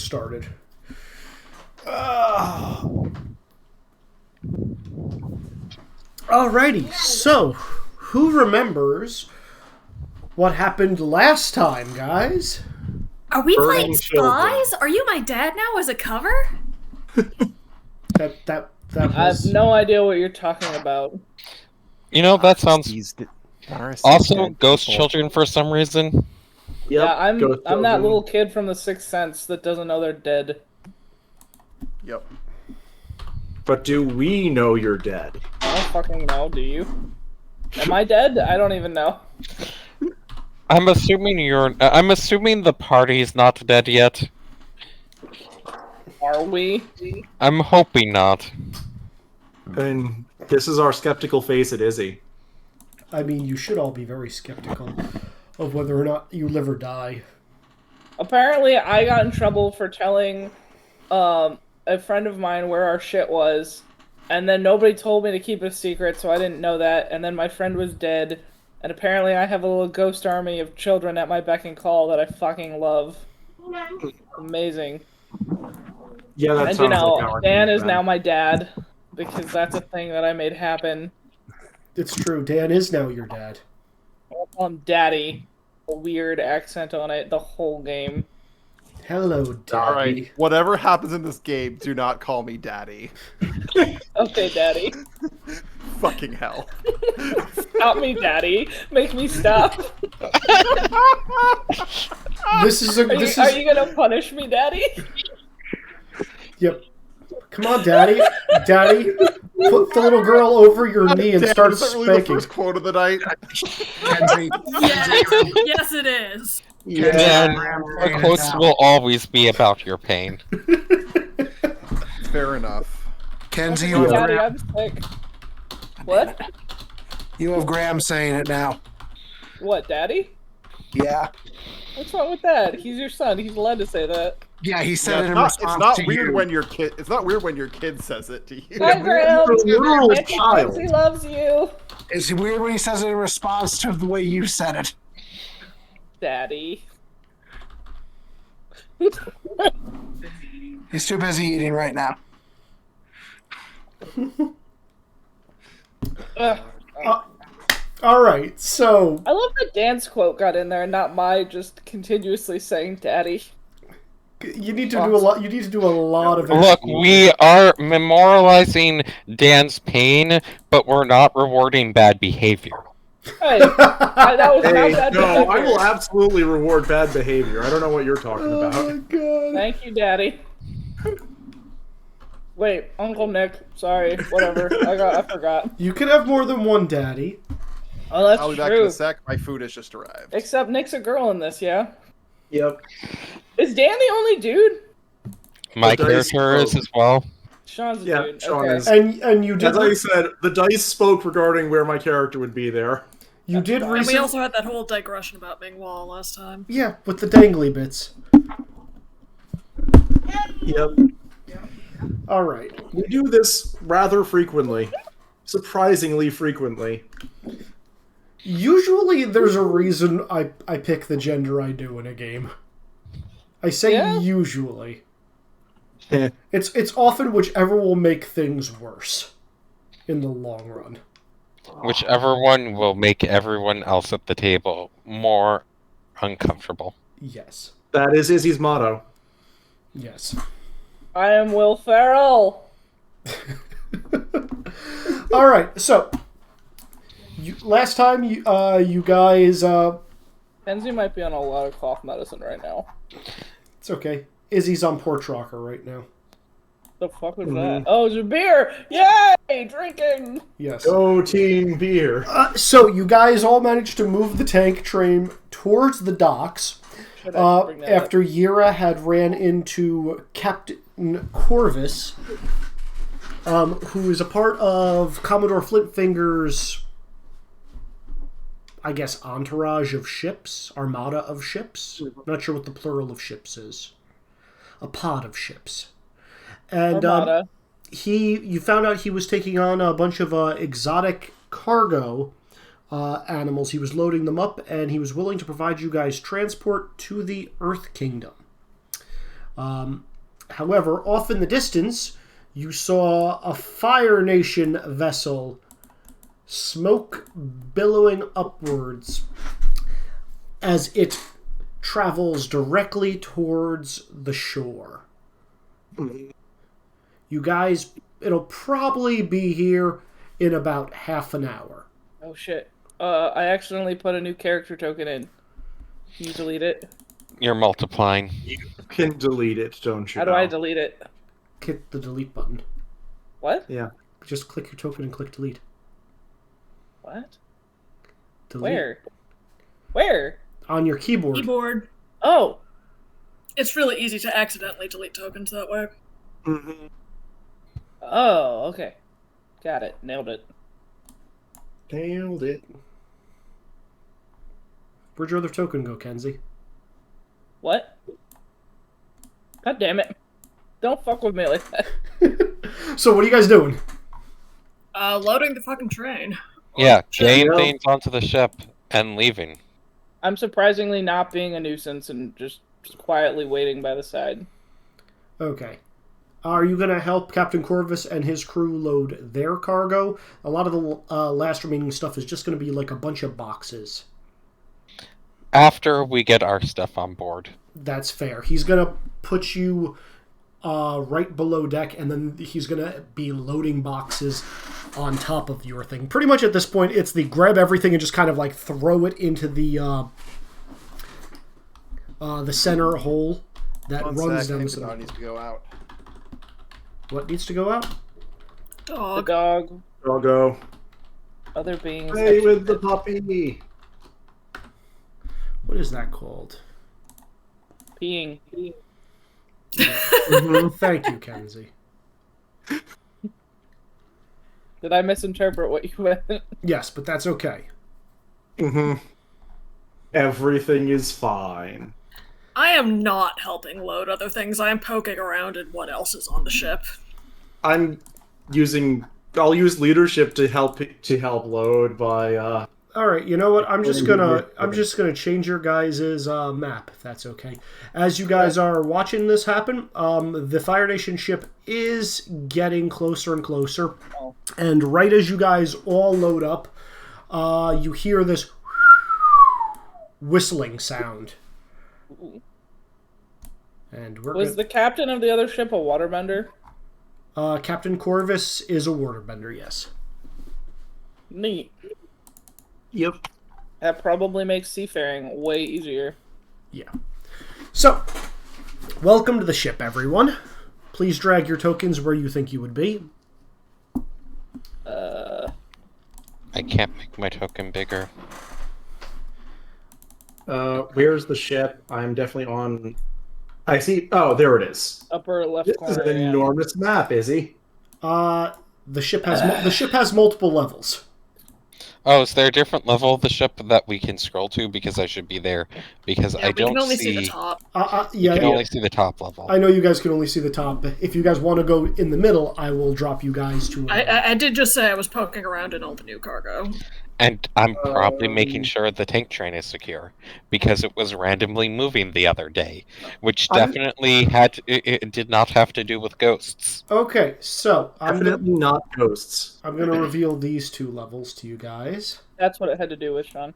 started. Alrighty, so who remembers what happened last time, guys? Are we Burning playing children. Spies? Are You My Dad Now as a cover? That I have was no idea what you're talking about. You know, that sounds... Narcissist Also, dead ghost people. children for some reason. Yep, Yeah, I'm Ghost that Children. little kid from The Sixth Sense that doesn't know they're dead. Yep. But do we know you're dead? I don't fucking know, do you? Am I dead? I don't even know. I'm assuming the party's not dead yet. Are we? I'm hoping not. And this is our skeptical face at Izzy. I mean, you should all be very skeptical of whether or not you live or die. Apparently, I got in trouble for telling a friend of mine where our shit was, and then nobody told me to keep it a secret, so I didn't know that, and then my friend was dead, and apparently I have a little ghost army of children at my beck and call that I fucking love. Amazing. Yeah, that And sounds you know, like our Dan is Ben. now my dad, because that's a thing that I made happen. It's true, Dan is now your dad. I'll call him Daddy. A weird accent on it the whole game. Hello, Daddy. Alright, whatever happens in this game, do not call me Daddy. Okay, Daddy. Fucking hell. Stop me, Daddy. Make me stop. This is a. Are you gonna punish me, Daddy? Yep. Come on, Daddy. Daddy, put the little girl over your knee and Damn, start is that really the spanking. first quote of the night? Kenzie, Yes, it is. Dan, our quotes will always be about your pain. Fair enough. Kenzie, Oh, you have, Daddy, I'm sick. What? Graham saying it now. What, Daddy? Yeah. What's wrong with that? He's your son. He's allowed to say that. Yeah, he said Yeah, it in it's response not to weird you. when your kid. It's not weird when your kid says it to you. Hi, Graham. You're a Auntie child. Kenzie loves you. It's weird when he says it in response to the way you said it. Daddy. He's too busy eating right now. Ugh. All right, so I love that Dan's quote got in there, not my just continuously saying "Daddy." you need to do a lot. You need to do a lot of. Look, we are memorializing Dan's pain, but we're not rewarding bad behavior. Hey, that was Hey, not bad. no, I behavior. will absolutely reward bad behavior. I don't know what you're talking Oh about. my god. Thank you, Daddy. Wait, Uncle Nick. Sorry, whatever. I forgot. You can have more than one daddy. Oh, that's I'll be back in true. a sec. My food has just arrived. Except Nick's a girl in this, yeah. Yep. Is Dan the only dude? My The dice character is spoke. as well. Sean's a Yeah, dude. Sean Okay. is. And you did As I said, the dice spoke regarding where my character would be there. you did And we recently. also had that whole digression about Ming-Wall last time. Yeah, with the dangly bits. Yep. All right. We do this rather frequently. Surprisingly frequently. Usually, there's a reason I pick the gender I do in a game. I say Yeah? usually. It's often whichever will make things worse in the long run. Whichever one will make everyone else at the table more uncomfortable. Yes. That is Izzy's motto. Yes. I am Will Ferrell. All right. So, last time you guys Kenzie might be on a lot of cough medicine right now. it's okay. Izzy's on porch rocker right now. The fuck was that? Oh, it's a beer! Yay! Drinking! Yes. Go team beer. So you guys all managed to move the tank train towards the docks Should I bring that up? after Yira had ran into Captain Corvus, who is a part of Commodore Flintfinger's, I guess, entourage of ships, armada of ships. I'm not sure what the plural of ships is. A pod of ships. And Armada. you found out he was taking on a bunch of exotic cargo animals. He was loading them up, and he was willing to provide you guys transport to the Earth Kingdom. However, off in the distance, you saw a Fire Nation vessel, smoke billowing upwards as it travels directly towards the shore. You guys, it'll probably be here in about half an hour. Oh shit. I accidentally put a new character token in. Can you delete it? You're multiplying. You can delete it, don't you? How do I delete it? Hit the delete button. What? Yeah. Just click your token and click delete. What? Delete. Where? On your keyboard. Keyboard. Oh! It's really easy to accidentally delete tokens that way. Mm-hmm. Oh, okay. Got it. Nailed it. Nailed it. Where'd your other token go, Kenzie? What? God damn it. Don't fuck with me like that. So what are you guys doing? Loading the fucking train. Yeah, Sure. getting things onto the ship and leaving. I'm surprisingly not being a nuisance and just quietly waiting by the side. Okay. Are you going to help Captain Corvus and his crew load their cargo? A lot of the last remaining stuff is just going to be like a bunch of boxes. After we get our stuff on board. That's fair. He's going to put you right below deck, and then he's going to be loading boxes on top of your thing. Pretty much at this point, it's the grab everything and just kind of like throw it into the center hole that runs down the center. Needs to go out. What needs to go out? The Dog. dog, Doggo. other beings. Play with the puppy. What is that called? Peeing. Thank you, Kenzie. Did I misinterpret what you meant? Yes, but that's okay. Mm-hmm. Everything is fine. I am not helping load other things. I am poking around at what else is on the ship. I'll use leadership to help load by All right, you know what? I'm just gonna change your guys' map, if that's okay. As you guys are watching this happen, the Fire Nation ship is getting closer and closer, and right as you guys all load up, you hear this whistling sound. And Was the captain of the other ship a waterbender? Captain Corvus is a waterbender, yes. Neat. Yep. That probably makes seafaring way easier. Yeah. So, welcome to the ship, everyone. Please drag your tokens where you think you would be. I can't make my token bigger. Where's the ship? I'm definitely on. I see. Oh, there it is. Upper left This corner. is an yeah. enormous map, Izzy. The ship has multiple levels. Oh, is there a different level of the ship that we can scroll to? Because I should be there. Because Yeah, I we don't can only see... see the top. Yeah, I can only see the top level. I know you guys can only see the top. But if you guys want to go in the middle, I will drop you guys to. I did just say I was poking around in all the new cargo. And I'm probably making sure the tank train is secure. Because it was randomly moving the other day. Which definitely it did not have to do with ghosts. Okay, so Definitely not ghosts. I'm going to reveal these two levels to you guys. That's what it had to do with, Sean.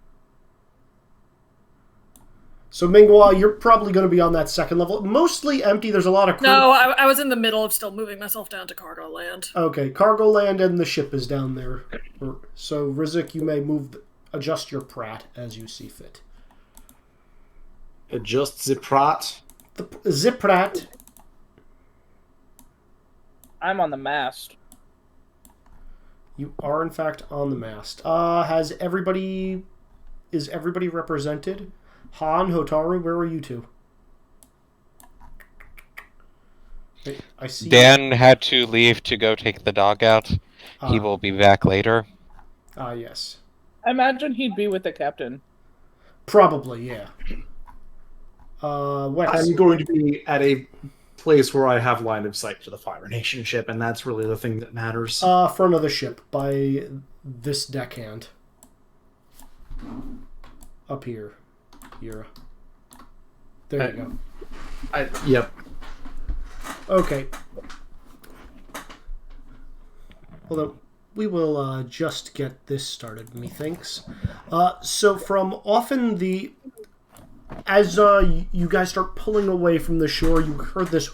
So Mingwa, you're probably going to be on that second level. Mostly empty. There's a lot of crew. No, I was in the middle of still moving myself down to cargo land. Okay, cargo land and the ship is down there. So Rizik, you may adjust your Pratt as you see fit. Adjust the Pratt. The Ziprat. I'm on the mast. You are in fact on the mast. Is everybody represented? Han, Hotaru, where are you two? I see. Dan had to leave to go take the dog out. He will be back later. Yes. I imagine he'd be with the captain. Probably, yeah. Wex. I'm going to be at a place where I have line of sight to the Fire Nation ship, and that's really the thing that matters. Front of the ship by this deckhand. Up here. Here. There you go. Yep. Okay. Although we will just get this started, methinks. So from often as you guys start pulling away from the shore, you heard this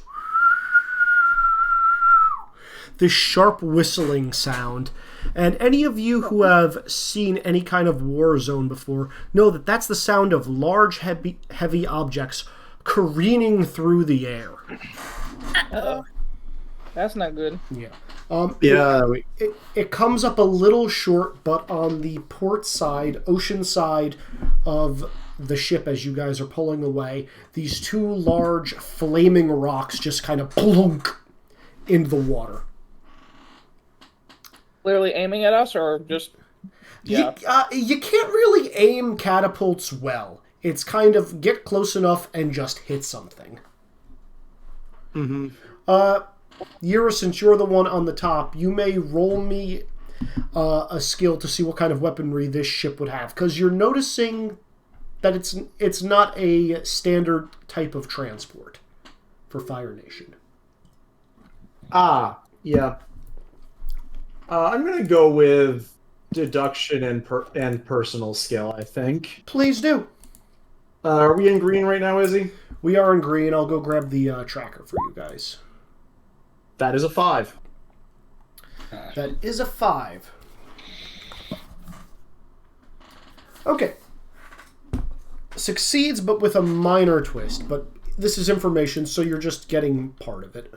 sharp whistling sound. And any of you who have seen any kind of war zone before know that that's the sound of large, heavy objects careening through the air. Uh-oh. That's not good. Yeah. It comes up a little short, but on the port side, ocean side of the ship as you guys are pulling away, these two large flaming rocks just kind of plunk into the water. Clearly aiming at us, or just... Yeah. You can't really aim catapults well. It's kind of get close enough and just hit something. Mm-hmm. Yura, since you're the one on the top, you may roll me a skill to see what kind of weaponry this ship would have, because you're noticing that it's not a standard type of transport for Fire Nation. Yeah. I'm going to go with deduction and personal skill, I think. Please do. Are we in green right now, Izzy? We are in green. I'll go grab the tracker for you guys. That is a 5. That is a 5. Okay. Succeeds, but with a minor twist. But this is information, so you're just getting part of it.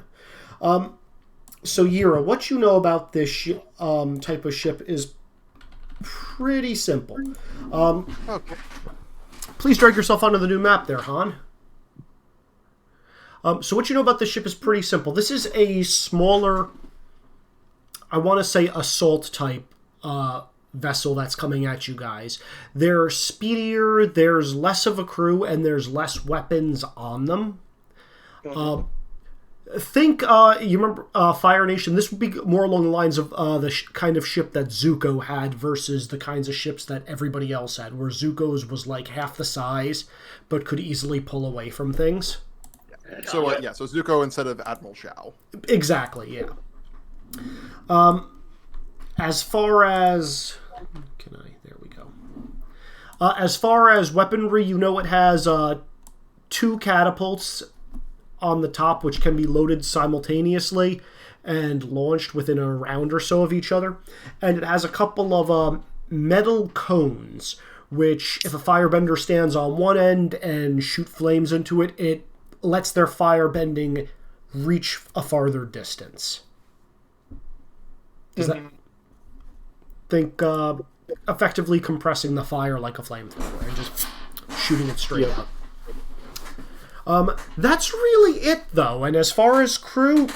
So, Yira, what you know about this type of ship is pretty simple. Okay. Please drag yourself onto the new map there, Han. So what you know about this ship is pretty simple. This is a smaller, I want to say assault type vessel that's coming at you guys. They're speedier, there's less of a crew, and there's less weapons on them. Think, you remember Fire Nation, this would be more along the lines of the kind of ship that Zuko had versus the kinds of ships that everybody else had, where Zuko's was like half the size, but could easily pull away from things. So so Zuko instead of Admiral Shao. Exactly, yeah. As far as... There we go. As far as weaponry, you know it has 2 catapults on the top, which can be loaded simultaneously and launched within a round or so of each other. And it has a couple of metal cones, which, if a firebender stands on one end and shoot flames into it, it lets their firebending reach a farther distance. Does that... Think effectively compressing the fire like a flamethrower and just shooting it straight out. That's really it, though. And as far as crew,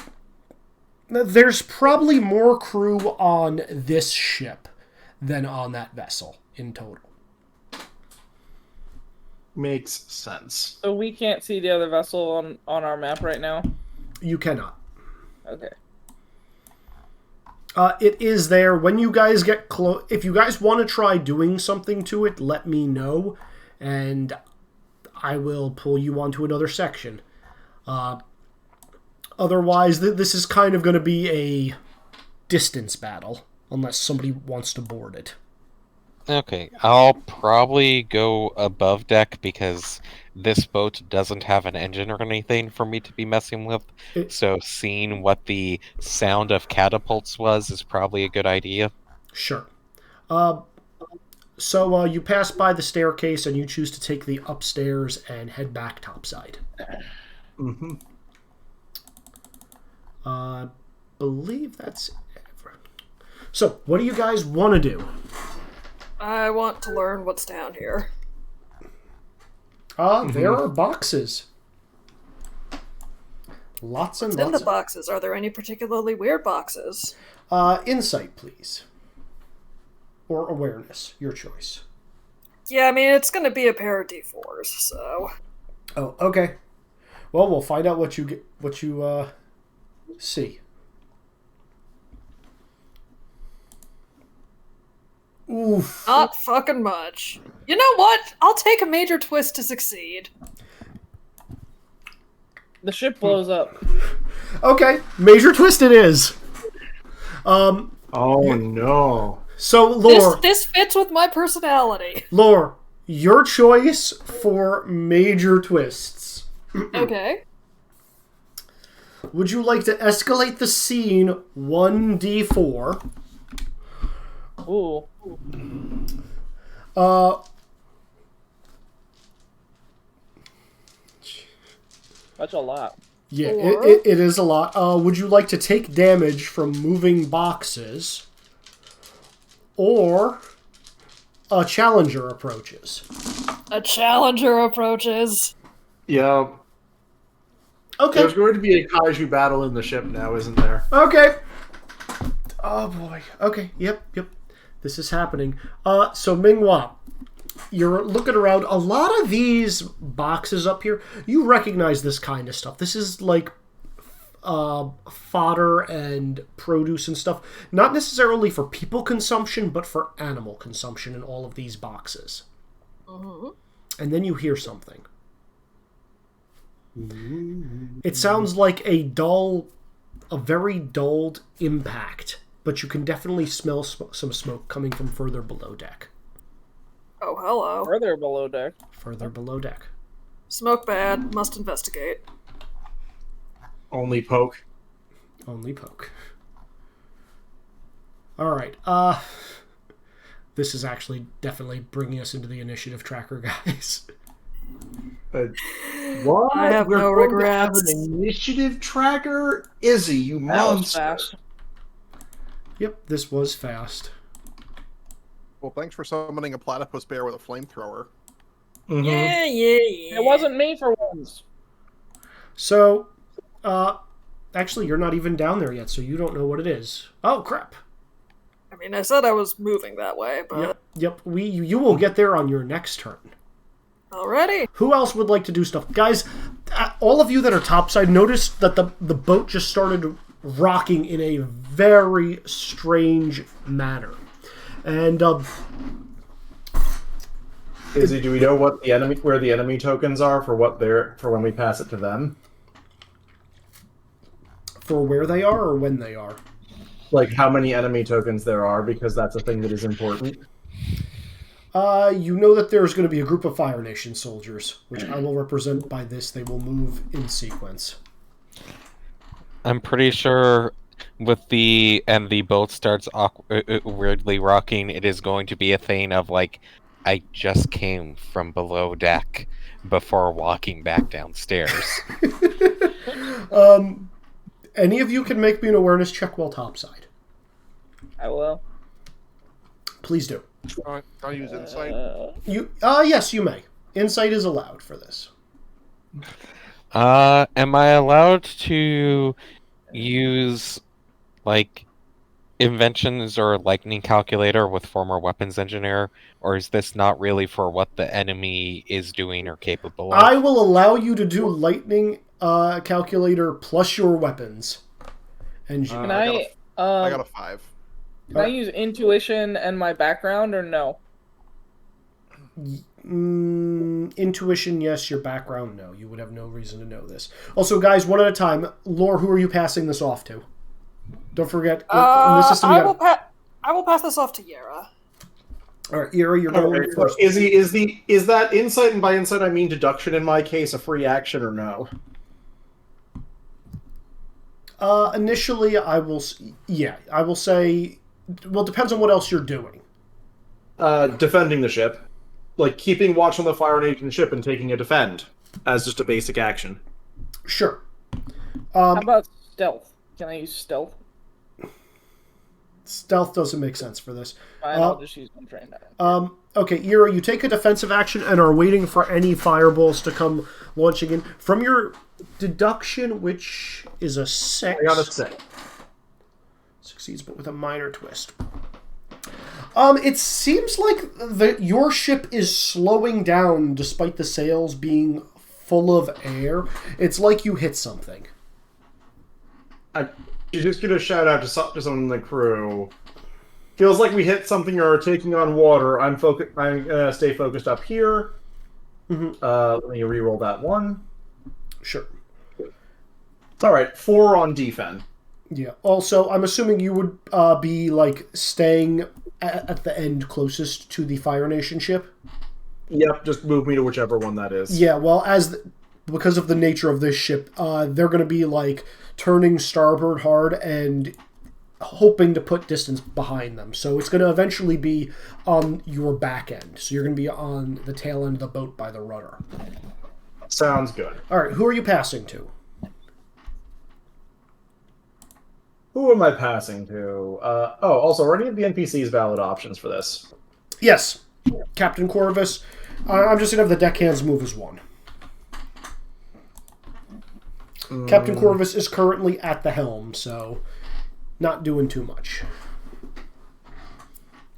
there's probably more crew on this ship than on that vessel in total. Makes sense. So we can't see the other vessel on our map right now? You cannot. Okay. It is there. When you guys get close, if you guys want to try doing something to it, let me know, and I will pull you onto another section. Otherwise, this is kind of going to be a distance battle, unless somebody wants to board it. Okay, I'll probably go above deck because this boat doesn't have an engine or anything for me to be messing with. So seeing what the sound of catapults was is probably a good idea. Sure. So you pass by the staircase and you choose to take the upstairs and head back topside. Mm-hmm. I believe that's it. So, what do you guys want to do? I want to learn what's down here. There are boxes. Lots and What's in lots. the boxes? Are there any particularly weird boxes? Insight, please. Or awareness, your choice. Yeah, I mean, it's going to be a pair of D4s, so... Oh, okay. Well, we'll find out what you see. Oof. Not fucking much. You know what? I'll take a major twist to succeed. The ship blows up. Okay, major twist it is. Oh no. So, Lore, This fits with my personality. Lore, your choice for major twists. Okay. Would you like to escalate the scene 1d4? Ooh. That's a lot. Yeah, Or- it is a lot. Would you like to take damage from moving boxes? Or a challenger approaches? A challenger approaches. Yeah. Okay. There's going to be a kaiju battle in the ship now, isn't there? Okay. Oh boy. Okay. Yep. This is happening. So Minghua, you're looking around. A lot of these boxes up here, you recognize this kind of stuff. This is like fodder and produce and stuff. Not necessarily for people consumption, but for animal consumption in all of these boxes. Mm-hmm. And then you hear something. It sounds like a very dulled impact, but you can definitely smell some smoke coming from further below deck. Oh, hello. Further below deck. Further below deck. Smoke bad. Must investigate. Only poke. Only poke. Alright, this is actually definitely bringing us into the initiative tracker, guys. What? I have We're no going to regrets. have an initiative tracker? Izzy, you That was monster. fast. Yep, this was fast. Well, thanks for summoning a platypus bear with a flamethrower. Mhm. Yeah. It wasn't me for once. So, actually, you're not even down there yet, so you don't know what it is. Oh, crap. I mean, I said I was moving that way, but Yep, you will get there on your next turn. already. Who else would like to do stuff? Guys, all of you that are topside, noticed that the boat just started rocking in a very strange manner. And, Izzy, do we know what where the enemy tokens are for when we pass it to them? for where they are or when they are? Like how many enemy tokens there are, because that's a thing that is important. You know that there's going to be a group of Fire Nation soldiers, which I will represent by this. They will move in sequence. I'm pretty sure with the boat starts weirdly rocking, it is going to be a thing of like, I just came from below deck before walking back downstairs. Any of you can make me an awareness check while topside. I will. Please do. Can I use insight? Yes, you may. Insight is allowed for this. Am I allowed to use like inventions or lightning calculator with former weapons engineer, or is this not really for what the enemy is doing or capable of? I will allow you to do lightning calculator plus your weapons engineer. Can I I got a 5. can I use intuition and my background or no? Intuition, yes. Your background, no. You would have no reason to know this. Also, guys, one at a time. Lore, who are you passing this off to? Don't forget. In the system, you I gotta- will pass this off to Yera. All right, Ira, you're going Okay, so first. Izzy, is that insight, and by insight I mean deduction in my case, a free action or no? Initially, I will say, well, it depends on what else you're doing. Defending the ship. Like, keeping watch on the Fire Nation ship and taking a defend as just a basic action. Sure. How about stealth? Can I use stealth? Stealth doesn't make sense for this. Fine, I'll just use one trained out. Okay, Ira, you take a defensive action and are waiting for any fireballs to come launching in. From your deduction, which is a 6. I got a 6. Succeeds, but with a minor twist. It seems like your ship is slowing down despite the sails being full of air. It's like you hit something. You're just gonna shout out to someone in the crew. Feels like we hit something or are taking on water. I'm gonna stay focused up here. Mm-hmm. Let me re-roll that one. Sure. All right, 4 on defend. Yeah. Also, I'm assuming you would be like staying at the end closest to the Fire Nation ship. Yep, just move me to whichever one that is. Yeah. Well, because of the nature of this ship, they're going to be like turning starboard hard and hoping to put distance behind them. So it's going to eventually be on your back end. So you're going to be on the tail end of the boat by the rudder. Sounds good. All right. Who are you passing to? Who am I passing to? Also, are any of the NPCs valid options for this? Yes. Captain Corvus. I'm just going to have the deckhands move as one. Captain Corvus is currently at the helm, so not doing too much.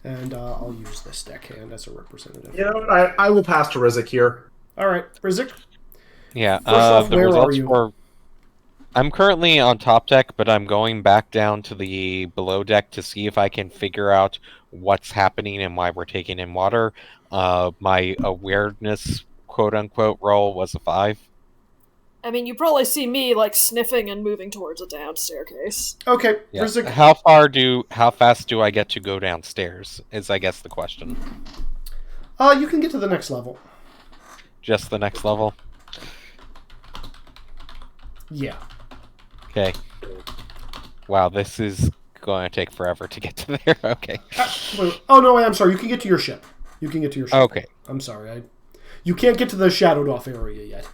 And I'll use this deckhand as a representative. You know, I will pass to Rizik here. All right, Rizik. Yeah. First off, the where are results you? I'm currently on top deck, but I'm going back down to the below deck to see if I can figure out what's happening and why we're taking in water. My awareness, quote-unquote, roll was a 5. I mean, you probably see me, like, sniffing and moving towards a down staircase. Okay, Yeah. Rizik. How fast do I get to go downstairs, is I guess the question. You can get to the next level. Just the next level? Yeah. Okay. Wow, this is going to take forever to get to there. Okay. Oh, no, I'm sorry. You can get to your ship. You can get to your ship. Okay. I'm sorry. You can't get to the shadowed off area yet.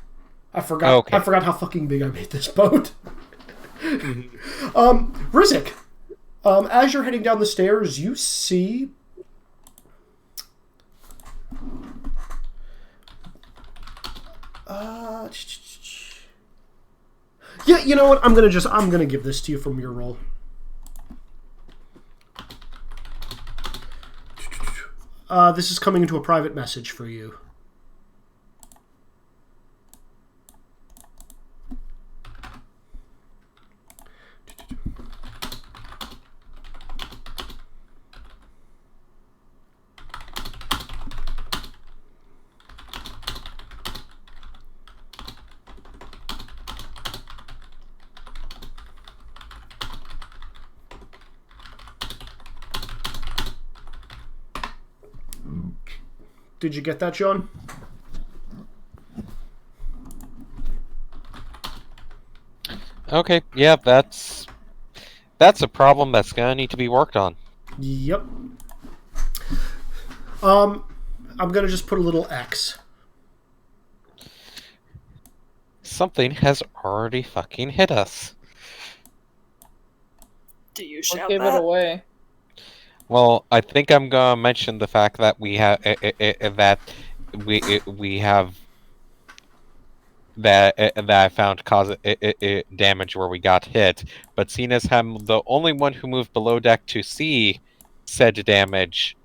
I forgot. Okay. I forgot how fucking big I made this boat. Rizik, as you're heading down the stairs, you see yeah, you know what? I'm gonna give this to you from your roll. This is coming into a private message for you. Did you get that, John? Okay, yeah, that's a problem that's gonna need to be worked on. Yep. I'm gonna just put a little X. Something has already fucking hit us. Do you I'll shout give that? it away. Well, I think I'm gonna mention the fact that we have we have that I found cause damage where we got hit, but seeing as I'm the only one who moved below deck to see said damage,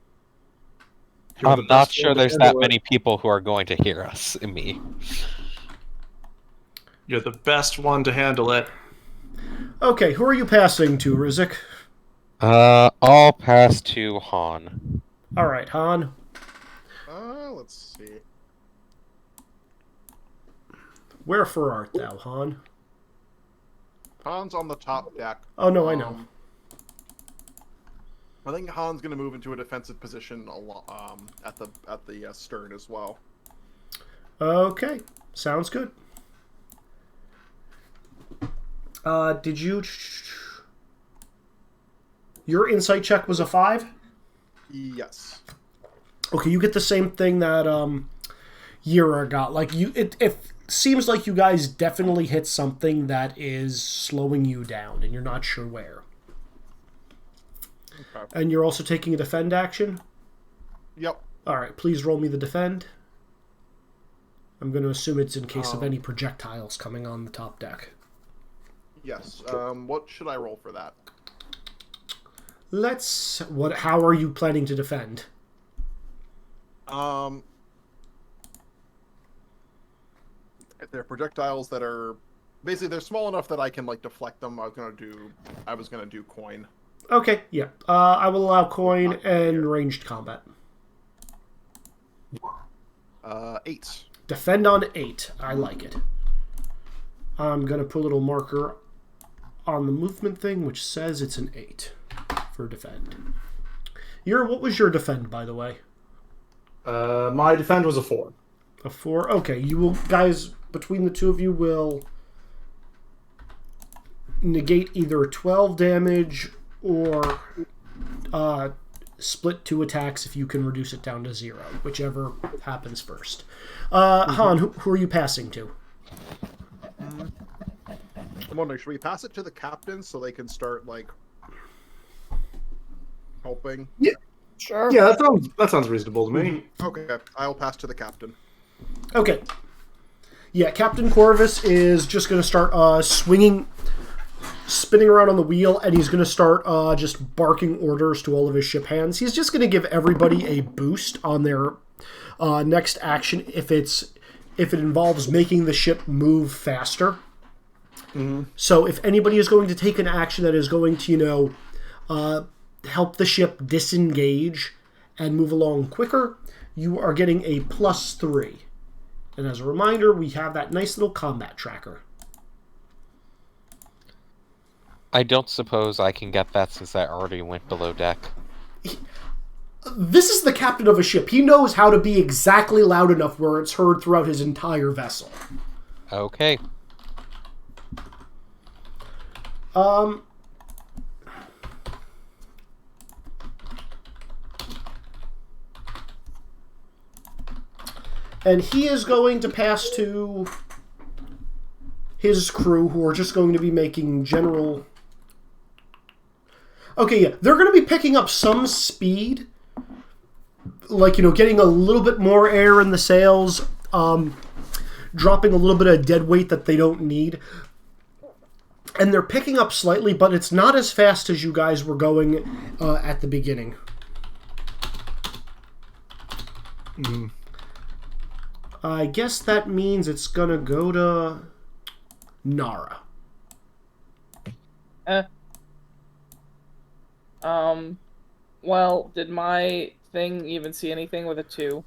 You're the I'm not best sure one to there's handle that it. many people who are going to hear us. Me. You're the best one to handle it. Okay, who are you passing to, Rizik? I'll pass to Han. All right, Han. Let's see. Wherefore art thou, Han? Han's on the top deck. Oh no, I know. I think Han's going to move into a defensive position at the stern as well. Okay, sounds good. Did you? Your insight check was a 5? Yes. Okay, you get the same thing that Yira got. Like it seems like you guys definitely hit something that is slowing you down, and you're not sure where. Okay. And you're also taking a defend action. Yep. All right, please roll me the defend. I'm going to assume it's in case of any projectiles coming on the top deck. Yes. What should I roll for that? How are you planning to defend? If they're projectiles that are basically they're small enough that I can like deflect them, I was gonna do coin. Okay, yeah. I will allow coin and ranged combat. 8. Defend on 8. I like it. I'm going to put a little marker on the movement thing, which says it's an 8 for defend. What was your defend, by the way? My defend was a 4. A 4? Okay, you will, guys, between the two of you will negate either 12 damage or split 2 attacks if you can reduce it down to 0, whichever happens first. Han, who are you passing to? I'm wondering, should we pass it to the captain so they can start, like, helping? Yeah. Sure. Yeah, that sounds reasonable to me. Okay, I'll pass to the captain. Okay. Yeah, Captain Corvus is just going to start spinning around on the wheel, and he's going to start just barking orders to all of his ship hands. He's just going to give everybody a boost on their next action if it involves making the ship move faster. So if anybody is going to take an action that is going to, help the ship disengage and move along quicker, you are getting a +3. And as a reminder, we have that nice little combat tracker. I don't suppose I can get that since I already went below deck. This is the captain of a ship. He knows how to be exactly loud enough where it's heard throughout his entire vessel. Okay. And he is going to pass to his crew, who are just going to be making general... Okay, yeah, they're going to be picking up some speed, like, getting a little bit more air in the sails, dropping a little bit of dead weight that they don't need. And they're picking up slightly, but it's not as fast as you guys were going at the beginning. I guess that means it's going to go to Nara. Well, did my thing even see anything with a 2?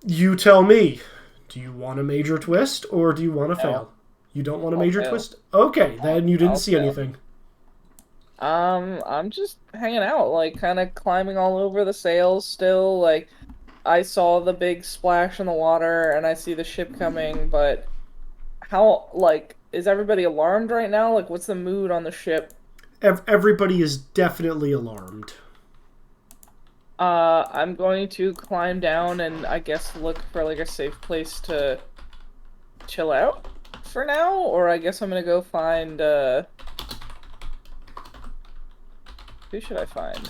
You tell me. Do you want a major twist, or do you want to No. fail? You don't want a I'll major fail. twist? Okay, then you didn't I'll see fail. anything. I'm just hanging out, like, kind of climbing all over the sails still, like, I saw the big splash in the water, and I see the ship coming, but how, like, is everybody alarmed right now? Like, what's the mood on the ship? Everybody is definitely alarmed. I'm going to climb down and, I guess, look for, like, a safe place to chill out for now, or I guess I'm gonna go find, who should I find?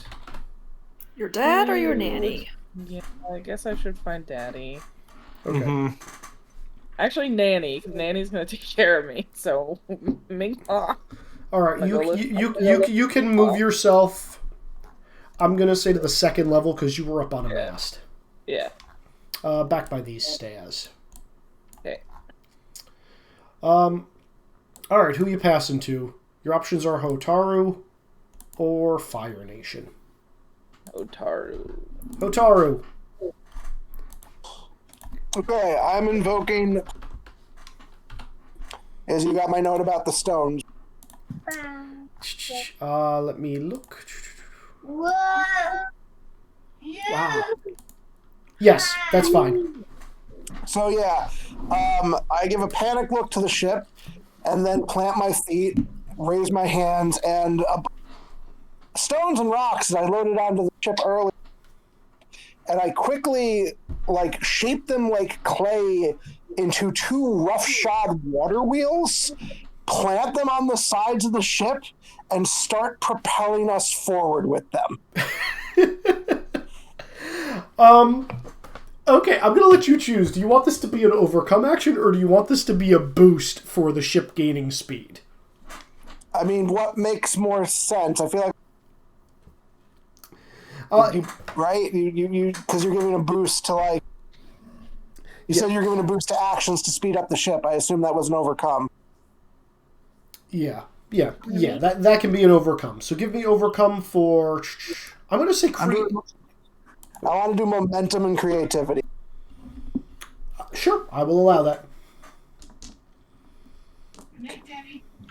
Your dad or your nanny? Yeah, I guess I should find Daddy. Okay. Actually, Nanny, 'cause Nanny's gonna take care of me. So, Ming. All right, Like you can move yourself. I'm gonna say to the second level because you were up on a mast. Yeah. Back by these stairs. Okay. All right, who you passing to? Your options are Hotaru or Fire Nation. Hotaru. Okay, I'm invoking. As you got my note about the stones. Let me look. Wow. Yes, that's fine. So yeah, I give a panic look to the ship, and then plant my feet, raise my hands, and stones and rocks that I loaded onto the ship early, and I quickly shape them like clay into 2 roughshod water wheels, plant them on the sides of the ship, and start propelling us forward with them. Okay, I'm gonna let you choose. Do you want this to be an overcome action, or do you want this to be a boost for the ship gaining speed? I mean, what makes more sense? I feel like right? You because you're giving a boost to you said you're giving a boost to actions to speed up the ship. I assume that was an overcome. Yeah. That can be an overcome. So give me overcome for. I'm gonna say I want to do momentum and creativity. Sure, I will allow that.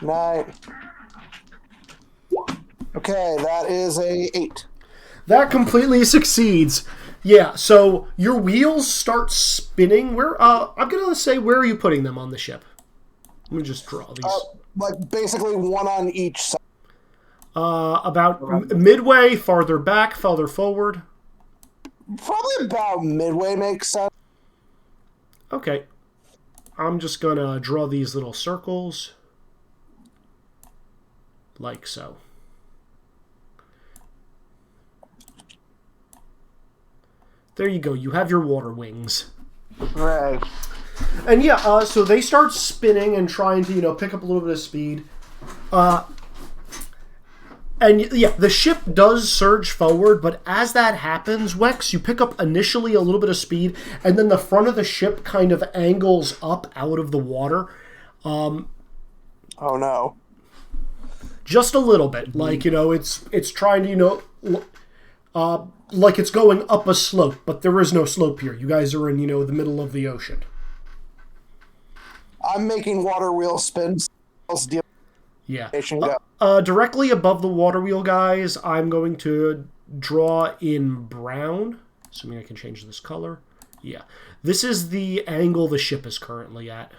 Night. Okay, that is a 8. That completely succeeds. Yeah, so your wheels start spinning. I'm gonna say, where are you putting them on the ship? Let me just draw these. Like basically one on each side. About midway, farther back, farther forward. Probably about midway makes sense. Okay. I'm just gonna draw these little circles. Like so. There you go. You have your water wings. Right. And yeah, so they start spinning and trying to, pick up a little bit of speed. And yeah, the ship does surge forward, but as that happens, Wex, you pick up initially a little bit of speed, and then the front of the ship kind of angles up out of the water. Oh no. Just a little bit. Like, it's trying to, like it's going up a slope, but there is no slope here. You guys are in, the middle of the ocean. I'm making water wheel spins. Yeah. Go. Directly above the water wheel, guys, I'm going to draw in brown, assuming I can change this color. Yeah. This is the angle the ship is currently at.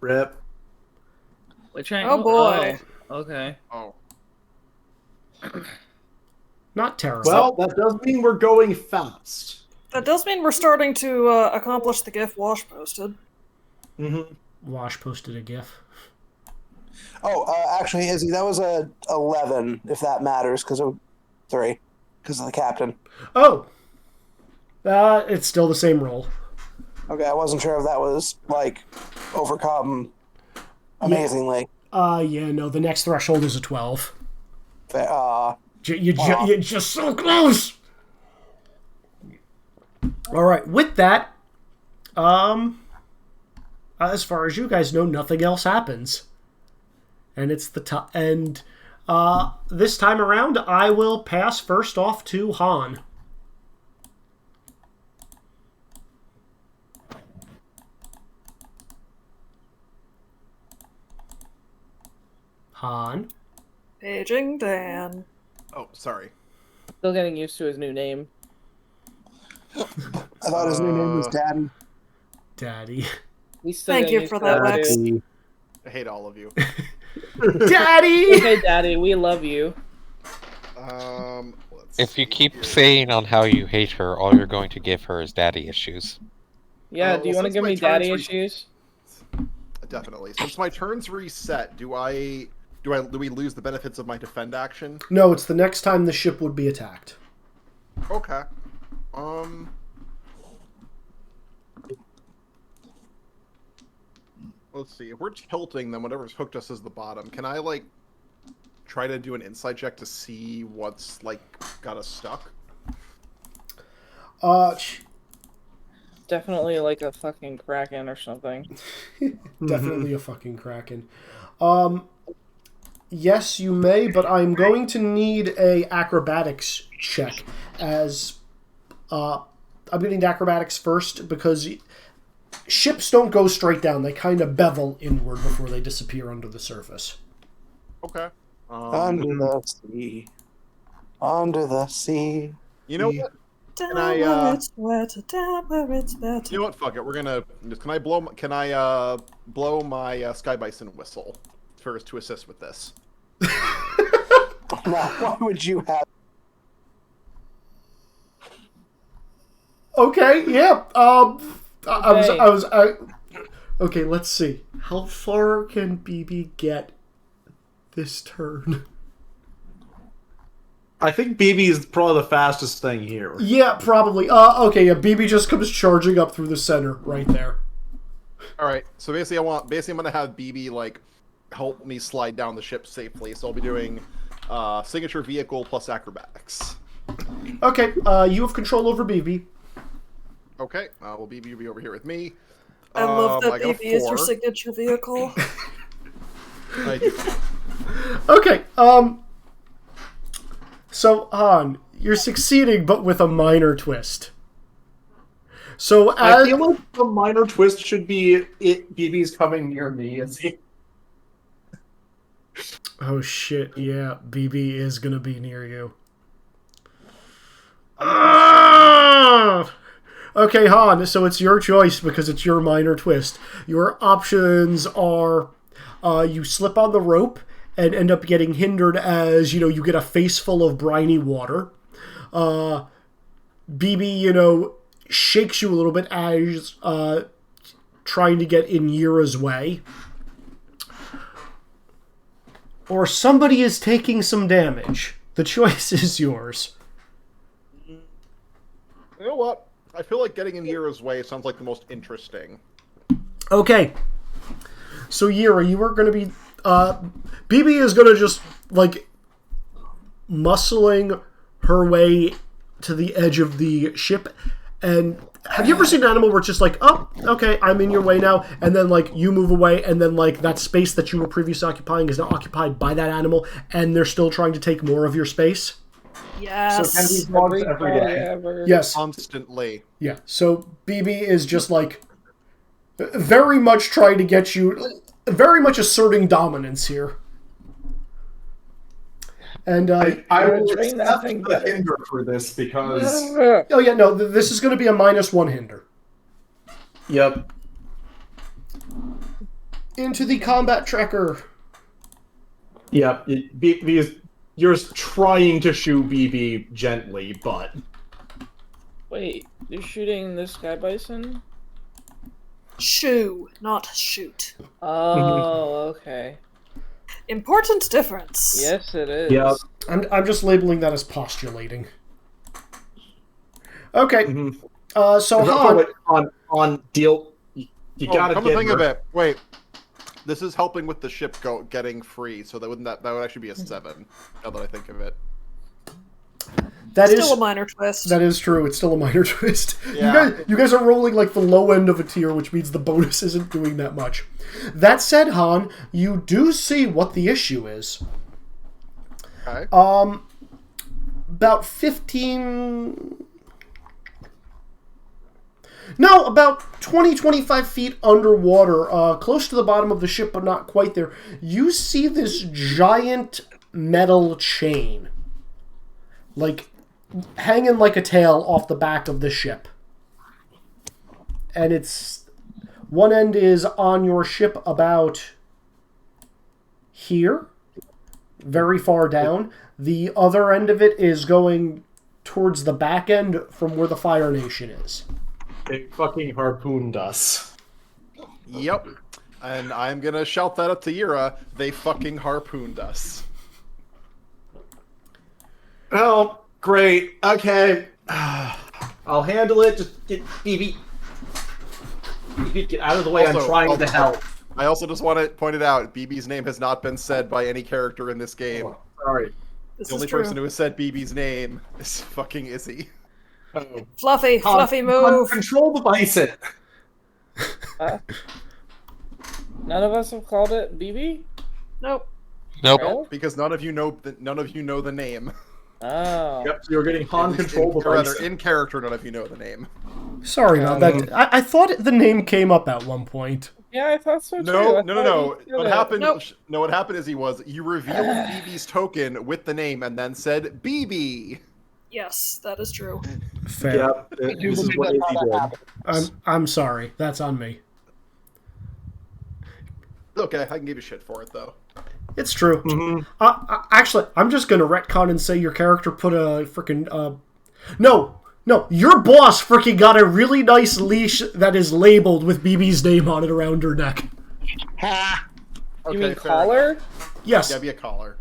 Rip. Which angle? Oh boy. Oh, okay. Oh. Not terrible. Well, that does mean we're going fast. That does mean we're starting to accomplish the GIF Wash posted. Mm-hmm. Wash posted a GIF. Oh, actually, Izzy, that was a 11, if that matters, because of 3, because of the captain. Oh! It's still the same roll. Okay, I wasn't sure if that was, overcome amazingly. Yeah, no, the next threshold is a 12. Wow. You're just so close! Alright, with that, as far as you guys know, nothing else happens. And it's the top. And this time around, I will pass first off to Han. Han. Paging Dan. Oh, sorry. Still getting used to his new name. I thought his new name was Daddy. Daddy. Thank you for that, Wex. I hate all of you. Daddy! Okay, Daddy, we love you. If you keep saying on how you hate her, all you're going to give her is daddy issues. Yeah, do you want to give me daddy issues? Definitely. Since my turn's reset, do we lose the benefits of my defend action? No, it's the next time the ship would be attacked. Okay. Let's see. If we're tilting, then whatever's hooked us is the bottom. Can I, try to do an insight check to see what's, got us stuck? Definitely like a fucking kraken or something. Definitely a fucking kraken. Yes, you may, but I'm going to need a acrobatics check as I'm going to need acrobatics first because ships don't go straight down. They kind of bevel inward before they disappear under the surface. Okay. Under the sea. Under the sea. You know what? Down I, where it's wet, down where it's wet. You know what? Fuck it. We're gonna. Can I blow my Sky Bison whistle first to assist with this? Now, why would you have? Okay, yeah. Okay, let's see. How far can BB get this turn? I think BB is probably the fastest thing here. Yeah, probably. Okay, yeah, BB just comes charging up through the center right there. All right. So basically, I'm gonna have BB help me slide down the ship safely. So I'll be doing signature vehicle plus acrobatics. Okay, you have control over BB. Okay. Well, BB will be over here with me. I love that I got a BB is your 4. signature vehicle. I do. Okay, so, Han, you're succeeding, but with a minor twist. So I feel like the minor twist should be BB's coming near me. Is he? Oh shit! Yeah, BB is gonna be near you. Ah! Okay, Han. So it's your choice because it's your minor twist. Your options are: you slip on the rope and end up getting hindered as you get a face full of briny water. BB, shakes you a little bit as trying to get in Yira's way. Or somebody is taking some damage. The choice is yours. You know what? I feel like getting in Yira's way sounds like the most interesting. Okay. So Yira, you are going to be... BB is going to just, muscling her way to the edge of the ship. And have you ever seen an animal where it's just like, oh, okay, I'm in your way now, and then, you move away, and then, that space that you were previously occupying is now occupied by that animal, and they're still trying to take more of your space? Yes. So these dogs every day. Yes. Constantly. Yeah. So BB is just, very much trying to get you, very much asserting dominance here. And I will train that accept thing the better. hinder for this because... oh yeah, no, this is going to be a -1 hinder. Yep. Into the combat tracker. Yep. Because you're trying to shoot BB gently, but... Wait, you're shooting this guy bison? Shoo, not shoot. Oh, okay. Important difference. Yes, it is. Yep. I'm just labeling that as postulating. Okay. So Han, on deal, you gotta come get to think her. of it, wait. This is helping with the ship getting free, so that would actually be a 7. Now that I think of it. Still a minor twist. That is true. It's still a minor twist. Yeah. You guys are rolling the low end of a tier, which means the bonus isn't doing that much. That said, Han, you do see what the issue is. Okay. About 15... No, about 20, 25 feet underwater, close to the bottom of the ship, but not quite there. You see this giant metal chain. Hanging like a tail off the back of the ship. And one end is on your ship about here, very far down. The other end of it is going towards the back end from where the Fire Nation is. It fucking harpooned us. Yep. And I'm gonna shout that up to Yira. They fucking harpooned us. Oh, great. Okay. I'll handle it. Just get BB. BB, get out of the way. I'm trying to help. I also just want to point it out, BB's name has not been said by any character in this game. Sorry. The only person who has said BB's name is fucking Izzy. Oh. Fluffy move. Control the bison. None of us have called it BB? Nope. Nope. Because none of you know the name. Oh. Yep, so you're getting Han control the Or rather, bison. in character, none of you know the name. Sorry about that. I thought the name came up at one point. Yeah, I thought so too. No. What happened? Nope. No, what happened is you revealed BB's token with the name and then said BB. Yes, that is true. Fair. Yep, this is what Izzy did. I'm sorry. That's on me. Okay, I can give you shit for it though. It's true. Mm-hmm. Actually, I'm just gonna retcon and say your character put a freaking No, your boss freaking got a really nice leash that is labeled with BB's name on it around her neck. Ha! Okay, You mean fair collar? Yes. Yeah, be a collar.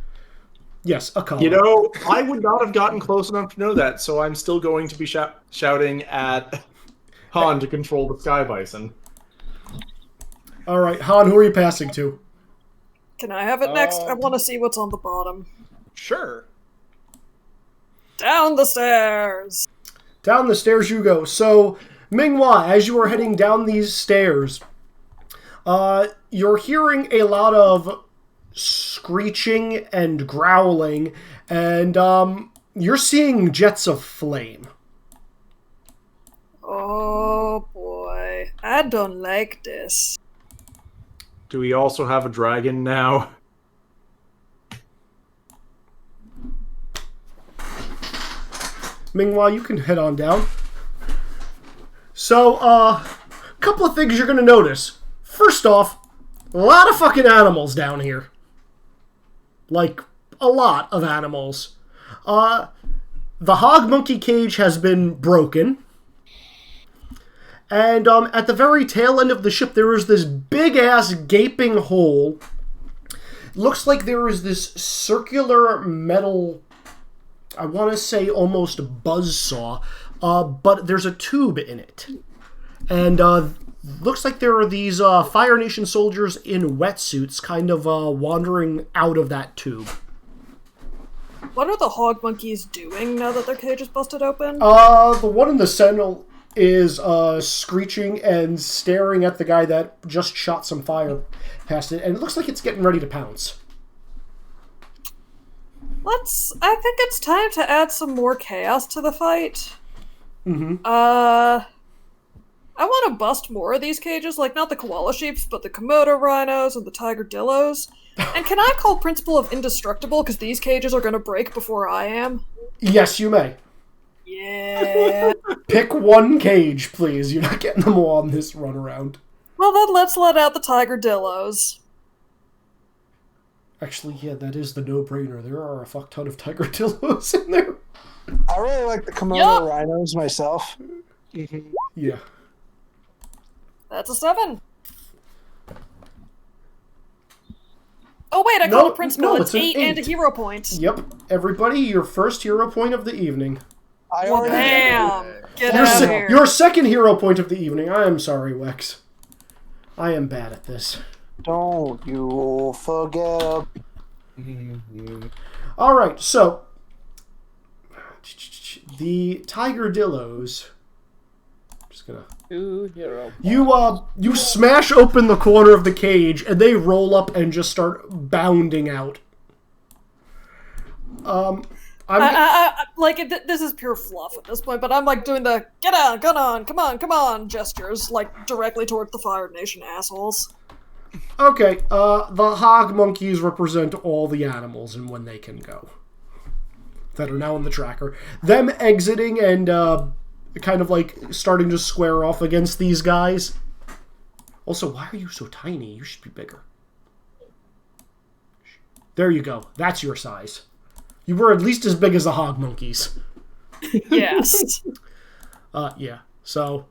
Yes, a collar. You know, I would not have gotten close enough to know that, so I'm still going to be shouting at Han to control the Sky Bison. All right, Han, who are you passing to? Can I have it next? I want to see what's on the bottom. Sure. Down the stairs. Down the stairs you go. So, Minghua, as you are heading down these stairs, you're hearing a lot of screeching and growling, and you're seeing jets of flame. Oh boy, I don't like this. Do we also have a dragon now? Meanwhile, you can head on down. So, a couple of things you're going to notice. First off, a lot of fucking animals down here. Like, a lot of animals. The hog monkey cage has been broken. And at the very tail end of the ship, there is this big-ass gaping hole. Looks like there is this circular metal, I want to say almost buzzsaw, but there's a tube in it. And looks like there are these Fire Nation soldiers in wetsuits kind of wandering out of that tube. What are the hog monkeys doing now that their cage is busted open? The one in the Sentinel is screeching and staring at the guy that just shot some fire past it, and it looks like it's getting ready to pounce. I think it's time to add some more chaos to the fight. Mm-hmm. I want to bust more of these cages, like not the koala sheeps, but the Komodo rhinos and the tiger dillos. And can I call Principle of Indestructible, because these cages are going to break before I am? Yes, you may. Yeah. Pick one cage, please. You're not getting them all on this run around. Well, then let's let out the tiger dillos. Actually, yeah, that is the no-brainer. There are a fuck ton of tiger dillos in there. I really like the Komodo rhinos myself. Yeah. That's a 7. Oh wait, I called a principal. It's 8 and a hero point. Yep. Everybody, your first hero point of the evening. Bam! Get out of here. Your second hero point of the evening. I am sorry, Wex. I am bad at this. Don't you forget. Alright, so the tiger dillos. Just gonna. You smash open the corner of the cage and they roll up and just start bounding out. This is pure fluff at this point, but I'm like doing the get on, come on gestures, like directly towards the Fire Nation assholes. Okay, the hog monkeys represent all the animals and when they can go. That are now in the tracker. Them exiting and kind of like starting to square off against these guys. Also, why are you so tiny? You should be bigger. There you go. That's your size. You were at least as big as the hog monkeys. Yes. Yeah. So,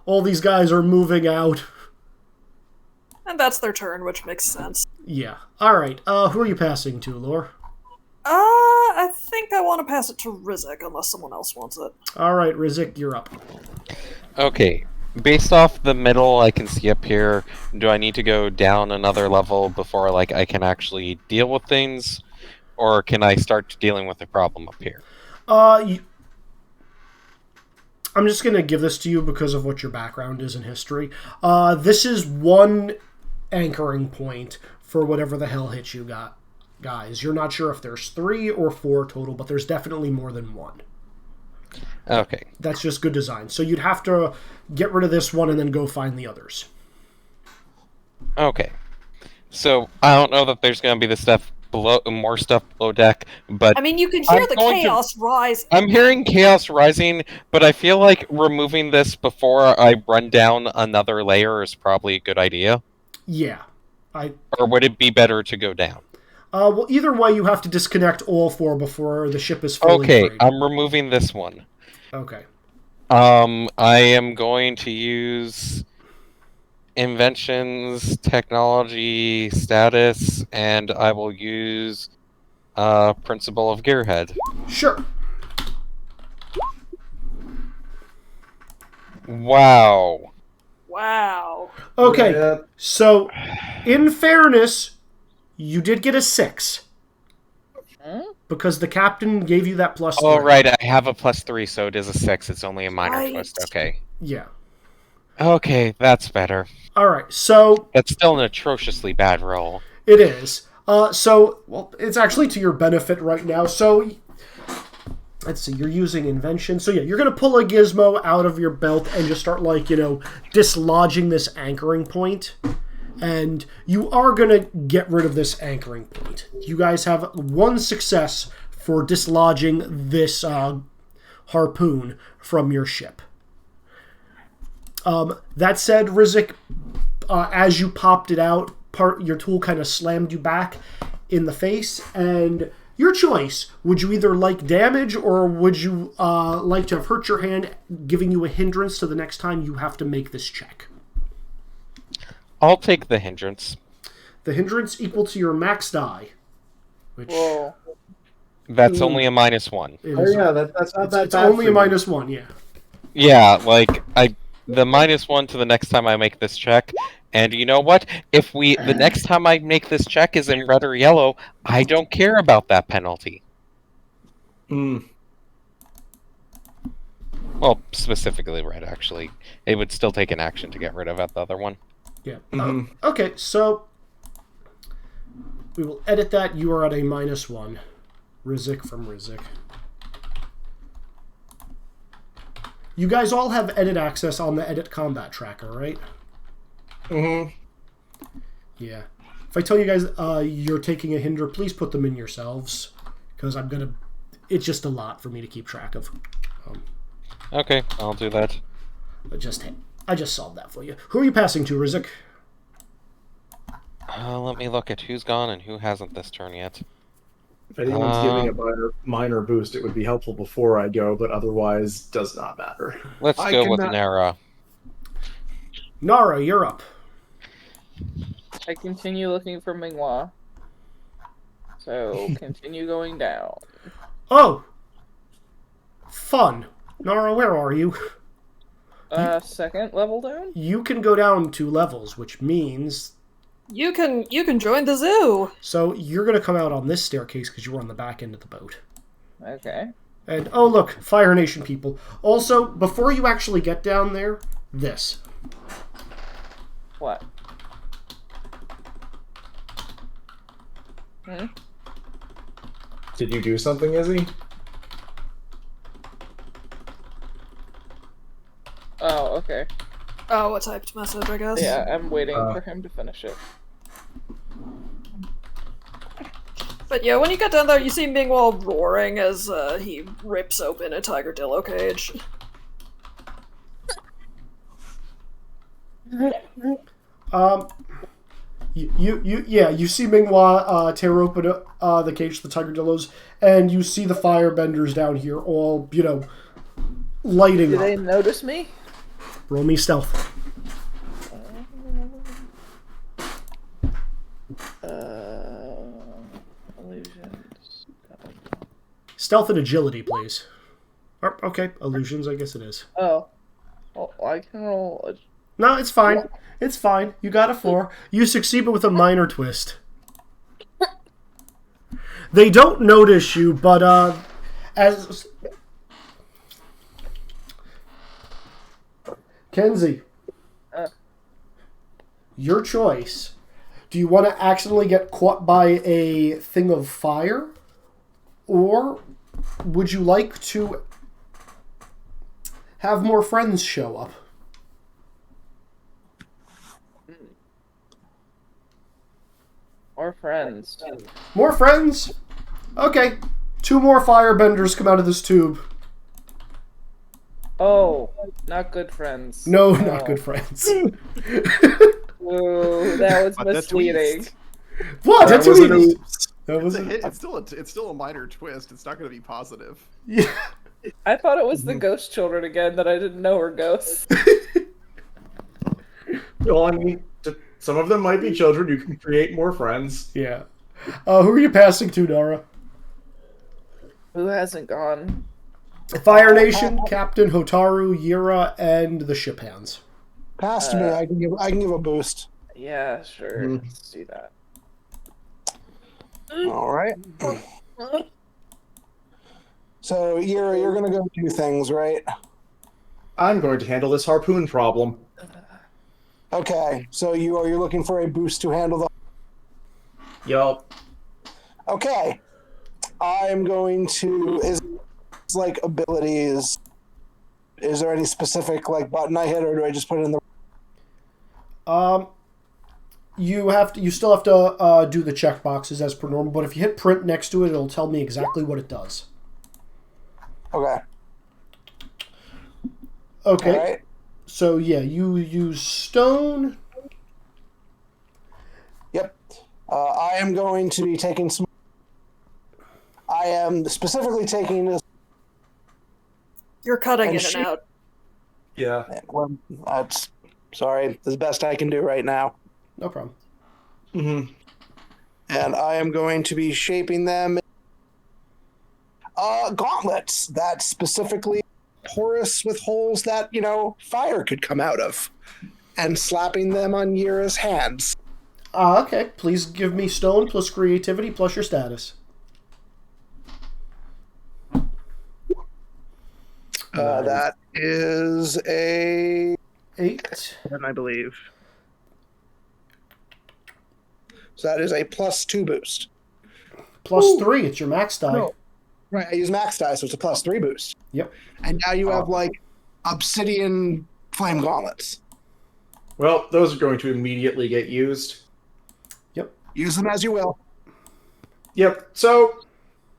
all these guys are moving out. And that's their turn, which makes sense. Yeah. Alright, who are you passing to, Lore? I think I want to pass it to Rizek, unless someone else wants it. Alright, Rizek, you're up. Okay. Based off the middle I can see up here, do I need to go down another level before like I can actually deal with things? Or can I start dealing with the problem up here? I'm just going to give this to you because of what your background is in history. This is one anchoring point for whatever the hell hit you got, guys. You're not sure if there's 3 or 4 total, but there's definitely more than 1. Okay. That's just good design. So you'd have to get rid of this one and then go find the others. Okay. So, I don't know that there's going to be the stuff more stuff below deck, but I mean, you can hear the chaos rise. I'm hearing chaos rising, but I feel like removing this before I run down another layer is probably a good idea. Yeah. Or would it be better to go down? Well, either way, you have to disconnect all 4 before the ship is fully free. I'm removing this one. Okay. I am going to use inventions, technology, status, and I will use Principle of Gearhead. Sure. Wow. Wow. Okay, so in fairness, you did get a 6. Because the captain gave you that +3. Oh, right, I have a +3, so it is a 6. It's only a minor twist. Okay. Yeah. Okay, that's better. Alright, so... That's still an atrociously bad roll. It is. Well, it's actually to your benefit right now. So, let's see, you're using invention. So yeah, you're going to pull a gizmo out of your belt and just start, like, dislodging this anchoring point. And you are going to get rid of this anchoring point. You guys have one success for dislodging this harpoon from your ship. That said, Rizik, as you popped it out, your tool kind of slammed you back in the face, and your choice. Would you either like damage, or would you like to have hurt your hand, giving you a hindrance to the next time you have to make this check? I'll take the hindrance. The hindrance equal to your max die. Which... Whoa. That's only a -1. Oh yeah, that's not that it's bad. only a -1, yeah. Yeah, like, the -1 to the next time I make this check. And you know what? If the next time I make this check is in red or yellow, I don't care about that penalty. Well, specifically red, actually. It would still take an action to get rid of the other one. Yeah. Okay, so we will edit that. You are at a -1. Rizik from Rizik. You guys all have edit access on the edit combat tracker, right? Yeah. If I tell you guys you're taking a hinder, please put them in yourselves, because it's just a lot for me to keep track of. Okay, I'll do that. I just solved that for you. Who are you passing to, Rizik? Let me look at who's gone and who hasn't this turn yet. If anyone's giving a minor boost, it would be helpful before I go, but otherwise does not matter. Let's go with Nara. Nara, you're up. I continue looking for Minghua. So, continue going down. Oh! Fun. Nara, where are you? Second level down? You can go down 2 levels, which means... You can join the zoo! So, you're going to come out on this staircase because you were on the back end of the boat. Okay. And, oh look, Fire Nation people. Also, before you actually get down there, this. What? Did you do something, Izzy? Oh, okay. Oh, a typed message, I guess. Yeah, I'm waiting for him to finish it. But yeah, when you get down there, you see Mingwall roaring as he rips open a Tigerdillo cage. You see Minghua tear open the cage to the Tigerdillos, and you see the firebenders down here all, lighting Do up. they notice me? Roll me stealth. Illusions. Stealth and agility, please. Oh, okay, illusions, I guess it is. Oh. Well, I can roll a... No, it's fine. It's fine. You got a 4. You succeed, but with a minor twist. They don't notice you, but as Kenzie, your choice. Do you want to accidentally get caught by a thing of fire, or would you like to have more friends show up? More friends. More friends? Okay. 2 more firebenders come out of this tube. Oh, not good friends. No, not good friends. Ooh, that was But that's misleading. What? That That's was what an he oops. That was It's still a minor twist. It's not going to be positive. Yeah. I thought it was the ghost children again that I didn't know were ghosts. Well, I mean, some of them might be children. You can create more friends. Yeah. Who are you passing to, Nara? Who hasn't gone? Fire Nation, Captain Hotaru, Yira, and the ship hands. Pass to me. I can give a boost. Yeah, sure. Let's do that. All right. So you're gonna go do things, right? I'm going to handle this harpoon problem. Okay. So you're looking for a boost to handle the. Yup. Okay. I'm going to. like abilities, is there any specific like button I hit, or do I just put it in the? You still have to do the check boxes as per normal, but if you hit print next to it, it'll tell me exactly what it does. Okay. Okay. All right. So yeah, you use stone. Yep. I am going to be taking some. I am specifically taking this. You're cutting And in and out. Yeah. Well, that's sorry. That's the best I can do right now. No problem. Mm-hmm. And I am going to be shaping them. Gauntlets that specifically porous with holes that fire could come out of, and slapping them on Yira's hands. Okay. Please give me stone plus creativity plus your status. That is a 8. 10, I believe. So that is a +2 boost. Plus 3. It's your max die. No. Right, I use max die, so it's a +3 boost. Yep. And now you have obsidian flame gauntlets. Well, those are going to immediately get used. Yep. Use them as you will. Yep. So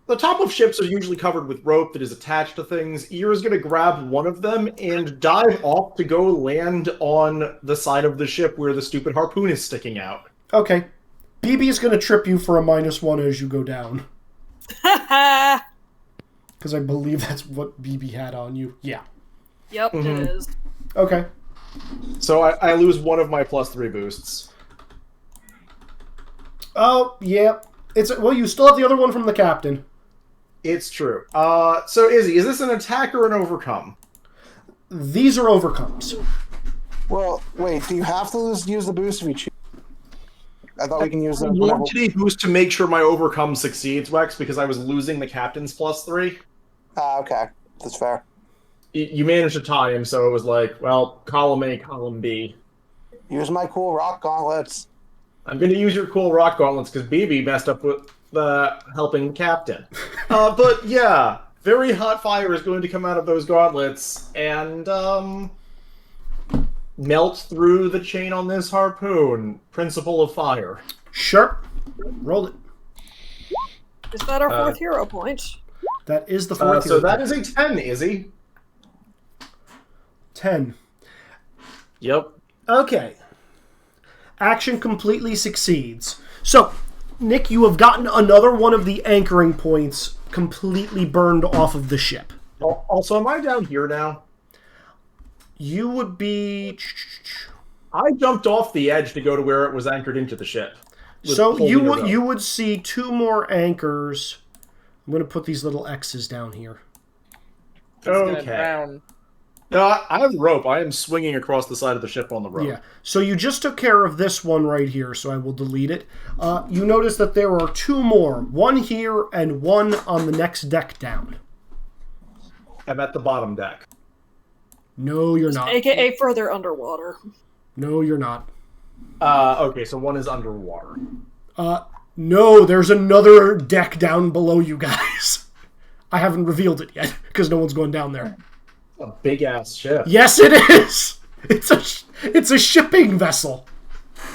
the top of ships are usually covered with rope that is attached to things. Ira's going to grab one of them and dive off to go land on the side of the ship where the stupid harpoon is sticking out. Okay. BB is going to trip you for a -1 as you go down. Because I believe that's what BB had on you. Yeah. Yep, it is. Okay. So I lose one of my +3 boosts. Oh, yeah. Well, you still have the other one from the captain. It's true. So Izzy, is this an attack or an overcome? These are overcomes. Well, wait, do you have to use the boost if you choose? I thought we can use I them. wanted a boost to make sure my overcome succeeds, Wex, because I was losing the captain's +3. Okay. That's fair. You managed to tie him, so it was like, well, column A, column B. Use my cool rock gauntlets. I'm going to use your cool rock gauntlets because BB messed up with helping the captain. But yeah, very hot fire is going to come out of those gauntlets and melt through the chain on this harpoon. Principle of fire. Sure. Roll it. Is that our fourth hero point? That is the fourth So hero that point. is a 10, Izzy. 10. Yep. Okay. Action completely succeeds. So, Nick, you have gotten another one of the anchoring points completely burned off of the ship. Also, am I down here now? You would be... I jumped off the edge to go to where it was anchored into the ship. So you would see 2 more anchors. I'm going to put these little X's down here. Okay. No, I have rope. I am swinging across the side of the ship on the rope. Yeah. So you just took care of this one right here, so I will delete it. You notice that there are 2 more. One here and one on the next deck down. I'm at the bottom deck. No, you're not. AKA further underwater. No, you're not. Okay, so one is underwater. No, there's another deck down below you guys. I haven't revealed it yet, because no one's going down there. A big-ass ship. Yes, it is! It's a shipping vessel.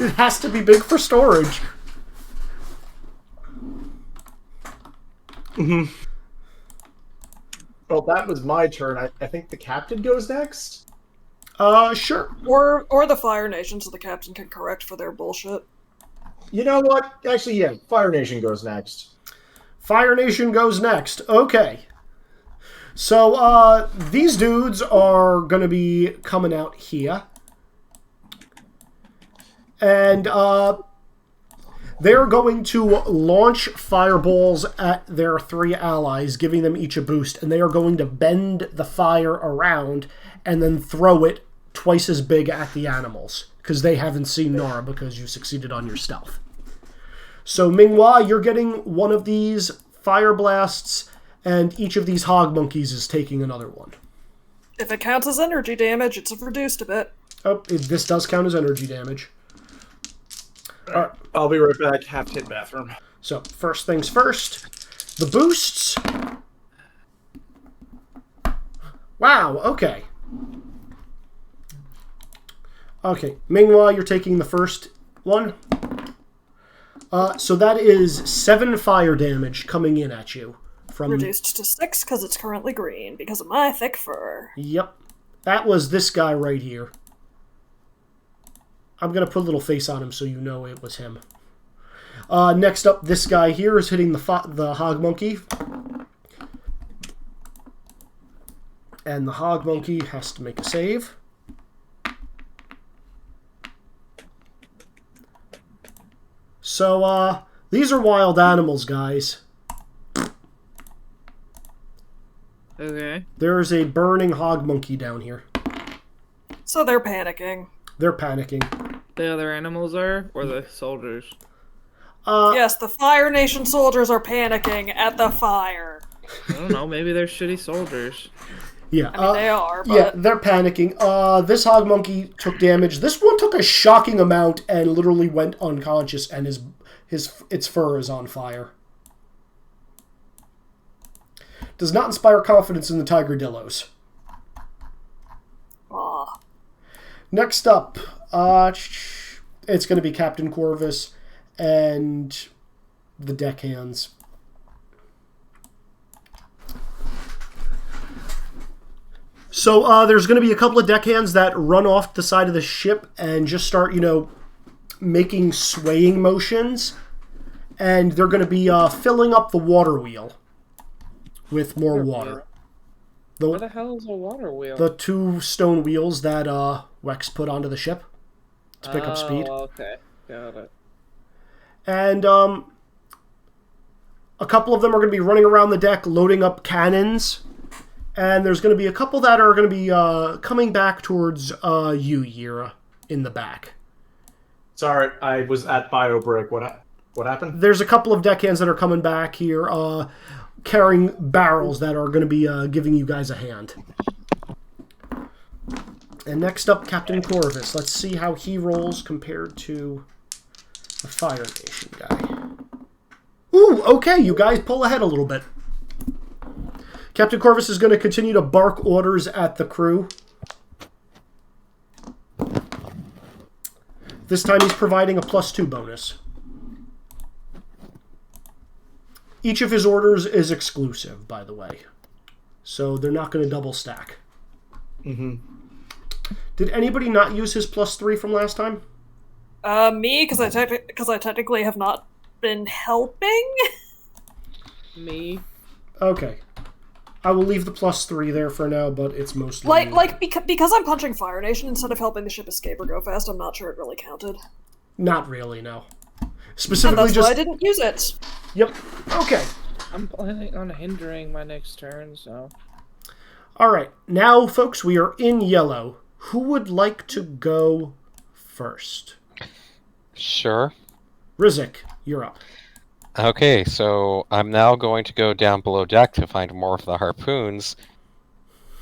It has to be big for storage. Mm-hmm. Well, that was my turn. I think the captain goes next? Sure. Or the Fire Nation, so the captain can correct for their bullshit. You know what? Actually, yeah, Fire Nation goes next. Fire Nation goes next. Okay. So, these dudes are going to be coming out here. And, they're going to launch fireballs at their 3 allies, giving them each a boost. And they are going to bend the fire around and then throw it twice as big at the animals. Because they haven't seen Nora because you succeeded on your stealth. So, Minghua, you're getting one of these fire blasts, and each of these hog monkeys is taking another one. If it counts as energy damage, it's reduced a bit. Oh, this does count as energy damage. Alright. I'll be right back. Have to hit bathroom. So, first things first. The boosts Wow, okay. Okay, meanwhile, you're taking the first one. So that is 7 fire damage coming in at you. Reduced to 6 because it's currently green because of my thick fur. Yep. That was this guy right here. I'm going to put a little face on him so you know it was him. Next up, this guy here is hitting the hog monkey. And the hog monkey has to make a save. So, these are wild animals, guys. Okay. There is a burning hog monkey down here. So they're panicking. They're panicking. The other animals are? Or the soldiers? Yes, the Fire Nation soldiers are panicking at the fire. I don't know, maybe they're shitty soldiers. Yeah, I mean, they are, but... Yeah, they're panicking. This hog monkey took damage. This one took a shocking amount and literally went unconscious, and its fur is on fire. Does not inspire confidence in the Tigerdillos. Aw. Next up, it's going to be Captain Corvus and the deckhands. So there's going to be a couple of deckhands that run off the side of the ship and just start, making swaying motions. And they're going to be filling up the water wheel with more water. Where the hell is a water wheel? The 2 stone wheels that Wex put onto the ship to pick up speed. Okay. Got it. And a couple of them are going to be running around the deck loading up cannons. And there's going to be a couple that are going to be coming back towards you, Yira, in the back. Sorry, I was at BioBrick. What happened? There's a couple of deckhands that are coming back here, carrying barrels that are going to be giving you guys a hand. And next up, Captain Corvus. Let's see how he rolls compared to the Fire Nation guy. Ooh, okay, you guys pull ahead a little bit. Captain Corvus is going to continue to bark orders at the crew. This time he's providing a +2 bonus. Each of his orders is exclusive, by the way. So they're not going to double stack. Mm-hmm. Did anybody not use his +3 from last time? Me, because I technically have not been helping. Me. Okay. I will leave the +3 there for now, but it's mostly... Because I'm punching Fire Nation instead of helping the ship escape or go fast, I'm not sure it really counted. Not really, no. And Specifically that's why I didn't use it. Yep. Okay. I'm planning on hindering my next turn, so... Alright. Now, folks, we are in yellow. Who would like to go first? Sure. Rizik, you're up. Okay, so I'm now going to go down below deck to find more of the harpoons.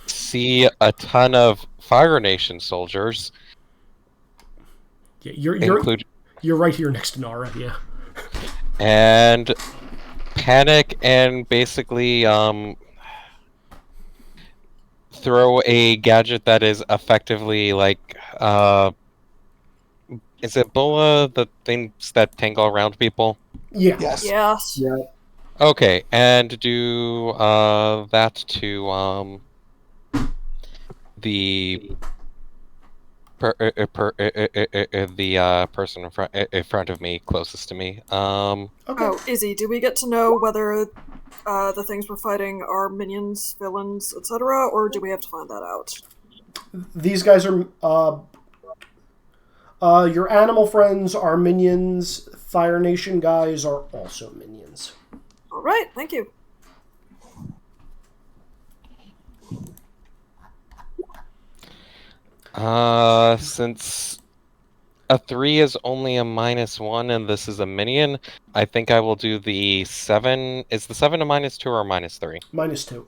See a ton of Fire Nation soldiers. Yeah, you're right here next to Nara, yeah. And panic and basically throw a gadget that is effectively like is it Bola, the things that tangle around people? Yeah. Yes. Yes. Yeah. Okay, and do that to the person in front of me, closest to me. Okay. Oh, Izzy, do we get to know whether the things we're fighting are minions, villains, etc., or do we have to find that out? These guys are... your animal friends are minions. Fire Nation guys are also minions. Alright, thank you. Since a 3 is only a -1 and this is a minion, I think I will do the 7. Is the 7 a -2 or a -3? -2.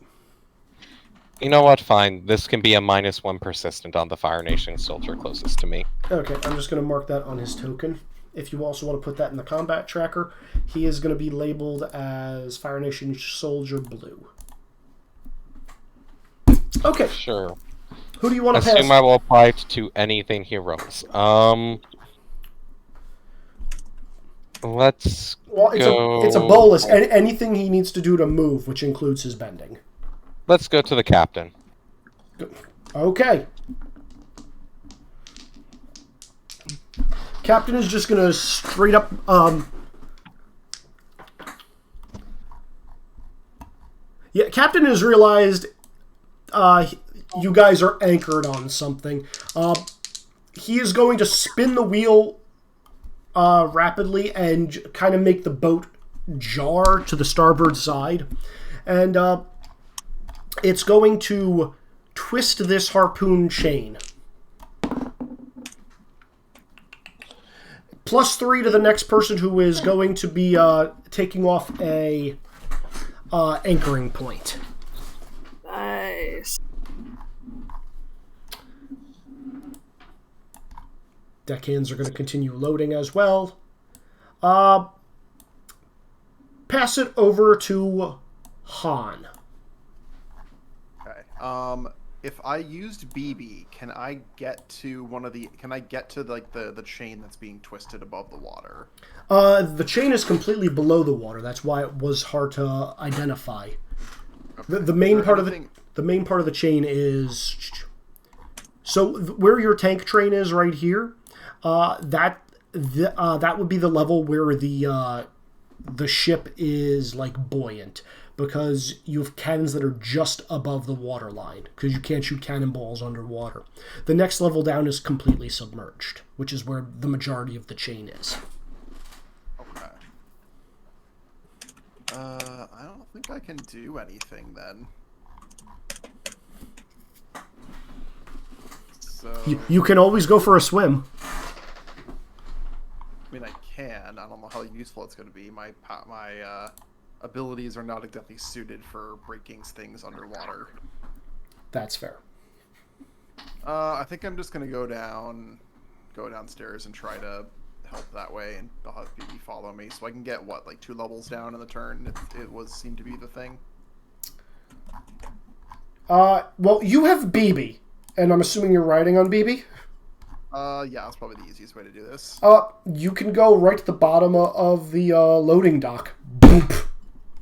You know what? Fine. This can be a -1 persistent on the Fire Nation soldier closest to me. Okay, I'm just going to mark that on his token. If you also want to put that in the combat tracker, he is going to be labeled as Fire Nation Soldier Blue. Okay. Sure. Who do you want to pass? Assume I will apply it to anything he rolls. Let's go... It's a bolus. Anything he needs to do to move, which includes his bending. Let's go to the captain. Okay. Captain is just gonna straight up Yeah, Captain has realized you guys are anchored on something. He is going to spin the wheel rapidly and kind of make the boat jar to the starboard side. And it's going to twist this harpoon chain. +3 to the next person who is going to be taking off a anchoring point. Nice. Deckhands are going to continue loading as well. Pass it over to Han. Okay. If I used BB, can I get to the chain that's being twisted above the water? The chain is completely below the water. That's why it was hard to identify. Okay. The main part of the chain is where your tank train is right here. That would be the level where the ship is like buoyant, because you have cannons that are just above the water line, because you can't shoot cannonballs underwater. The next level down is completely submerged, which is where the majority of the chain is. Okay. I don't think I can do anything then. So You can always go for a swim. I mean, I can. I don't know how useful it's going to be. My abilities are not exactly suited for breaking things underwater. That's fair. I think I'm just going to go downstairs and try to help that way, and I'll have BB follow me, so I can get, what, like 2 levels down in the turn? It seemed to be the thing. Well, you have BB, and I'm assuming you're riding on BB? Yeah, that's probably the easiest way to do this. You can go right to the bottom of the loading dock. Boop!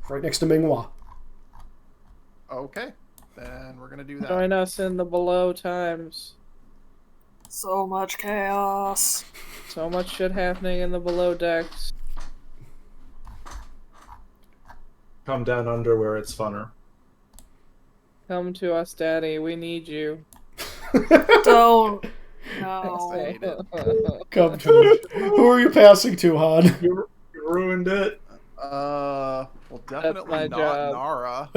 Right next to Minghua. Okay, then we're gonna do that. Join us in the below times. So much chaos. So much shit happening in the below decks. Come down under where it's funner. Come to us, Daddy. We need you. Don't. No. Come to me. Who are you passing to, Han? You ruined it. Well, definitely my not job. Nara.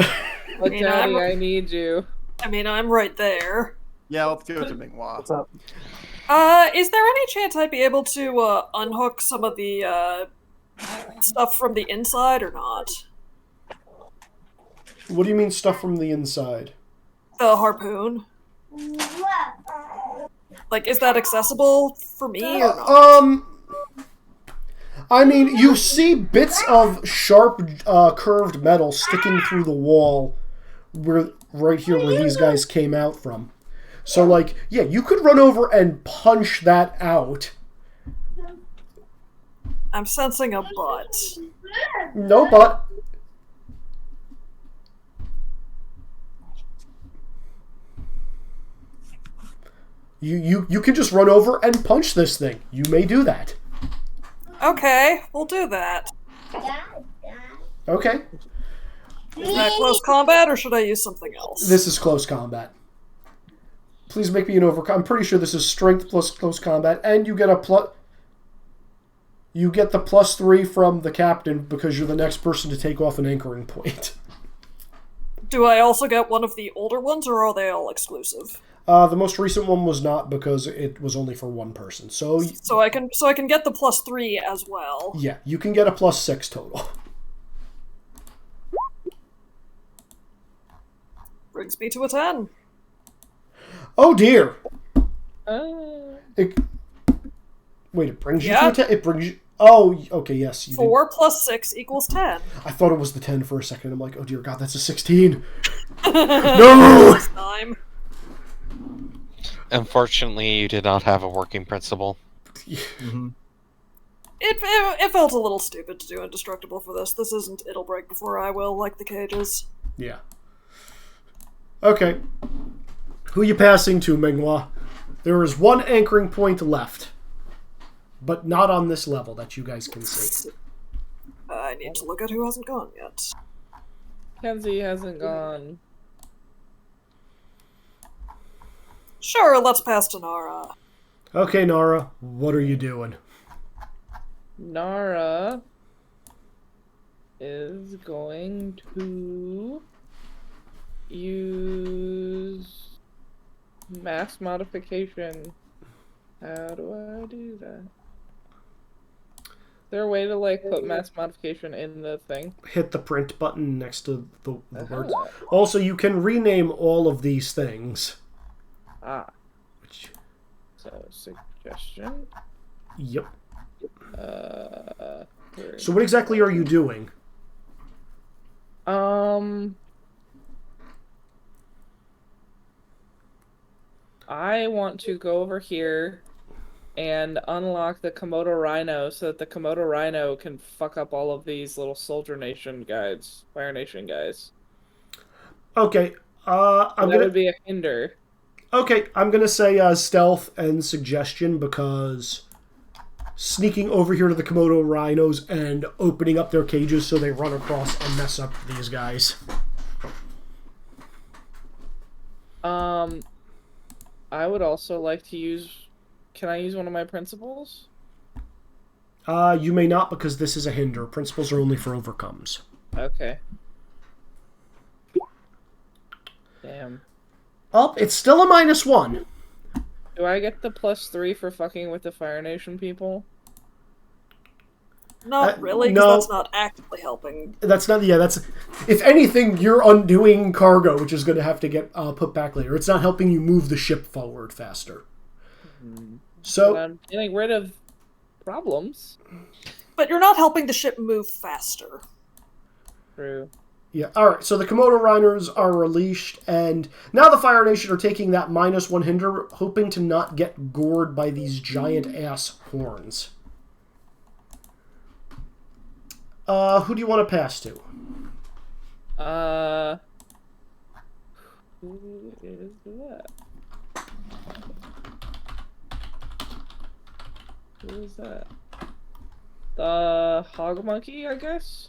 But mean, Daddy, I'm- I need you. I mean, I'm right there. Yeah, let's go to Minghua. What's up? Is there any chance I'd be able to unhook some of the stuff from the inside or not? What do you mean stuff from the inside? The harpoon. Like, is that accessible for me or not? I mean, you see bits of sharp, curved metal sticking through the wall right here where these guys came out from. So, like, yeah, you could run over and punch that out. I'm sensing a butt. No, but... You can just run over and punch this thing. You may do that. Okay, we'll do that. Okay. Is that close combat, or should I use something else? This is close combat. Please make me an overcome. I'm pretty sure this is strength plus close combat, and you get You get the +3 from the captain because you're the next person to take off an anchoring point. Do I also get one of the older ones, or are they all exclusive? The most recent one was not, because it was only for one person. So I can get the +3 as well. yeah, you can get a +6 total. Brings me to a 10. Oh dear. Uh, Wait, it brings you Yeah. to a 10. It brings you. Oh, okay, yes. You 4 plus 6 equals 10. I thought it was the 10 for a second. I'm like, oh dear God, that's a 16. No! This time. Unfortunately, you did not have a working principle. Mm-hmm. It felt a little stupid to do indestructible for this. This isn't it'll break before I will, like the cages. Yeah. Okay. Who you passing to, Menghua? There is one anchoring point left. But not on this level that you guys can see. I need to look at who hasn't gone yet. Kenzie hasn't gone. Sure, let's pass to Nara. Okay, Nara, what are you doing? Nara is going to use mass modification. How do I do that? Is there a way to, like, put mass modification in the thing? Hit the print button next to the words. Also, you can rename all of these things. Ah. So, suggestion. Yep. Uh, So what exactly are you doing? I want to go over here and unlock the Komodo Rhino so that the Komodo Rhino can fuck up all of these little Soldier Nation guys, Fire Nation guys. Okay, That would be a hinder. Okay, I'm gonna say stealth and suggestion because sneaking over here to the Komodo rhinos and opening up their cages so they run across and mess up these guys. I would also like to use... Can I use one of my principles? You may not because this is a hinder. Principles are only for overcomes. Okay. Damn. Oh, it's still a -1. Do I get the +3 for fucking with the Fire Nation people? Not really, because no. that's not actively helping. That's not, yeah, that's... If anything, you're undoing cargo, which is going to have to get put back later. It's not helping you move the ship forward faster. So... But I'm getting rid of problems. But you're not helping the ship move faster. True. Yeah, alright, so the Komodo Rhinos are released, and now the Fire Nation are taking that -1 hinder, hoping to not get gored by these giant-ass horns. Who do you want to pass to? Who is that? Who is that? The hog monkey, I guess?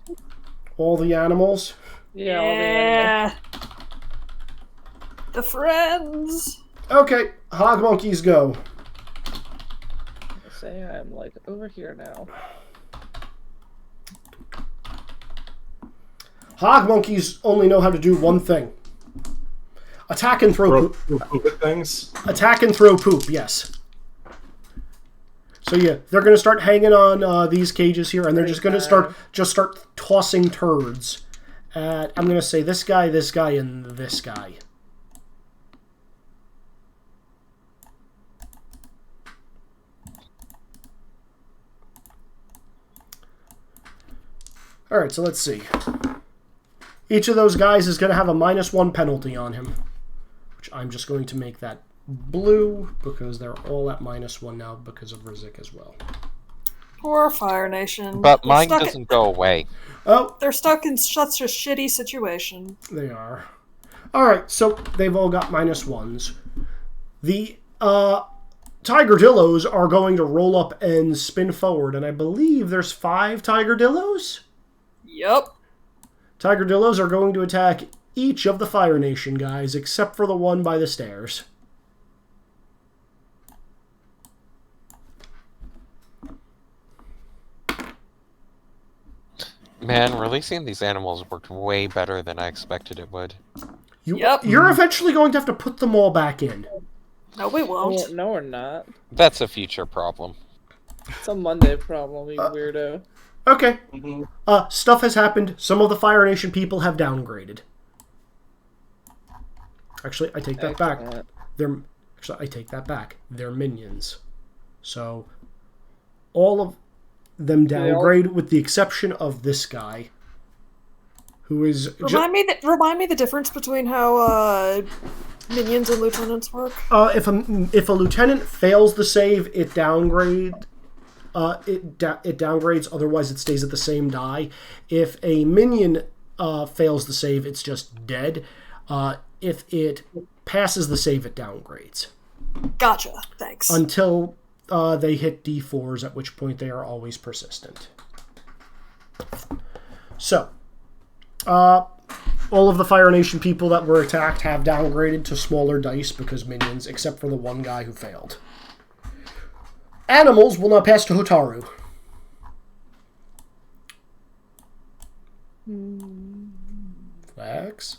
All the animals? Yeah, all the animals. The friends! Okay, hog monkeys go. Say I'm, like, over here now. Hog monkeys only know how to do one thing. Attack and throw poop. Poop at things. Attack and throw poop, yes. So yeah, they're going to start hanging on these cages here, and they're just going to start tossing turds at, I'm going to say, this guy, and this guy. Alright, so let's see. Each of those guys is going to have a -1 penalty on him, which I'm just going to make that blue because they're all at -1 now because of Rizik as well. Poor Fire Nation. But mine doesn't go away. Oh, they're stuck in such a shitty situation. They are. Alright, so they've all got -1s. The Tigerdillos are going to roll up and spin forward, and I believe there's 5 Tigerdillos? Yep. Tigerdillos are going to attack each of the Fire Nation guys, except for the one by the stairs. Man, releasing these animals worked way better than I expected it would. You're eventually going to have to put them all back in. No, we won't. No, we're not. That's a future problem. It's a Monday problem, you weirdo. Okay. Stuff has happened. Some of the Fire Nation people have downgraded. Actually, I take that back. I take that back. They're minions. So, all of them downgrade, with the exception of this guy, who is... Remind me the difference between how minions and lieutenants work. If a lieutenant fails the save, it downgrades. It downgrades. Otherwise, it stays at the same die. If a minion fails the save, it's just dead. If it passes the save, it downgrades. Gotcha. Thanks. Until they hit D4s, at which point they are always persistent. So, all of the Fire Nation people that were attacked have downgraded to smaller dice because minions, except for the one guy who failed. Animals will now pass to Hotaru. Flax.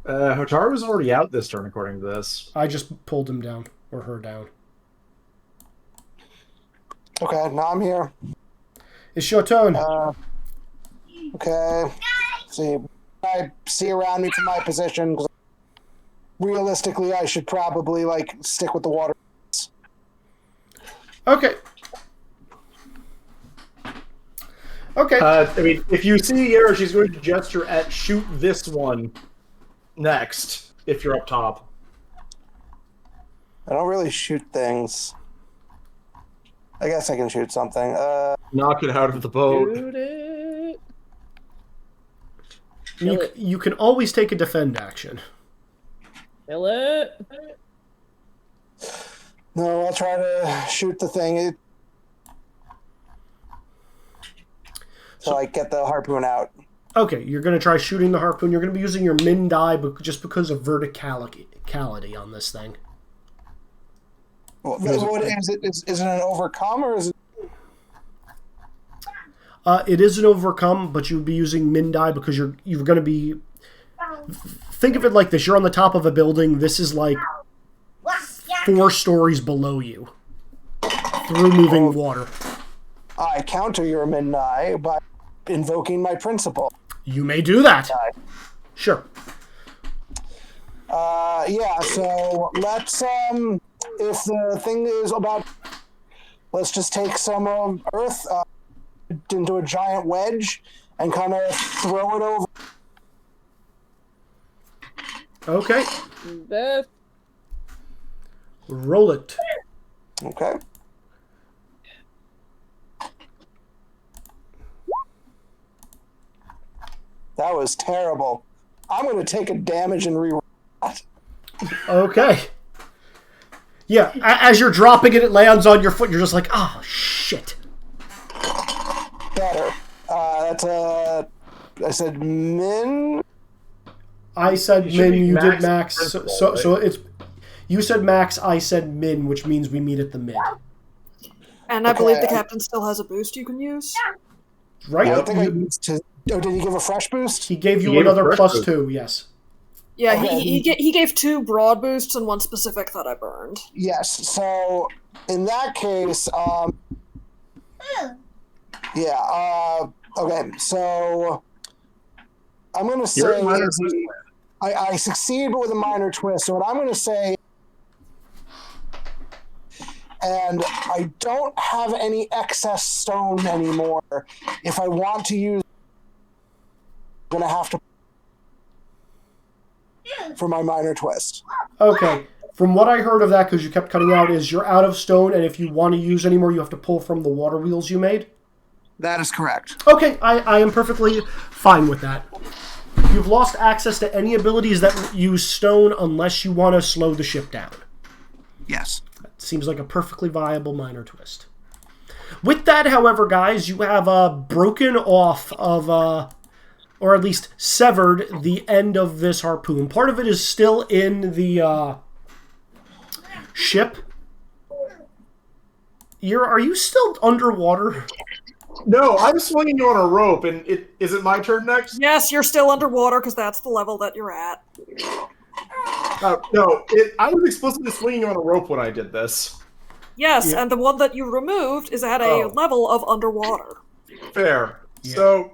Hotaru's already out this turn, according to this. I just pulled him down, or her down. Okay, now I'm here. It's your turn. Okay. See, I see around me from my position. Realistically, I should probably stick with the water. Okay. Okay. I mean, if you see her, she's going to gesture at shoot this one next, if you're up top. I don't really shoot things. I guess I can shoot something. Knock it out of the boat. Shoot it. You can always take a defend action. Kill it. No, I'll try to shoot the thing. So I get the harpoon out. Okay, you're going to try shooting the harpoon. You're going to be using your min die just because of verticality on this thing. What is it? Is it an overcome or is it? It is an overcome, but you would be using min die because you're going to be... Think of it like this. You're on the top of a building. This is like 4 stories below you through moving water. I counter your min die by invoking my principle. You may do that. Sure. Yeah, so let's, if the thing is about, let's just take some earth into a giant wedge and kind of throw it over. Okay. That. Roll it. Okay. That was terrible. I'm going to take a damage and reroll that. Okay. Yeah, as you're dropping it, it lands on your foot. You're just like, oh, shit. Better. That's a... I said min? I said min, you did max. Principle, So it's... You said max, I said min, which means we meet at the mid. And I believe the captain still has a boost you can use. Right? I think I used to... Oh, did he give a fresh boost? He gave you He gave another a plus boost. 2, yes. Yeah, Okay. he gave 2 broad boosts and 1 specific that I burned. Yes, so in that case, okay, so I'm going to say I succeed but with a minor twist. So what I'm going to say, and I don't have any excess stone anymore. If I want to use, I'm going to have to for my minor twist. Okay. From what I heard of that, because you kept cutting out, is you're out of stone, and if you want to use any more, you have to pull from the water wheels you made? That is correct. Okay, I am perfectly fine with that. You've lost access to any abilities that use stone unless you want to slow the ship down. Yes. That seems like a perfectly viable minor twist. With that, however, guys, you have broken off of... or at least severed the end of this harpoon. Part of it is still in the ship. Are you still underwater? No, I'm swinging you on a rope, and is it my turn next? Yes, you're still underwater because that's the level that you're at. No, I was explicitly swinging you on a rope when I did this. Yes, Yeah. and the one that you removed is at a level of underwater. Fair. Yeah. So,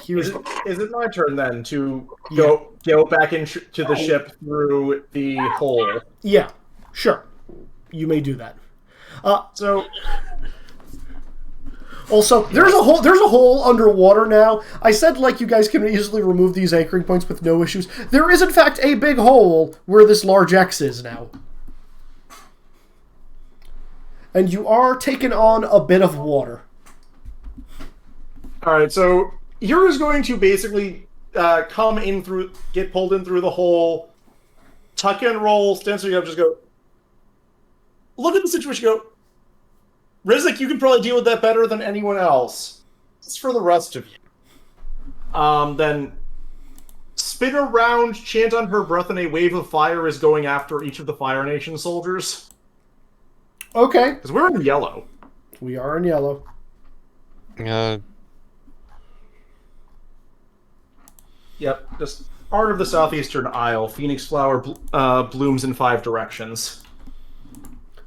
Here's is it my turn then to go back into the ship through the hole? yeah, sure. You may do that. So, Also, there's a hole underwater now. I said like you guys can easily remove these anchoring points with no issues. There is in fact a big hole where this large X is now. And you are taking on a bit of water. Alright, so Hira's going to basically come in through, get pulled in through the hole, tuck and roll, stand so you have, just go, look at the situation, go, Rizek, you can probably deal with that better than anyone else. It's for the rest of you. Then spin around, chant on her breath, and a wave of fire is going after each of the Fire Nation soldiers. Okay. Because we're in yellow. We are in yellow. Yep, just art of the Southeastern Isle. Phoenix flower blooms in 5 directions.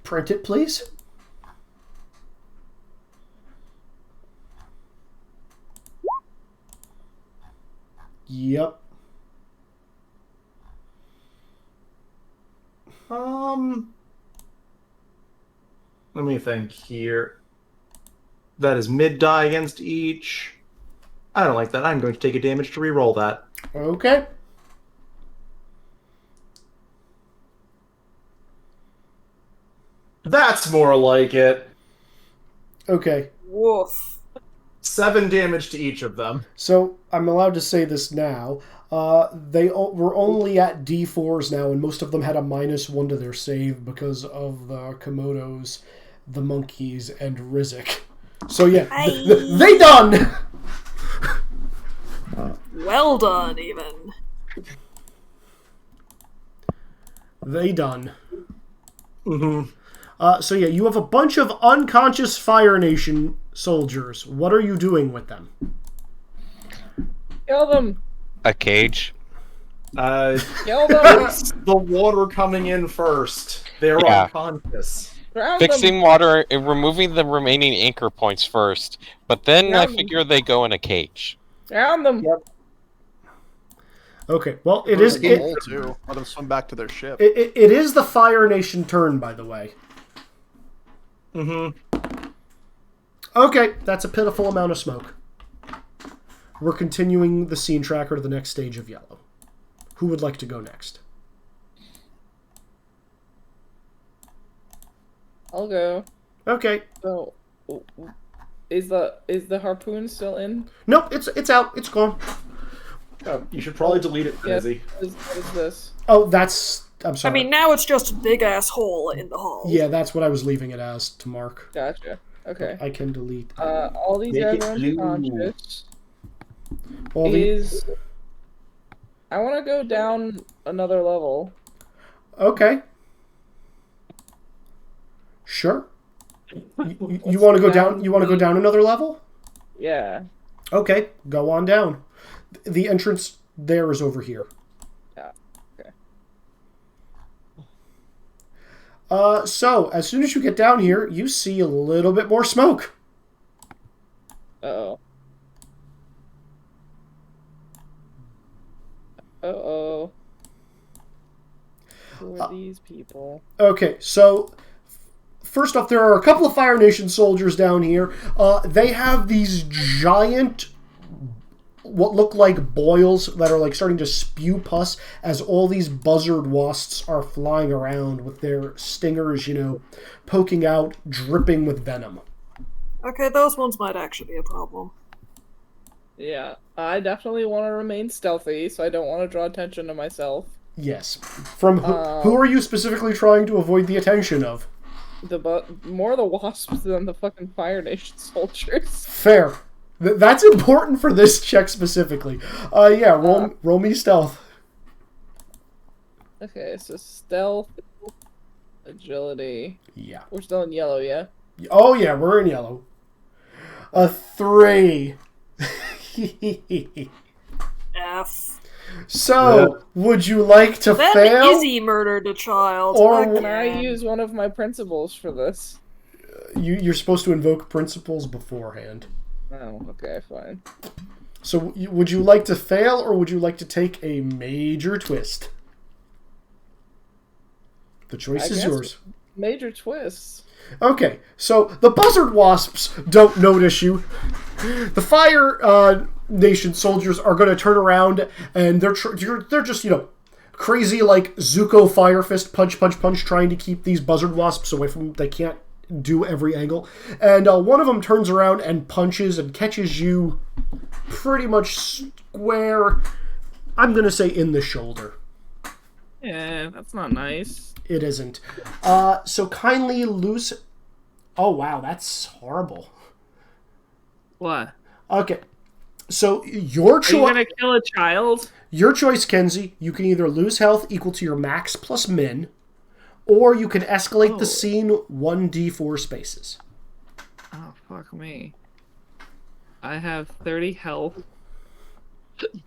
Print it, please. Yep. Let me think here. That is mid die against each. I don't like that. I'm going to take a damage to re-roll that. Okay. That's more like it. Okay. Woof. 7 damage to each of them. So I'm allowed to say this now. They were only at D4s now, and most of them had a -1 to their save because of the Komodos, the monkeys, and Rizek. So yeah, they done! Well done, even. They done. Mm-hmm. So yeah, you have a bunch of unconscious Fire Nation soldiers. What are you doing with them? Kill them. A cage. Kill them. The water coming in first. They're Yeah. unconscious. Drown Fixing them. water and removing the remaining anchor points first, but then I figure they go in a cage. Drown them. Yep. Okay, well, it There's is a hole too. Let them swim back to their ship. it is the Fire Nation turn, by the way. Mm-hmm. Okay, that's a pitiful amount of smoke. We're continuing the scene tracker to the next stage of yellow. Who would like to go next? I'll go. Okay. So, is the harpoon still in? Nope, it's out. It's gone. Oh, you should probably delete it, Yes. Izzy. What is this? Oh, that's... I'm I sorry. mean, now it's just a big-ass hole in the hull. Yeah, that's what I was leaving it as to mark. Gotcha. Okay. I can delete. All these Make it are blue. unconscious. All the... Is I want to go down another level. Okay. Sure. You want to go down? You want to go down another level? Yeah. Okay, go on down. The entrance there is over here. Yeah. Okay. So as soon as you get down here, you see a little bit more smoke. Uh-oh. Uh-oh. Who are these people? Okay, so first off, there are a couple of Fire Nation soldiers down here. They have these giant, what look like boils that are like starting to spew pus as all these buzzard wasps are flying around with their stingers, you know, poking out, dripping with venom. Okay, those ones might actually be a problem. Yeah, I definitely want to remain stealthy, so I don't want to draw attention to myself. Yes. From who are you specifically trying to avoid the attention of? More the wasps than the fucking Fire Nation soldiers. Fair. That's important for this check specifically. Yeah, roll me stealth. Okay, so stealth, agility. Yeah. We're still in yellow, yeah? Oh yeah, we're in yellow. A 3. F. So, would you like to Then fail? Izzy murdered a child. Or again. Can I use one of my principles for this? You're supposed to invoke principles beforehand. Oh, okay, fine. So, would you like to fail, or would you like to take a major twist? The choice is yours. Major twists. Okay, so the buzzard wasps don't notice you. The Fire Nation soldiers are going to turn around, and they're just, crazy, like, Zuko Fire Fist punch, trying to keep these buzzard wasps away from them. They can't do every angle. And one of them turns around and punches and catches you pretty much square, I'm going to say in the shoulder. Yeah, that's not nice. It isn't. So kindly lose... Oh, wow, that's horrible. What? Okay. So your choice... Are you gonna kill a child? Your choice, Kenzie. You can either lose health equal to your max plus min, or you can escalate the scene 1d4 spaces. Oh, fuck me. I have 30 health.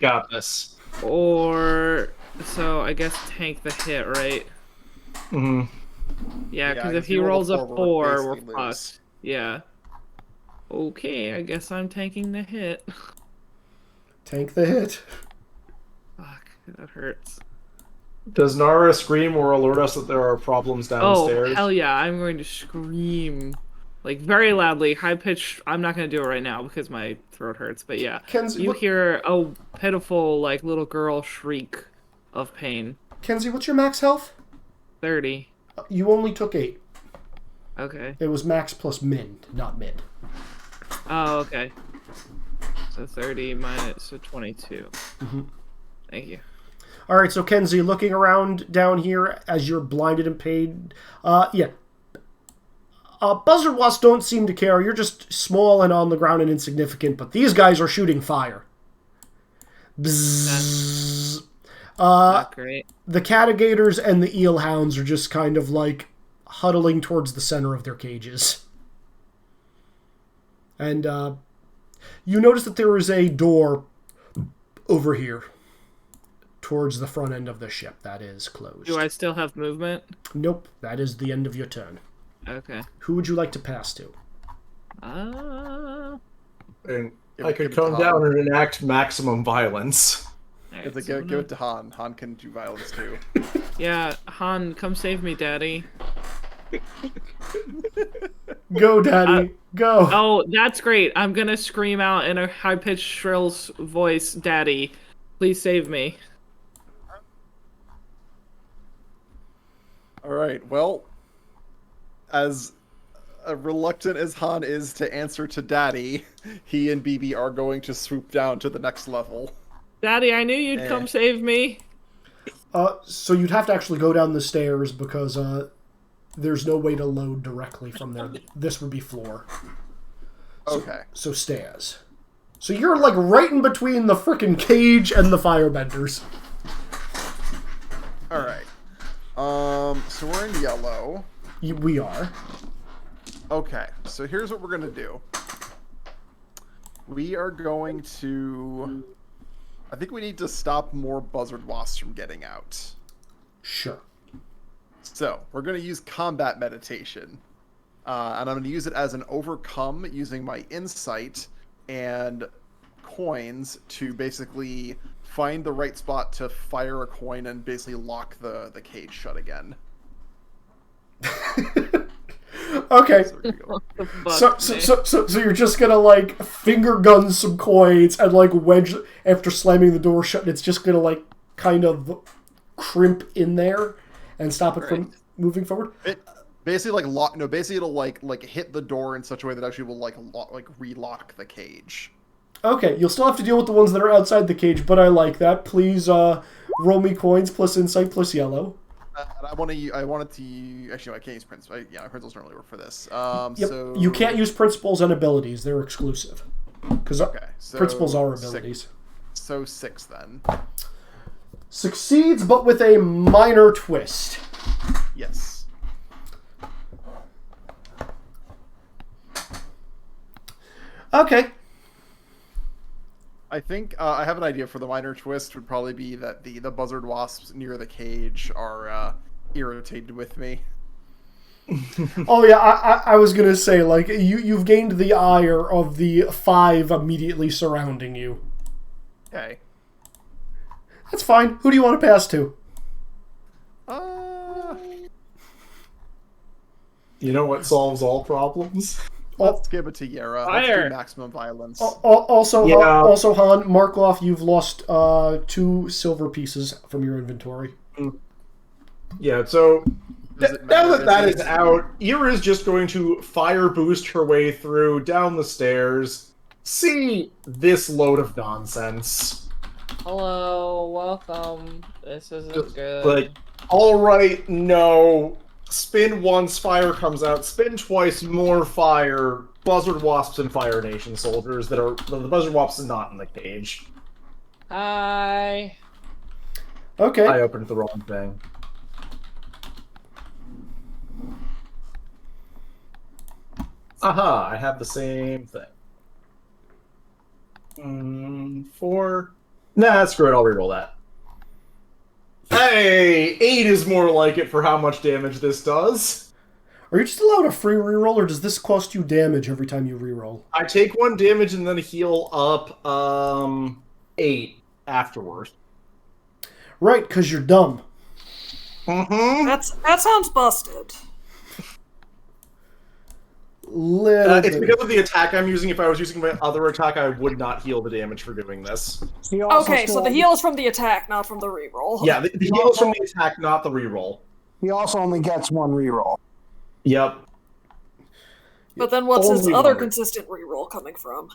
Got this. Or... So, I guess tank the hit, right? Mm-hmm. Yeah, because if if he you roll rolls a a 4, we're basically lose. fucked. Yeah. Okay, I guess I'm tanking the hit. Tank the hit. Fuck, that hurts. Does Nara scream or alert us that there are problems downstairs? Oh, hell yeah, I'm going to scream. Like, very loudly, high-pitched. I'm not going to do it right now because my throat hurts, but yeah. Kenzie, You hear a pitiful, like, little girl shriek of pain. Kenzie, what's your max health? 30. You only took 8. Okay. It was max plus min, not mid. Oh, okay. So 30 minus so 22. Mm-hmm. Thank you. All right, so Kenzie, looking around down here as you're blinded and paid, buzzard wasps don't seem to care. You're just small and on the ground and insignificant, but these guys are shooting fire. Bzzz. Not great. The catagators and the eelhounds are just kind of like huddling towards the center of their cages. And you notice that there is a door over here towards the front end of the ship that is closed. Do I still have movement? Nope, that is the end of your turn. Okay. Who would you like to pass to? And Give I it could to come Han. down and enact maximum violence. Alright, Give it to Han. Han can do violence too. Yeah, Han, come save me, Daddy. Go, Daddy, go. Oh, that's great. I'm gonna scream out in a high-pitched, shrill voice, Daddy, please save me. All right. Well, as reluctant as Han is to answer to Daddy, he and BB are going to swoop down to the next level. Daddy, I knew you'd come save me. So you'd have to actually go down the stairs because there's no way to load directly from there. This would be floor. Okay. So stairs. So you're like right in between the frickin' cage and the firebenders. All right. So we're in yellow. We are. Okay. So here's what we're gonna do. We are going to. I think we need to stop more buzzard wasps from getting out. Sure. So we're going to use combat meditation, and I'm going to use it as an overcome using my insight and coins to basically find the right spot to fire a coin and basically lock the cage shut again. Okay. So we're gonna go. So you're just gonna like finger gun some coins and like wedge after slamming the door shut, and it's just gonna like kind of crimp in there and stop it from moving forward. It basically like lock. No, basically it'll like hit the door in such a way that actually will like relock the cage. Okay, you'll still have to deal with the ones that are outside the cage, but I like that. Please roll me coins plus insight plus yellow. And I wanted to actually I can't use principles. Yeah, principles don't really work for this. Yep. So You can't use principles and abilities; they're exclusive. Because so principles are abilities. So 6 then. Succeeds, but with a minor twist. Yes. Okay. I think I have an idea for the minor twist. Would probably be that the buzzard wasps near the cage are irritated with me. Oh yeah, I was gonna say like you've gained the ire of the 5 immediately surrounding you. Okay. That's fine. Who do you want to pass to? You know what solves all problems? Let's give it to Yara. Let's Fire. do maximum violence. Also, Yeah. also Han, mark off you've lost 2 silver pieces from your inventory. Yeah, so Does it now matter that that if is it's- out, Ira is just going to fire boost her way through, down the stairs, see this load of nonsense. Hello, welcome. This isn't Just good. like, alright, no. Spin once, fire comes out. Spin twice, more fire. Buzzard Wasps and Fire Nation soldiers that are... The Buzzard Wasps is not in the cage. Hi. Okay. I opened the wrong thing. Aha, I have the same thing. 4. Nah, screw it, I'll reroll that. Hey, 8 is more like it for how much damage this does. Are you just allowed a free reroll, or does this cost you damage every time you reroll? I take 1 damage and then heal up 8 afterward. Right, because you're dumb. Mm-hmm. That sounds busted. It's because of the attack I'm using. If I was using my other attack, I would not heal the damage for doing this. He also Okay, so still- the heal is from the attack, not from the reroll. Yeah, the heal is from the attack, not the reroll. He also only gets 1 reroll. Yep. But then what's his Only other one. consistent reroll coming from?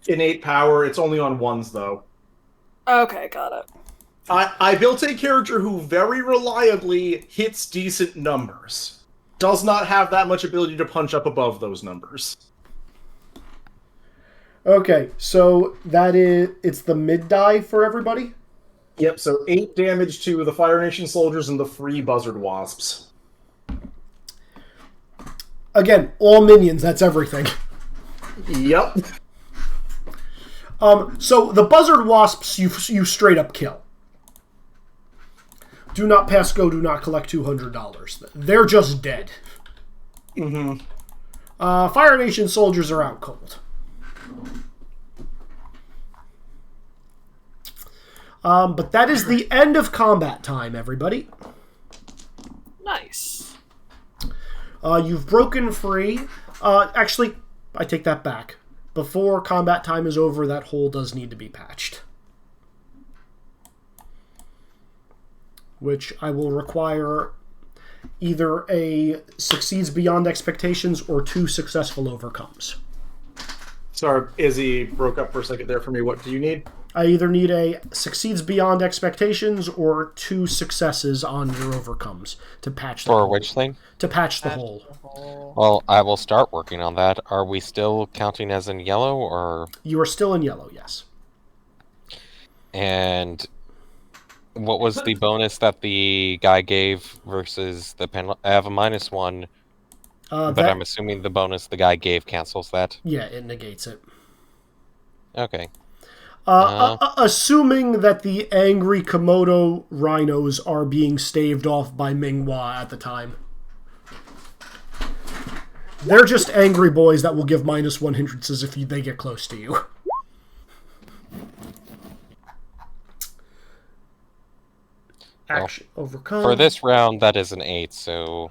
Innate power. It's only on 1s, though. Okay, got it. I built a character who very reliably hits decent numbers. Does not have that much ability to punch up above those numbers. Okay, so it's the mid die for everybody? Yep, so 8 damage to the Fire Nation soldiers and the free Buzzard Wasps. Again, all minions, that's everything. Yep. So the Buzzard Wasps you straight up kill. Do not pass go, do not collect $200. They're just dead. Mm-hmm. Fire Nation soldiers are out cold. But that is the end of combat time, everybody. Nice. You've broken free. Actually, I take that back. Before combat time is over, that hole does need to be patched. Which I will require either a succeeds beyond expectations or 2 successful overcomes. Sorry, Izzy broke up for a second there for me. What do you need? I either need a succeeds beyond expectations or 2 successes on your overcomes to patch the For hole. which thing? To patch the hole. Well, I will start working on that. Are we still counting as in yellow, or... You are still in yellow, yes. And what was the bonus that the guy gave versus the penalty? I have a -1, but I'm assuming the bonus the guy gave cancels that. Yeah, it negates it. Okay. Assuming that the angry Komodo rhinos are being staved off by Minghua at the time. They're just angry boys that will give -1 hindrances if they get close to you. Action overcome. For this round, that is an 8, so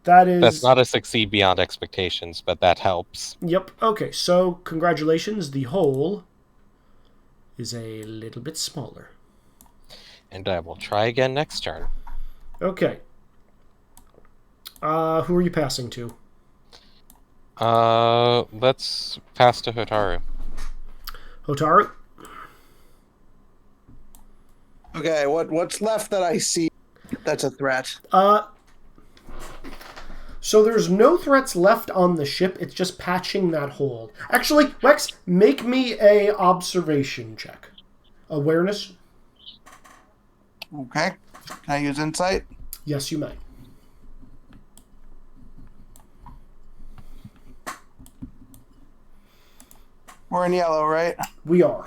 That's not a succeed beyond expectations, but that helps. Yep. Okay, so congratulations. The hole is a little bit smaller. And I will try again next turn. Okay. Who are you passing to? Let's pass to Hotaru. Hotaru? Okay, what's left that I see that's a threat? So there's no threats left on the ship. It's just patching that hole. Actually, Rex, make me a observation check. Awareness? Okay. Can I use insight? Yes, you may. We're in yellow, right? We are.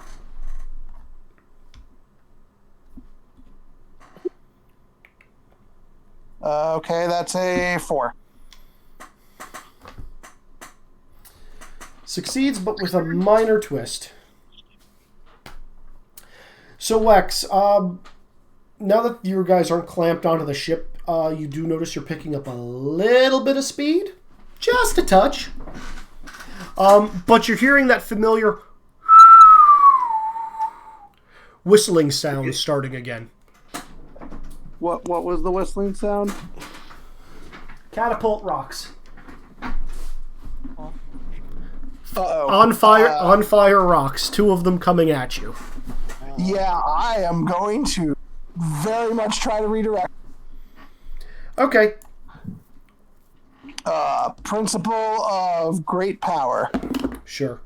Okay, that's a 4. Succeeds, but with a minor twist. So, Lex, now that you guys aren't clamped onto the ship, You do notice you're picking up a little bit of speed. Just a touch. But you're hearing that familiar whistling sound starting again. What was the whistling sound? Catapult rocks. Uh-oh. On fire rocks. 2 of them coming at you. Yeah, I am going to very much try to redirect. Okay. Principle of great power. Sure.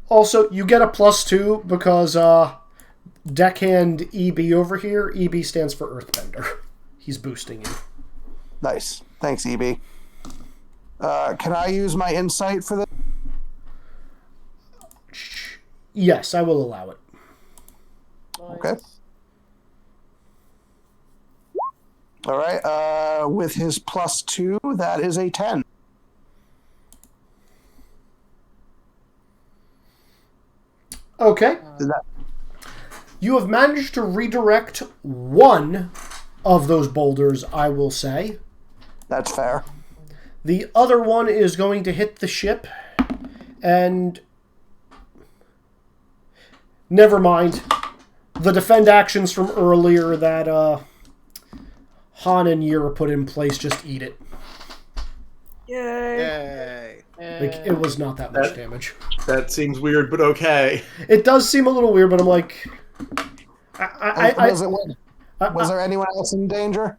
Also, you get a +2 because deckhand EB over here. EB stands for Earthbender. He's boosting you. Nice. Thanks, EB. Can I use my insight for this? Yes, I will allow it. Okay. All right. With his +2, that is a 10. Okay. That- You have managed to redirect 1 of those boulders, I will say. That's fair. The other one is going to hit the ship, and never mind. The defend actions from earlier that Han and Yura put in place, just eat it. Yay. Yay. Like, it was not that much damage. That seems weird, but okay. It does seem a little weird, but I'm like... Was there anyone else in danger?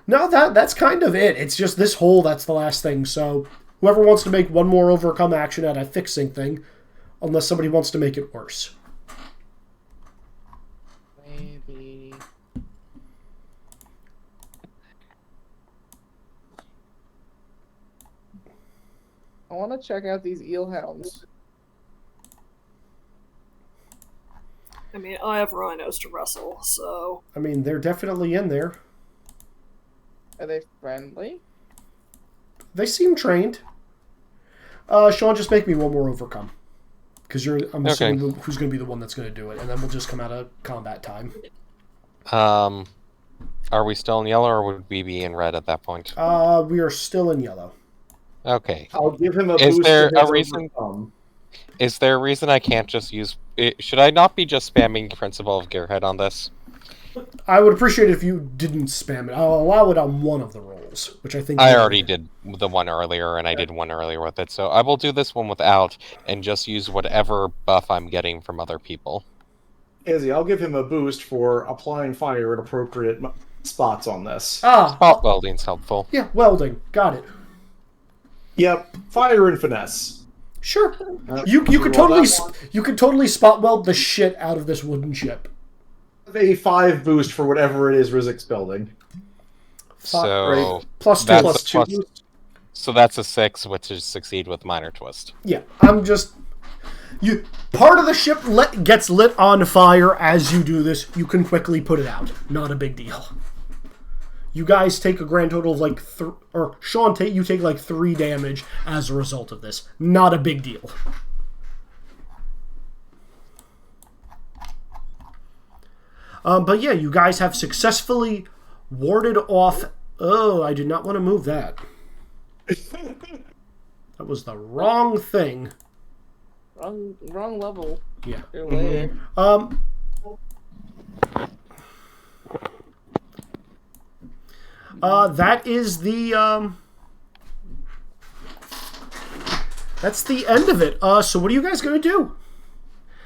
No, that's kind of it. It's just this hole that's the last thing, so whoever wants to make one more overcome action at a fixing thing, unless somebody wants to make it worse. Maybe. I want to check out these eel hounds. I mean, I have rhinos to wrestle, so... I mean, they're definitely in there. Are they friendly? They seem trained. Sean, just make me one more overcome. Because I'm assuming who's going to be the one that's going to do it, and then we'll just come out of combat time. Are we still in yellow, or would we be in red at that point? We are still in yellow. Okay. I'll give him a Is boost. there to his a reason? overcome. Is there a reason I can't just use... Should I not be just spamming Principle of Gearhead on this? I would appreciate it if you didn't spam it. I'll allow it on one of the rolls, which I think... I already did the one earlier, and I did one earlier with it, so I will do this one without, and just use whatever buff I'm getting from other people. Izzy, I'll give him a boost for applying fire at appropriate spots on this. Spot welding's helpful. Yeah, welding. Got it. Yep, fire and finesse. Sure. You could totally spot weld the shit out of this wooden ship. A 5 boost for whatever it is Rizik's building. So Plus 2. that's Plus 2 boost. So that's a 6, which is succeed with minor twist. Yeah, I'm just... Part of the ship gets lit on fire as you do this. You can quickly put it out. Not a big deal. You guys take a grand total of like... Sean, you take like 3 damage as a result of this. Not a big deal. But yeah, you guys have successfully warded off... Oh, I did not want to move that. That was the wrong thing. Wrong level. Yeah. Later. That is the that's the end of it. So what are you guys gonna do?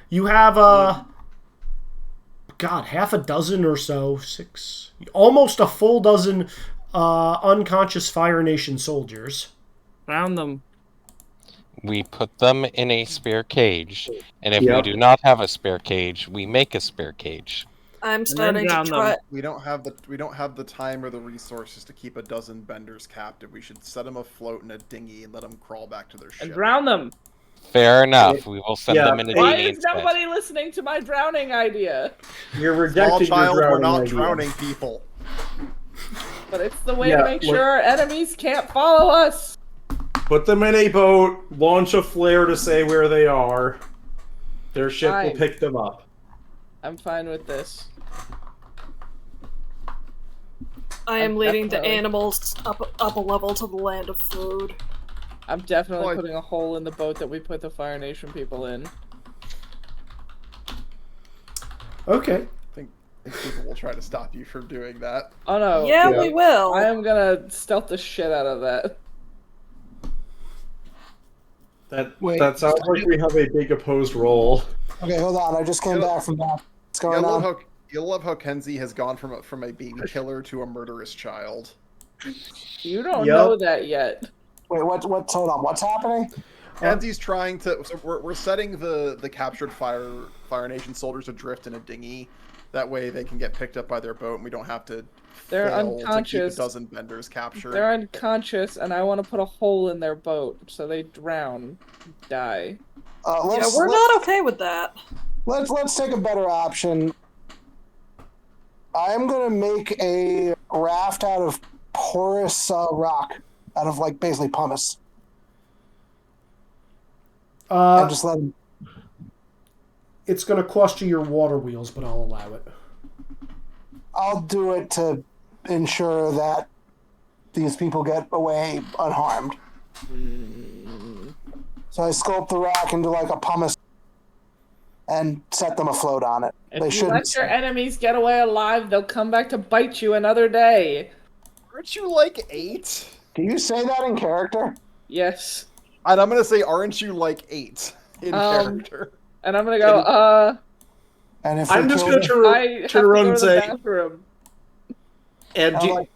You have half a dozen or so, 6, almost a full dozen unconscious Fire Nation soldiers. Round them. We put them in a spare cage, and if we do not have a spare cage, we make a spare cage. I'm starting to try... We don't have the time or the resources to keep a dozen benders captive. We should set them afloat in a dinghy and let them crawl back to their ship. And drown them. Fair enough. We will send them in a Why dinghy is instead. nobody listening to my drowning idea? You're rejecting Small child, your we're not idea. drowning people. But it's the way to make sure our enemies can't follow us. Put them in a boat, launch a flare to say where they are. Their ship will Fine. pick them up. I'm fine with this. I am I'm leading the definitely- animals up a level to the land of food. I'm definitely Well, putting a hole in the boat that we put the Fire Nation people in. Okay. I think people will try to stop you from doing that. Oh no. Yeah, Yeah. we will. I am gonna stealth the shit out of that. Wait. That sounds like we have a big opposed role. Okay, hold on. I just came Yeah. back from that. What's I going love on? how you love how Kenzie has gone from a baby killer to a murderous child. You don't Yep. know that yet. Wait, what's hold on? What's happening? Kenzie's trying to. So we're setting the captured Fire Nation soldiers adrift in a dinghy. That way they can get picked up by their boat, and we don't have to. They're fail to keep a unconscious. dozen vendors captured. They're unconscious, and I want to put a hole in their boat so they drown, die. Yeah, Let's we're not okay with that. let's take a better option. I'm gonna make a raft out of porous rock, out of like basically pumice, and just let them. It's going to cost you your water wheels, but I'll allow it. I'll do it to ensure that these people get away unharmed. So I sculpt the rock into like a pumice and set them afloat on it. If They you shouldn't. let your enemies get away alive, they'll come back to bite you another day. Aren't you like 8? Do you say that in character? Yes. And I'm gonna say, aren't you like 8 in Um, character? And I'm gonna go, And if I'm we just kill going them- I to have turn to around go and to the say, bathroom. and, I'm like,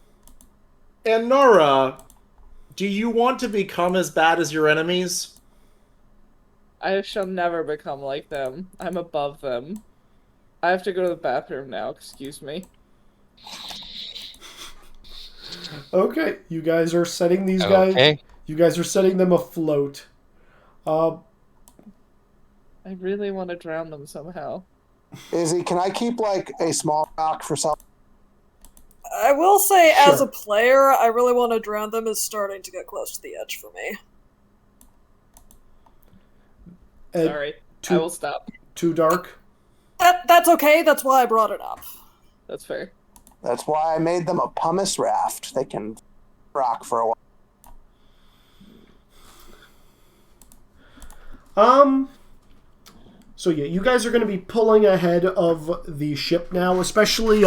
and Nora, do you want to become as bad as your enemies? I shall never become like them. I'm above them. I have to go to the bathroom now, excuse me. Okay, you guys are setting these guys. Okay. You guys are setting them afloat. I really want to drown them somehow. Izzy, can I keep like a small rock for some? I will say, as Sure. a player, I really want to drown them. Is starting to get close to the edge for me. Sorry. I will stop. Too dark. That's okay. That's why I brought it up. That's fair. That's why I made them a pumice raft. They can rock for a while. So yeah, you guys are going to be pulling ahead of the ship now, especially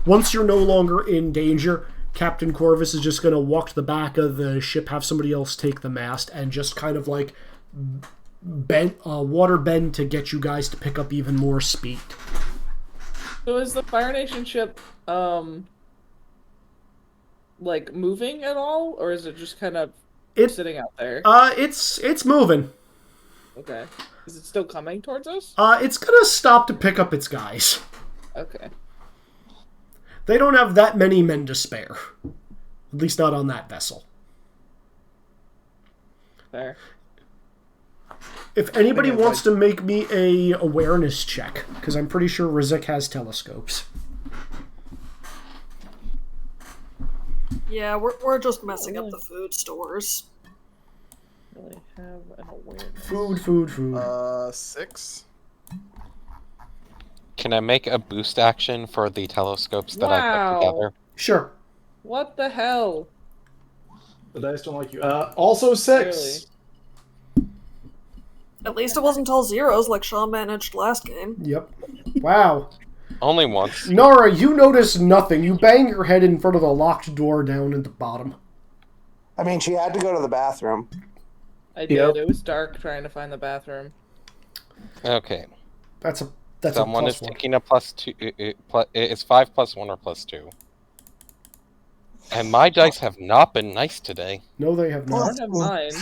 once you're no longer in danger. Captain Corvus is just going to walk to the back of the ship, have somebody else take the mast, and just kind of like water bend to get you guys to pick up even more speed. So is the Fire Nation ship, like, moving at all? Or is it just kind of sitting out there? It's moving. Okay. Is it still coming towards us? It's going to stop to pick up its guys. Okay. They don't have that many men to spare. At least not on that vessel. Fair. If anybody Thing is, wants to make me a awareness check, because I'm pretty sure Rizik has telescopes. Yeah, we're just messing up the food stores. Really have an awareness. Food. 6. Can I make a boost action for the telescopes that I Wow. put together? Sure. What the hell? The dice don't like you. Also 6. Really? At least it wasn't all zeros like Shaw managed last game. Yep. Wow. Only once. Nora, you notice nothing. You bang your head in front of the locked door down at the bottom. I mean, she had to go to the bathroom. I did. Yep. It was dark trying to find the bathroom. Okay. That's Someone a is plus one. taking a +2. It's 5 + 1 or +2. And my dice have not been nice today. No, they have I not. don't have mine.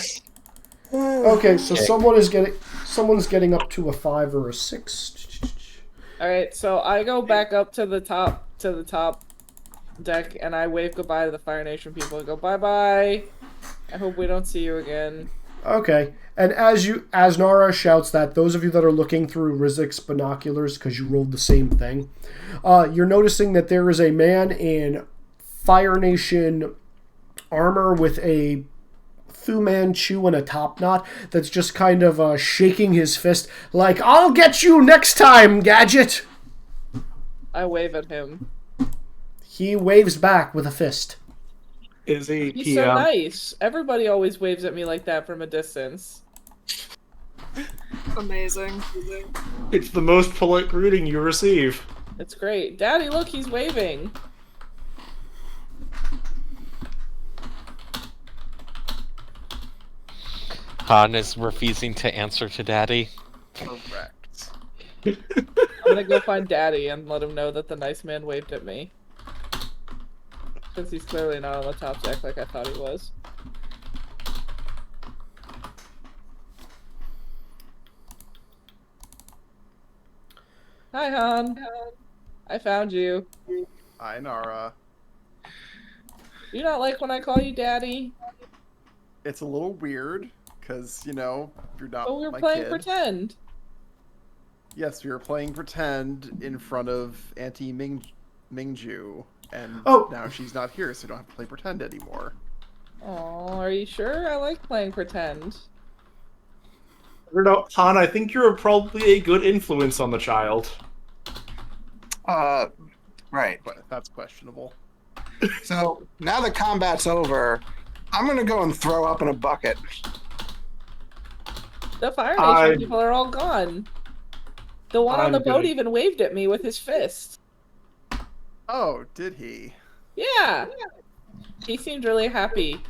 Okay, so Okay. someone's getting up to a 5 or a 6. Alright, so I go back up to the top deck and I wave goodbye to the Fire Nation people and go bye-bye. I hope we don't see you again. Okay, and as Nara shouts that, those of you that are looking through Rizik's binoculars, because you rolled the same thing, you're noticing that there is a man in Fire Nation armor with a Fu Manchu and a top knot that's just kind of shaking his fist like, "I'll get you next time, Gadget!" I wave at him. He waves back with a fist. Is he He's PM? so nice. Everybody always waves at me like that from a distance. Amazing. It's the most polite greeting you receive. It's great. Daddy, look, he's waving. Han is refusing to answer to Daddy. Correct. I'm gonna go find Daddy and let him know that the nice man waved at me. Since he's clearly not on the top deck like I thought he was. Hi, Han. I found you. Hi, Nara. Do you not like when I call you Daddy? It's a little weird, because, you know, you're not But we were my playing kid. pretend. Yes, we were playing pretend in front of Auntie Mingju, and Oh. now she's not here, so we don't have to play pretend anymore. Oh, are you sure? I like playing pretend. I don't know, Han, I think you're probably a good influence on the child. Right. But that's questionable. So now that combat's over, I'm gonna go and throw up in a bucket. The Fire Nation I- people are all gone. The one on I'm the boat gonna- even waved at me with his fist. Oh, did he? Yeah. He seemed really happy.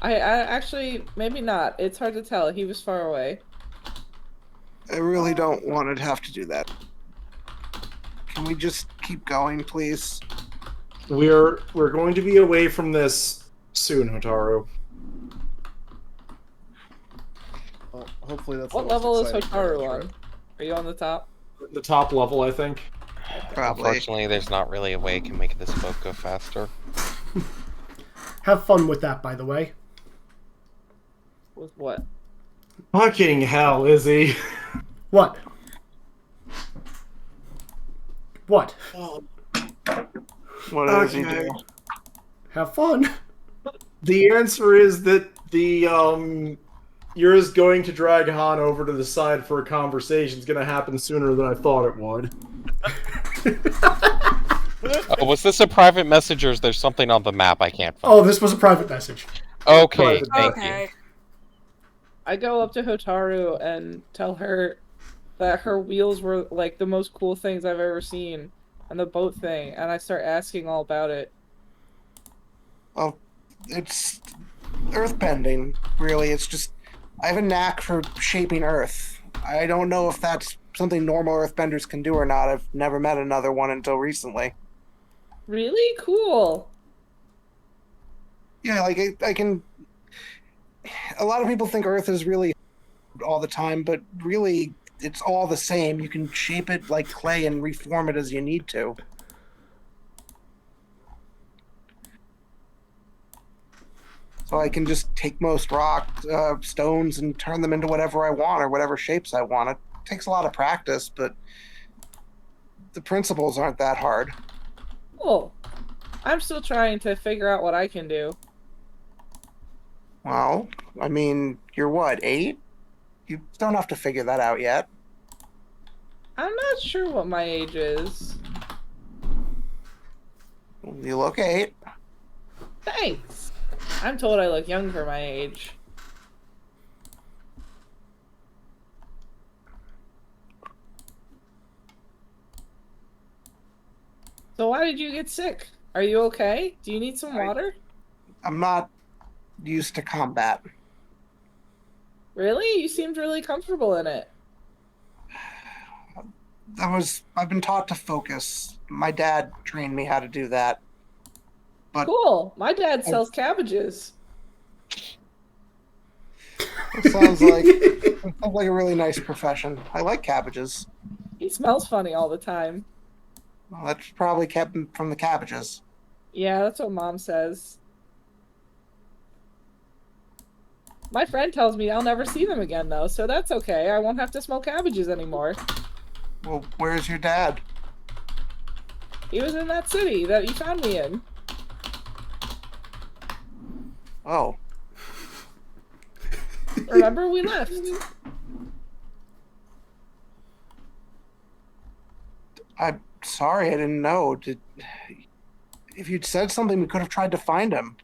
I actually, maybe not. It's hard to tell. He was far away. I really don't want to have to do that. Can we just keep going, please? We're going to be away from this soon, Hotaru. Well, hopefully that's What the most level is exciting part of the Hotaru on? trip. Are you on the top? The top level, I think. Probably. Unfortunately, there's not really a way I can make this boat go faster. Have fun with that, by the way. With what? Fucking hell, Izzy. What? What? What does he Okay. do? Have fun. The answer is that yours going to drag Han over to the side for a conversation is going to happen sooner than I thought it would. Oh, was this a private message or is there something on the map I can't find? Oh, this was a private message. Okay, thank you. Okay. I go up to Hotaru and tell her that her wheels were like the most cool things I've ever seen, and the boat thing, and I start asking all about it. Well, it's earthbending, really. It's just, I have a knack for shaping earth. I don't know if that's something normal earthbenders can do or not. I've never met another one until recently. Really cool. Yeah, like I can. A lot of people think Earth is really all the time, but really, it's all the same. You can shape it like clay and reform it as you need to. So I can just take most stones, and turn them into whatever I want or whatever shapes I want. It takes a lot of practice, but the principles aren't that hard. Cool. I'm still trying to figure out what I can do. Well, I mean, you're what, 8? You don't have to figure that out yet. I'm not sure what my age is. You look 8. Thanks. I'm told I look young for my age. So why did you get sick? Are you okay? Do you need some water? I'm not used to combat. Really? You seemed really comfortable in it. I've been taught to focus. My dad trained me how to do that. But Cool. My dad sells cabbages. it sounds like a really nice profession. I like cabbages. He smells funny all the time. Well, that's probably kept him from the cabbages. Yeah, that's what Mom says. My friend tells me I'll never see them again, though, so that's okay. I won't have to smell cabbages anymore. Well, where's your dad? He was in that city that you found me in. Oh, Remember, we left. I'm sorry, I didn't know. if you'd said something, we could have tried to find him.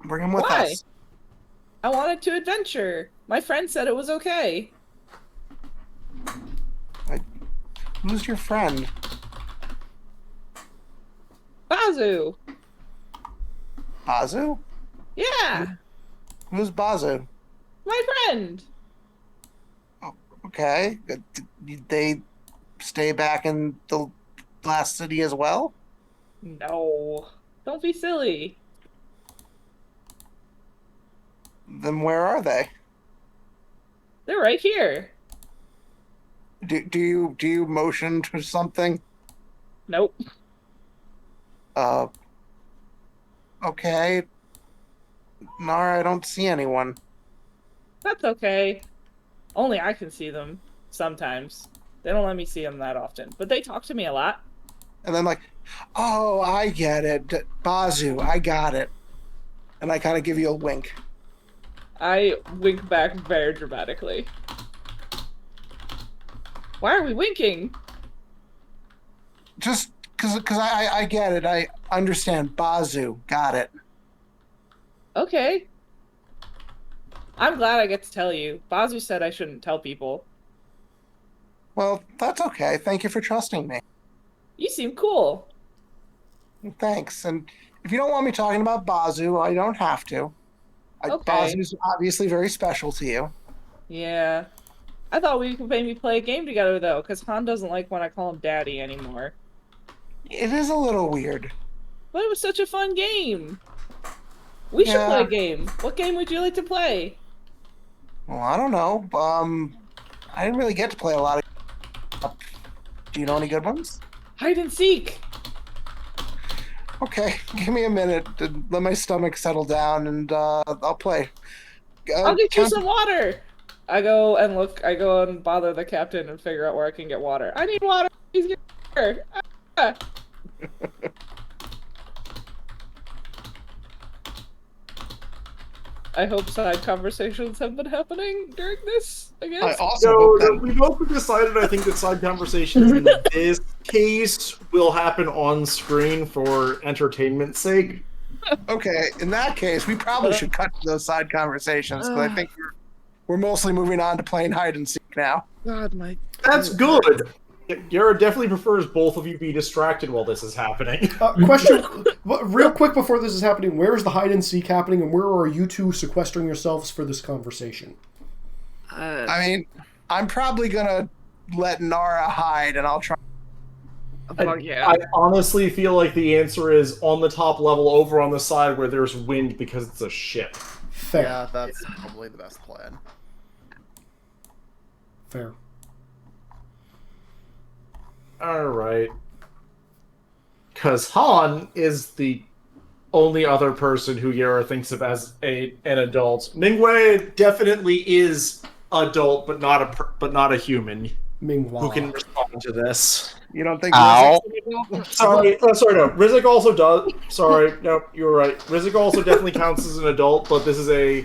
Bring him with Why? us. I wanted to adventure. My friend said it was okay. Who's your friend? Bazu. Bazu? Yeah, Who's Bazu? my friend. Okay. Did they stay back in the last city as well? No, don't be silly. Then where are they? They're right here. Do you motion to something? Nope. Okay. Nara, I don't see anyone. That's okay. Only I can see them sometimes. They don't let me see them that often, but they talk to me a lot. And then like, oh, I get it. Bazu, I got it. And I kind of give you a wink. I wink back very dramatically. Why are we winking? Just because I get it. I understand. Bazu, got it. Okay. I'm glad I get to tell you. Bazu said I shouldn't tell people. Well, that's okay. Thank you for trusting me. You seem cool. Thanks. And if you don't want me talking about Bazu, I don't have to. Okay. Bazu's obviously very special to you. Yeah. I thought we could maybe play a game together, though, because Han doesn't like when I call him Daddy anymore. It is a little weird. But it was such a fun game. We should Yeah. play a game. What game would you like to play? Well, I don't know. I didn't really get to play a lot of. Do you know any good ones? Hide and seek. Okay, give me a minute to let my stomach settle down, and I'll play. I'll get you some water. I go and bother the captain and figure out where I can get water. I need water. Please get water. Ah. I hope side conversations have been happening during this, I I guess. also No, hope no, that we both decided. I think that side conversations in this case will happen on screen for entertainment's sake. Okay, in that case, we probably should cut to those side conversations, because I think we're mostly moving on to playing hide and seek now. God, my... That's good. Yara definitely prefers both of you be distracted while this is happening. Question, real quick before this is happening, where is the hide and seek happening, and where are you two sequestering yourselves for this conversation? I mean, I'm probably gonna let Nara hide, and I'll try. yeah. I honestly feel like the answer is on the top level over on the side where there's wind because it's a ship. Fair. Yeah, that's probably the best plan. Fair. Alright. Because Han is the only other person who Yara thinks of as an adult. Mingwei definitely is adult, but not a human Meanwhile, who can respond to this. You don't think? Ow. Sorry, no. Rizzik also does. Sorry, no, you're right. Rizzik also definitely counts as an adult, but this is a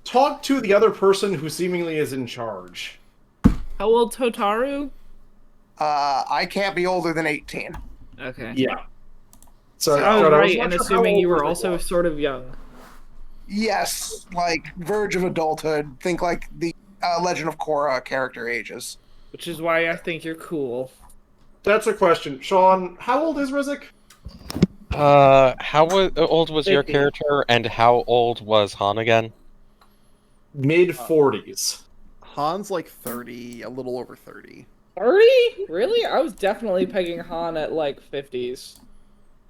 talk to the other person who seemingly is in charge. How old Totaru? I can't be older than 18. Okay. Yeah. So, I was God, right not in sure how assuming you old were Rizzik also was. sort of young. Yes, like verge of adulthood. Think like the Legend of Korra character ages. Which is why I think you're cool. That's a question. Sean, how old is Rizzik? How old was your 50. character, and how old was Han again? Mid-40s. Han's like 30, a little over 30. 30? Really? I was definitely pegging Han at like 50s.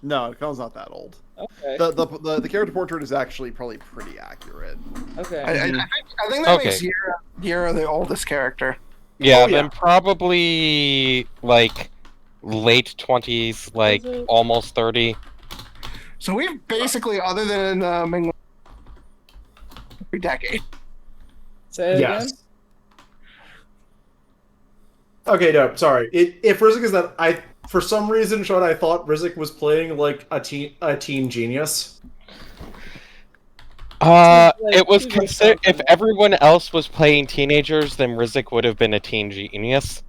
No, Han's not that old. Okay. The character portrait is actually probably pretty accurate. Okay. I think that Okay. makes Yara the oldest character. Yeah, Oh, yeah. then probably like late 20s, like it? almost 30. So we've basically, other than Ming, every decade. Say it again? Yes. Okay, no, sorry. If Rizzik is that, for some reason, Sean, I thought Rizzik was playing like a teen genius. It was he's like considered if something. everyone else was playing teenagers, then Rizzik would have been a teen genius.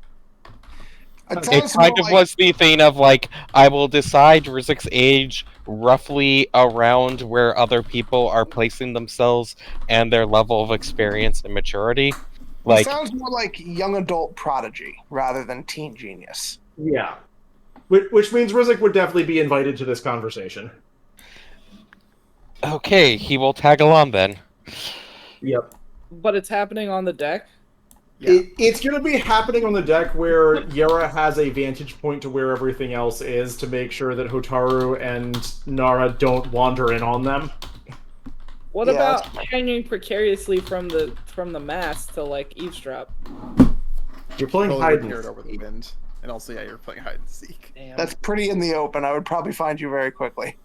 It It sounds kind more of like was the thing of like, I will decide Rizik's age roughly around where other people are placing themselves and their level of experience and maturity. he Like, sounds more like young adult prodigy rather than teen genius. Yeah. Which means Rizik would definitely be invited to this conversation. okay, he will tag along then. Yep. But it's happening on the deck. Yeah. It's going to be happening on the deck where Yara has a vantage point to where everything else is to make sure that Hotaru and Nara don't wander in on them. What Yeah, about hanging precariously from the mast to like eavesdrop? You're playing Totally hide carried and over the seek. wind. And also, yeah, you're playing hide and seek. Damn. That's pretty in the open. I would probably find you very quickly.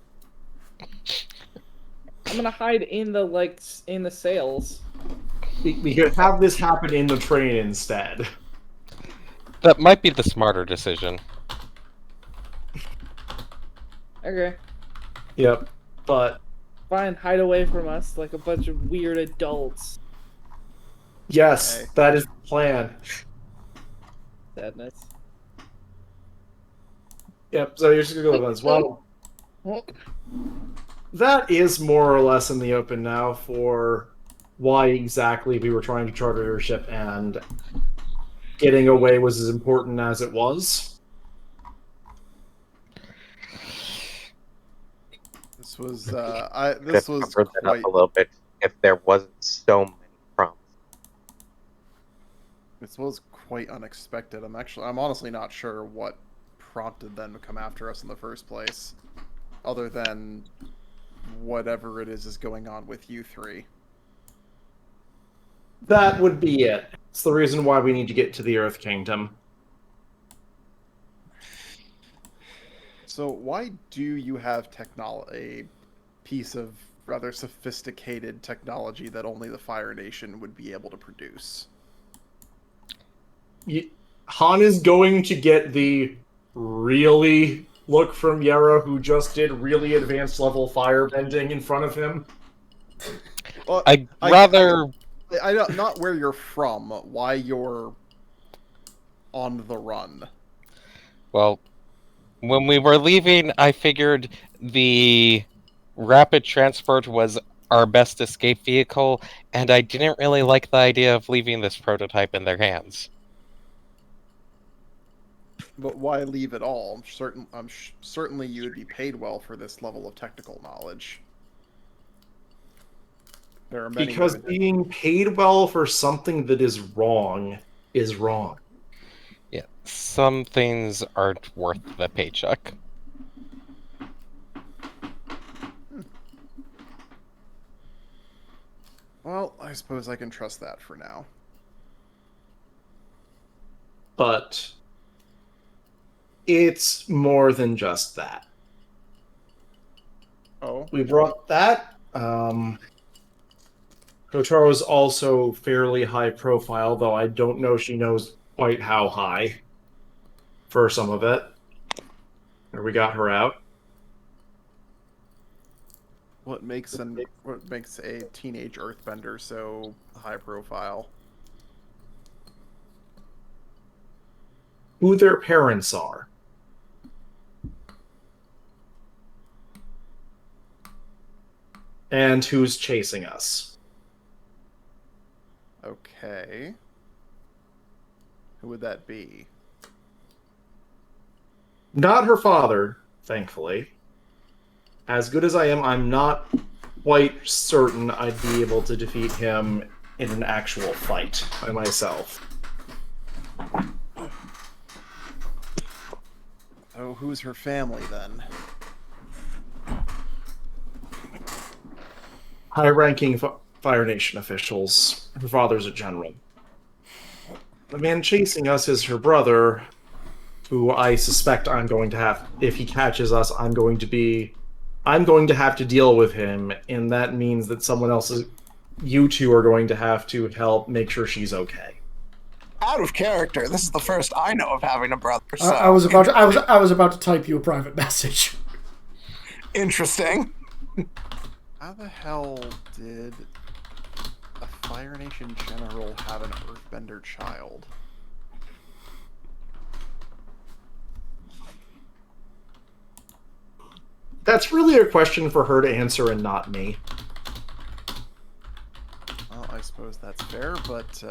I'm gonna hide in the sails. We could have this happen in the train instead. That might be the smarter decision. Okay. Yep. But Fine, hide away from us like a bunch of weird adults. yes, Okay. that is the plan. Sadness. Yep, so you're just gonna go with us. Well, that is more or less in the open now for why exactly we were trying to charter your ship, and getting away was as important as it was. This was Could was cover that quite up a little bit if there wasn't so many prompts. this was quite unexpected. I'm honestly not sure what prompted them to come after us in the first place, other than whatever it is going on with you three. That would be it. It's the reason why we need to get to the Earth Kingdom. So why do you have a piece of rather sophisticated technology that only the Fire Nation would be able to produce? Han is going to get the really look from Yara, who just did really advanced level firebending in front of him. Well, I'd rather... I don't, not where you're from, why you're on the run. Well, when we were leaving, I figured the rapid transport was our best escape vehicle, and I didn't really like the idea of leaving this prototype in their hands. But why leave it all? Certainly you would be paid well for this level of technical knowledge. There are many Because women- being paid well for something that is wrong is wrong. Yeah, some things aren't worth the paycheck. Well, I suppose I can trust that for now. But it's more than just that. Oh, We brought that. Kotaro is also fairly high profile, though I don't know she knows quite how high for some of it. There, we got her out. what makes a teenage Earthbender so high profile? Who their parents are. And who's chasing us. Okay. Who would that be? Not her father, thankfully. As good as I am, I'm not quite certain I'd be able to defeat him in an actual fight by myself. Oh, who's her family then? High-ranking Fire Nation officials. Her father's a general. The man chasing us is her brother, who I suspect I'm going to have, if he catches us, I'm going to have to deal with him, and that means that someone else you two are going to have to help make sure she's okay. Out of character. This is the first I know of having a brother. So I was about to type you a private message. interesting. How the hell did a Fire Nation general have an Earthbender child? That's really a question for her to answer and not me. Well, I suppose that's fair, but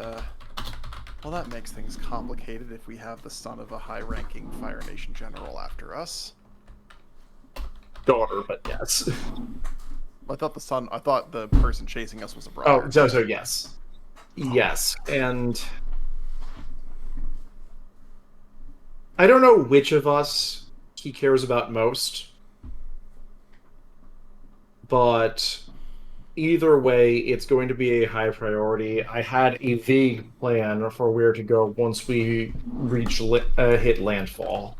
well, that makes things complicated if we have the son of a high-ranking Fire Nation general after us. Daughter, but yes. I thought the person chasing us was a brother. Oh, so yes. Yes, and I don't know which of us he cares about most, but either way, it's going to be a high priority. I had a vague plan for where to go once we hit landfall.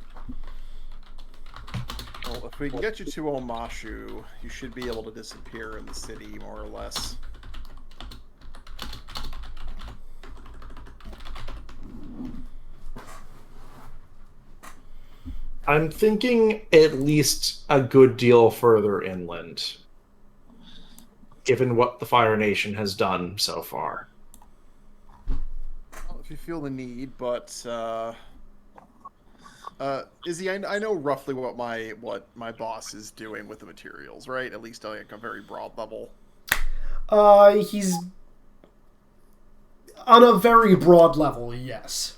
Well, if we can get you to Omashu, you should be able to disappear in the city, more or less. I'm thinking at least a good deal further inland, given what the Fire Nation has done so far. Well, if you feel the need, but Izzy, I know roughly what my boss is doing with the materials, right? At least on like a very broad level. He's on a very broad level, yes.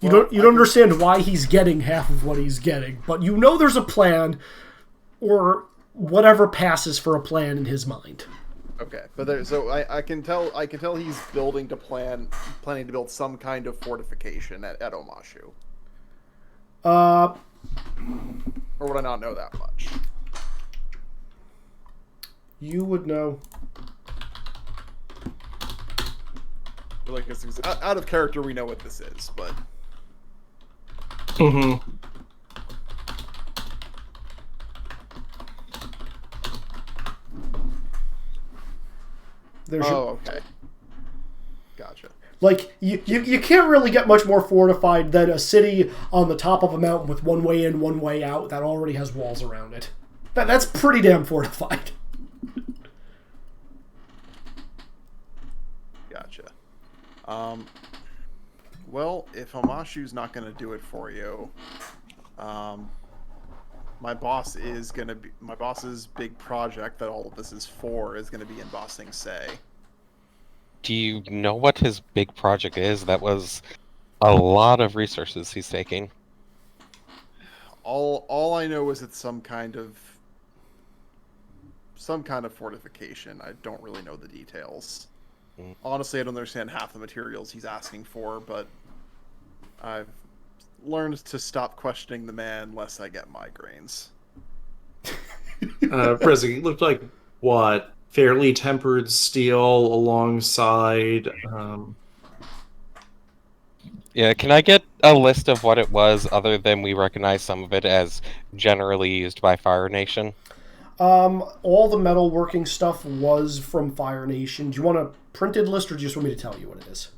You don't understand why he's getting half of what he's getting, but you know there's a plan, or whatever passes for a plan in his mind. Okay, but so I can tell he's planning to build some kind of fortification at Omashu. Or would I not know that much? You would know. Like it's out of character, we know what this is, but. Mm-hmm. Okay. Gotcha. Like, you can't really get much more fortified than a city on the top of a mountain with one way in, one way out that already has walls around it. That's pretty damn fortified. Gotcha. Well, if Hamashu's not going to do it for you, my boss's big project that all of this is for is going to be in Ba Sing Se. Do you know what his big project is? That was a lot of resources he's taking. All I know is it's some kind of fortification. I don't really know the details. Honestly, I don't understand half the materials he's asking for, but I've learned to stop questioning the man lest I get migraines. Prezi, looked like what? Fairly tempered steel alongside. Yeah, can I get a list of what it was, other than we recognize some of it as generally used by Fire Nation? All the metalworking stuff was from Fire Nation. Do you want a printed list, or do you just want me to tell you what it is?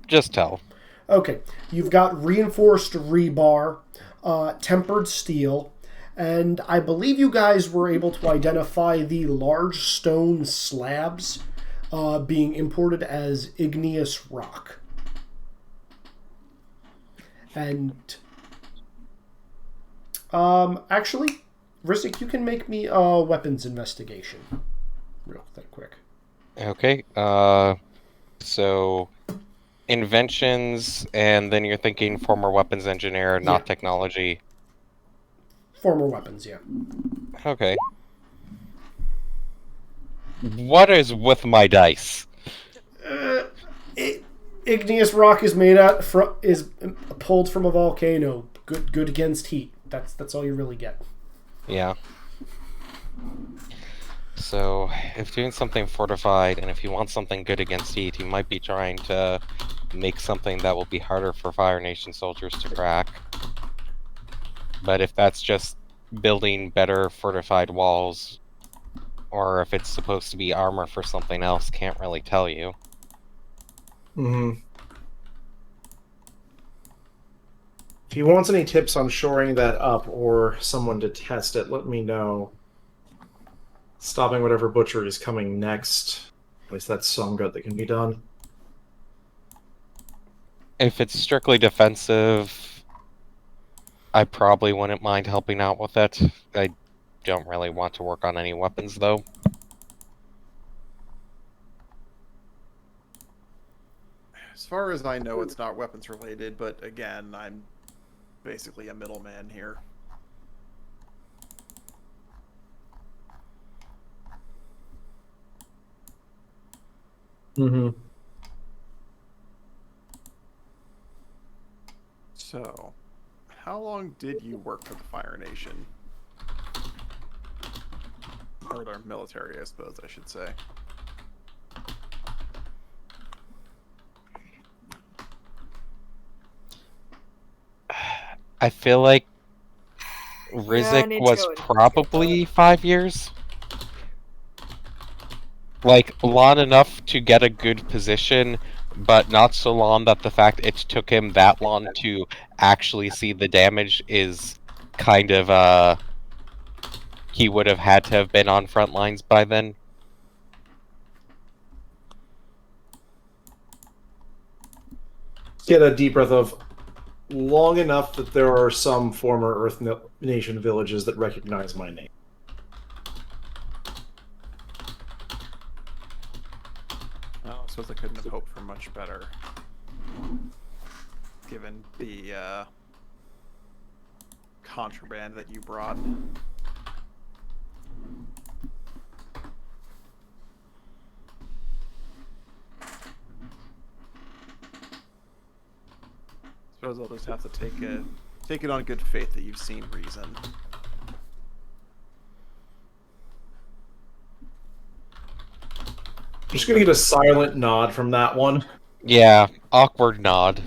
Just tell. Okay, you've got reinforced rebar, tempered steel, and I believe you guys were able to identify the large stone slabs being imported as igneous rock. And actually, Rizik, you can make me a weapons investigation real quick. Okay, so inventions, and then you're thinking former weapons engineer, not technology. Former weapons, yeah. Okay. What is with my dice? Igneous rock is made out is pulled from a volcano. Good against heat. That's all you really get. Yeah. So, if doing something fortified, and if you want something good against heat, you might be trying to make something that will be harder for Fire Nation soldiers to crack. But if that's just building better fortified walls, or if it's supposed to be armor for something else, can't really tell you. Mm-hmm. If he wants any tips on shoring that up or someone to test it, let me know. Stopping whatever butchery is coming next. At least that's some good that can be done. If it's strictly defensive, I probably wouldn't mind helping out with it. I don't really want to work on any weapons, though. As far as I know, it's not weapons related, but again, I'm basically a middleman here. Mm-hmm. So, how long did you work for the Fire Nation? Or their military, I suppose I should say. I feel like I Rizik need to was go and probably 5 years. Like, long enough to get a good position, but not so long that the fact it took him that long to actually see the damage is kind of, he would have had to have been on front lines by then. Get a deep breath of long enough that there are some former Earth Nation villages that recognize my name. Well, I suppose I couldn't have hoped for much better. Given the contraband that you brought. Suppose I'll just have to take it on good faith that you've seen reason. I'm just gonna get a silent nod from that one. Yeah, awkward nod.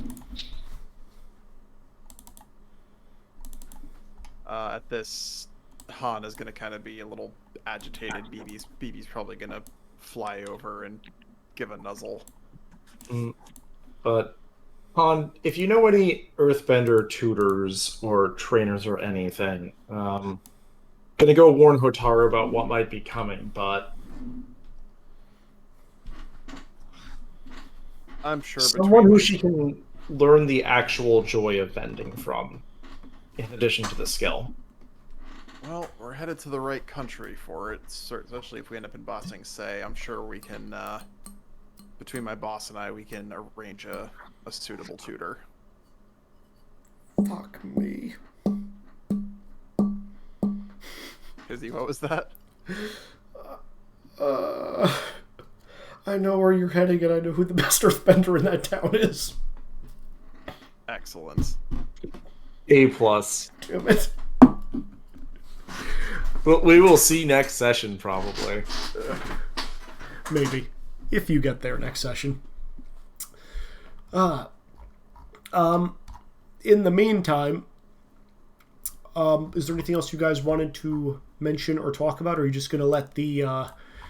At this, Han is gonna kind of be a little agitated. BB's probably gonna fly over and give a nuzzle. But Han, if you know any Earthbender tutors or trainers or anything, gonna go warn Hotaru about what might be coming, but I'm sure someone who between she can learn the actual joy of vending from, in addition to the skill. well, we're headed to the right country for it, especially if we end up in Ba Sing Se. I'm sure we can, between my boss and I, we can arrange a suitable tutor. Fuck me. Izzy, what was that? I know where you're heading, and I know who the best Earthbender in that town is. Excellent. A+. Damn it. But we will see next session, probably. Maybe. If you get there next session. In the meantime, is there anything else you guys wanted to mention or talk about, or are you just going to let the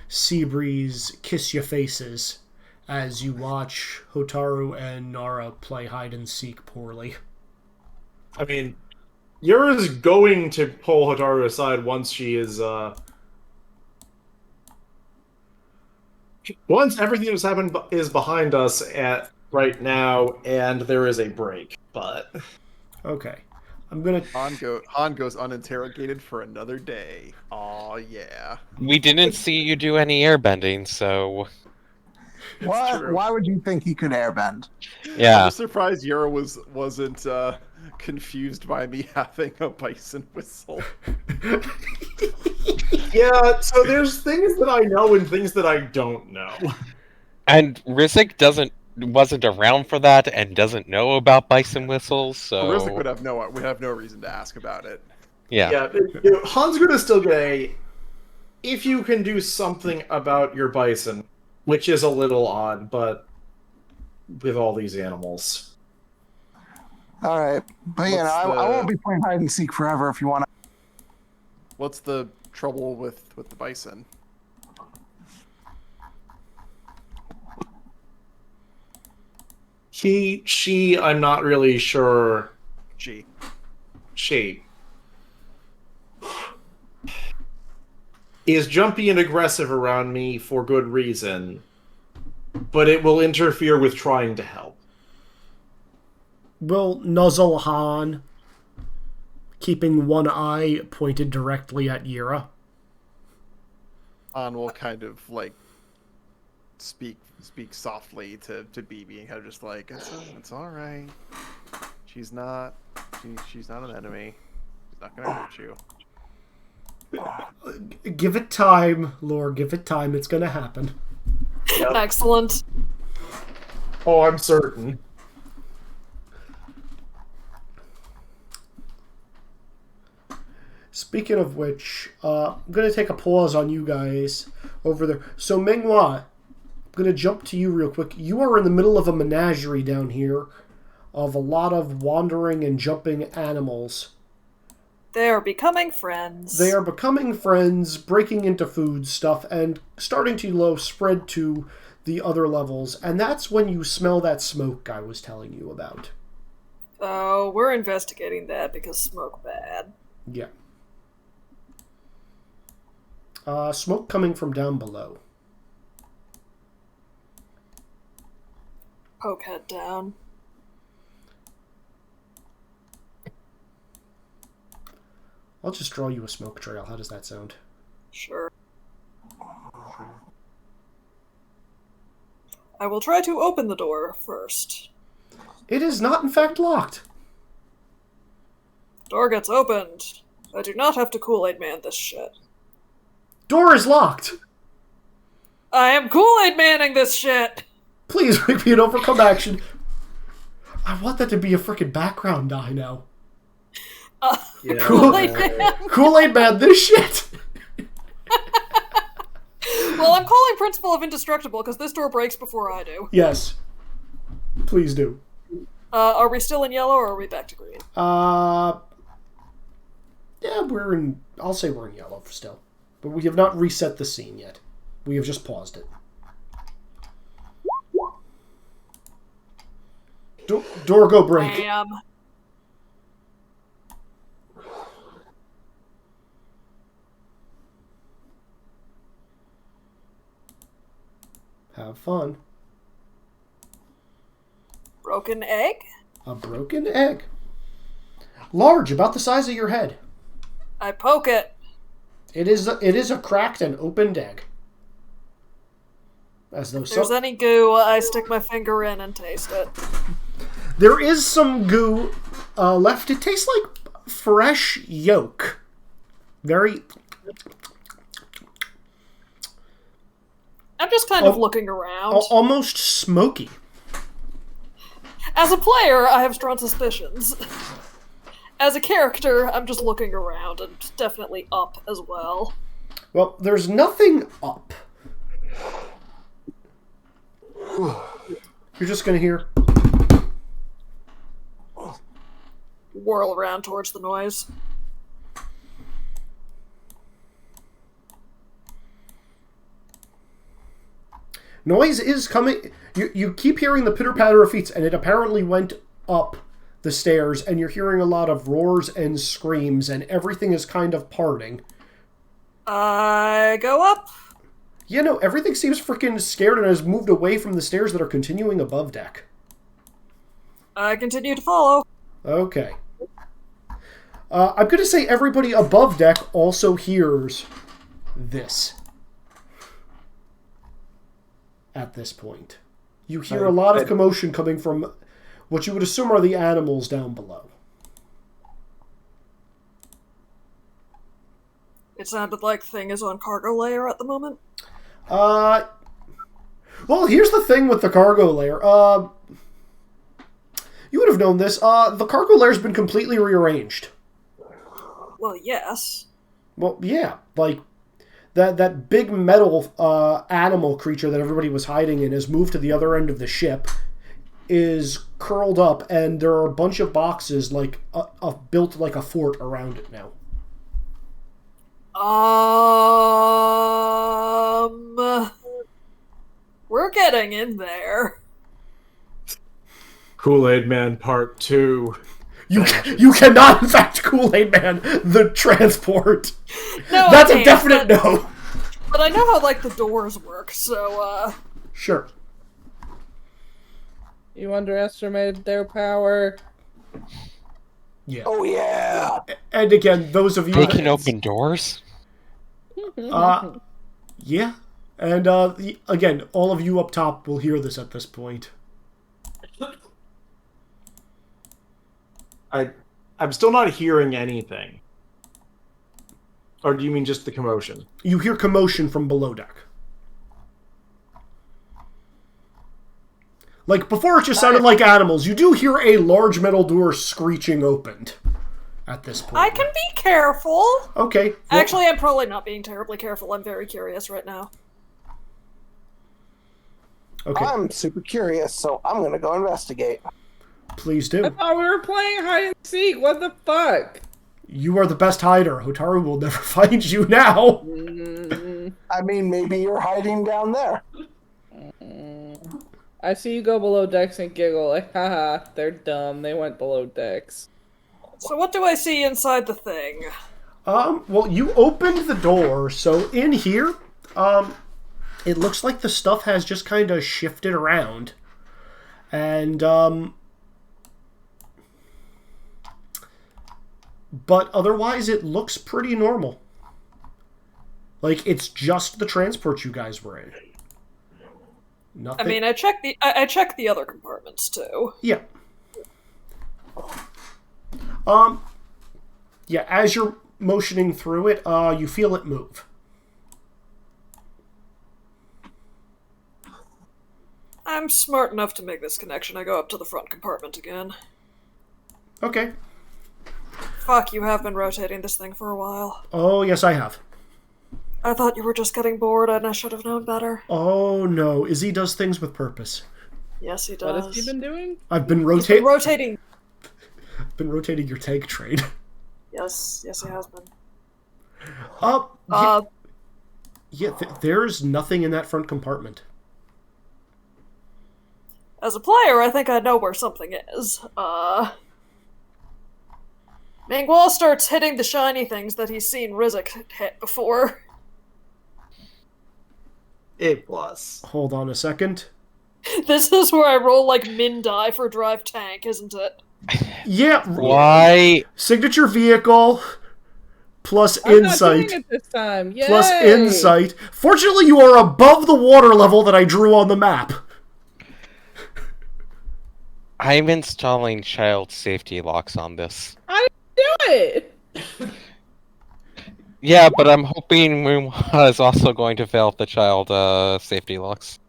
sea breeze kiss your faces as you watch Hotaru and Nara play hide and seek poorly? I mean, Yura's going to pull Hotaru aside once she is, once everything that's happened is behind us at right now, and there is a break, but... Okay. I'm gonna... Han goes uninterrogated for another day. Aw, yeah. We didn't see you do any airbending, so... What? Why would you think he could airbend? Yeah. I'm surprised Yura wasn't confused by me having a bison whistle. Yeah, so there's things that I know and things that I don't know. And Rizik wasn't around for that and doesn't know about bison whistles, so... Rizik would have no reason to ask about it. Yeah. Han's gonna still get a... If you can do something about your bison, which is a little odd, but with all these animals. All right, but I won't be playing hide and seek forever. If you want to. What's the trouble with the bison? She, I'm not really sure. She is jumpy and aggressive around me for good reason, but it will interfere with trying to help. Will nuzzle Han. keeping one eye pointed directly at Yira. Han will kind of like speak softly to BB and kind of just like it's all right. She's not an enemy. She's not gonna hurt you. Give it time, Lore. Give it time. It's gonna happen. Yep. Excellent. Oh, I'm certain. Speaking of which, I'm going to take a pause on you guys over there. So, Menghua, I'm going to jump to you real quick. You are in the middle of a menagerie down here of a lot of wandering and jumping animals. They are becoming friends. They are becoming friends, breaking into food stuff, and starting to spread to the other levels. And that's when you smell that smoke I was telling you about. Oh, we're investigating that because smoke bad. Yeah. Smoke coming from down below. Poke head down. I'll just draw you a smoke trail. How does that sound? Sure. I will try to open the door first. It is not, in fact, locked. Door gets opened. I do not have to Kool-Aid Man this shit. Door is locked. I am Kool-Aid Manning this shit! Please make me an overcome action. I want that to be a freaking background die now. Yeah. Kool-Aid Man! Kool-Aid Man, this shit! Well, I'm calling Principle of Indestructible because this door breaks before I do. Yes. Please do. Are we still in yellow or are we back to green? Yeah, we're in... I'll say we're in yellow still. But we have not reset the scene yet. We have just paused it. Door go break. Bam. Have fun. Broken egg? A broken egg. Large, about the size of your head. I poke it. It is a cracked and opened egg. As though If there's any goo, I stick my finger in and taste it. There is some goo left. It tastes like fresh yolk. Very... I'm just kind of looking around. Almost smoky. As a player, I have strong suspicions. As a character, I'm just looking around and definitely up as well. Well, there's nothing up. You're just gonna hear... Whirl around towards the noise. Noise is coming. You keep hearing the pitter-patter of feet, and it apparently went up the stairs, and you're hearing a lot of roars and screams, and everything is kind of parting. I go up. Yeah, no, everything seems freaking scared and has moved away from the stairs that are continuing above deck. I continue to follow. Okay. I'm going to say everybody above deck also hears this. At this point. You hear a lot of commotion coming from what you would assume are the animals down below. It sounded like Thing is on cargo layer at the moment. Well, here's the thing with the cargo layer. You would have known this. The cargo layer's been completely rearranged. Well, yes. Well, yeah. Like, that big metal animal creature that everybody was hiding in has moved to the other end of the ship, is curled up, and there are a bunch of boxes like built like a fort around it now. We're getting in there. Kool-Aid Man Part 2. You cannot, in fact, Kool-Aid Man the transport. No, That's a definite no. But I know how, like, the doors work, so, Sure. You underestimated their power. Yeah. Oh yeah. And again, those of you They can open doors? yeah. And again, all of you up top will hear this at this point. I'm still not hearing anything. Or do you mean just the commotion? You hear commotion from below deck. Like, before it just sounded like animals. You do hear a large metal door screeching opened at this point. I can be careful. Okay. Well, Actually, I'm probably not being terribly careful. I'm very curious right now. okay. I'm super curious, so I'm gonna go investigate. Please I do. thought we were playing hide and seek. What the fuck? You are the best hider. Hotaru will never find you now. I mean, maybe you're hiding down there. I see you go below decks and giggle like, haha, they're dumb. They went below decks. So what do I see inside the thing? Well, you opened the door, so in here, it looks like the stuff has just kind of shifted around. And, but otherwise it looks pretty normal. Like, it's just the transport you guys were in. Nothing. I mean, I checked the other compartments too. Yeah. Yeah, as you're motioning through it, you feel it move. I'm smart enough to make this connection. I go up to the front compartment again. Okay. Fuck, you have been rotating this thing for a while. Oh, yes, I have. I thought you were just getting bored and I should have known better. Oh, no. Izzy does things with purpose. Yes, he does. What has he been doing? I've been He's been rotating. been rotating your tank trade. Yes, he has been. There's nothing in that front compartment. As a player, I think I know where something is. Mingwall starts hitting the shiny things that he's seen Rizek hit before. A+. Hold on a second. This is where I roll like min die for drive tank, isn't it? Yeah. Why? Signature vehicle plus I'm insight. not doing it this time. Yay! Plus insight. Fortunately, you are above the water level that I drew on the map. I'm installing child safety locks on this. I didn't do it! Yeah, but I'm hoping Moonwa is also going to fail the child safety locks.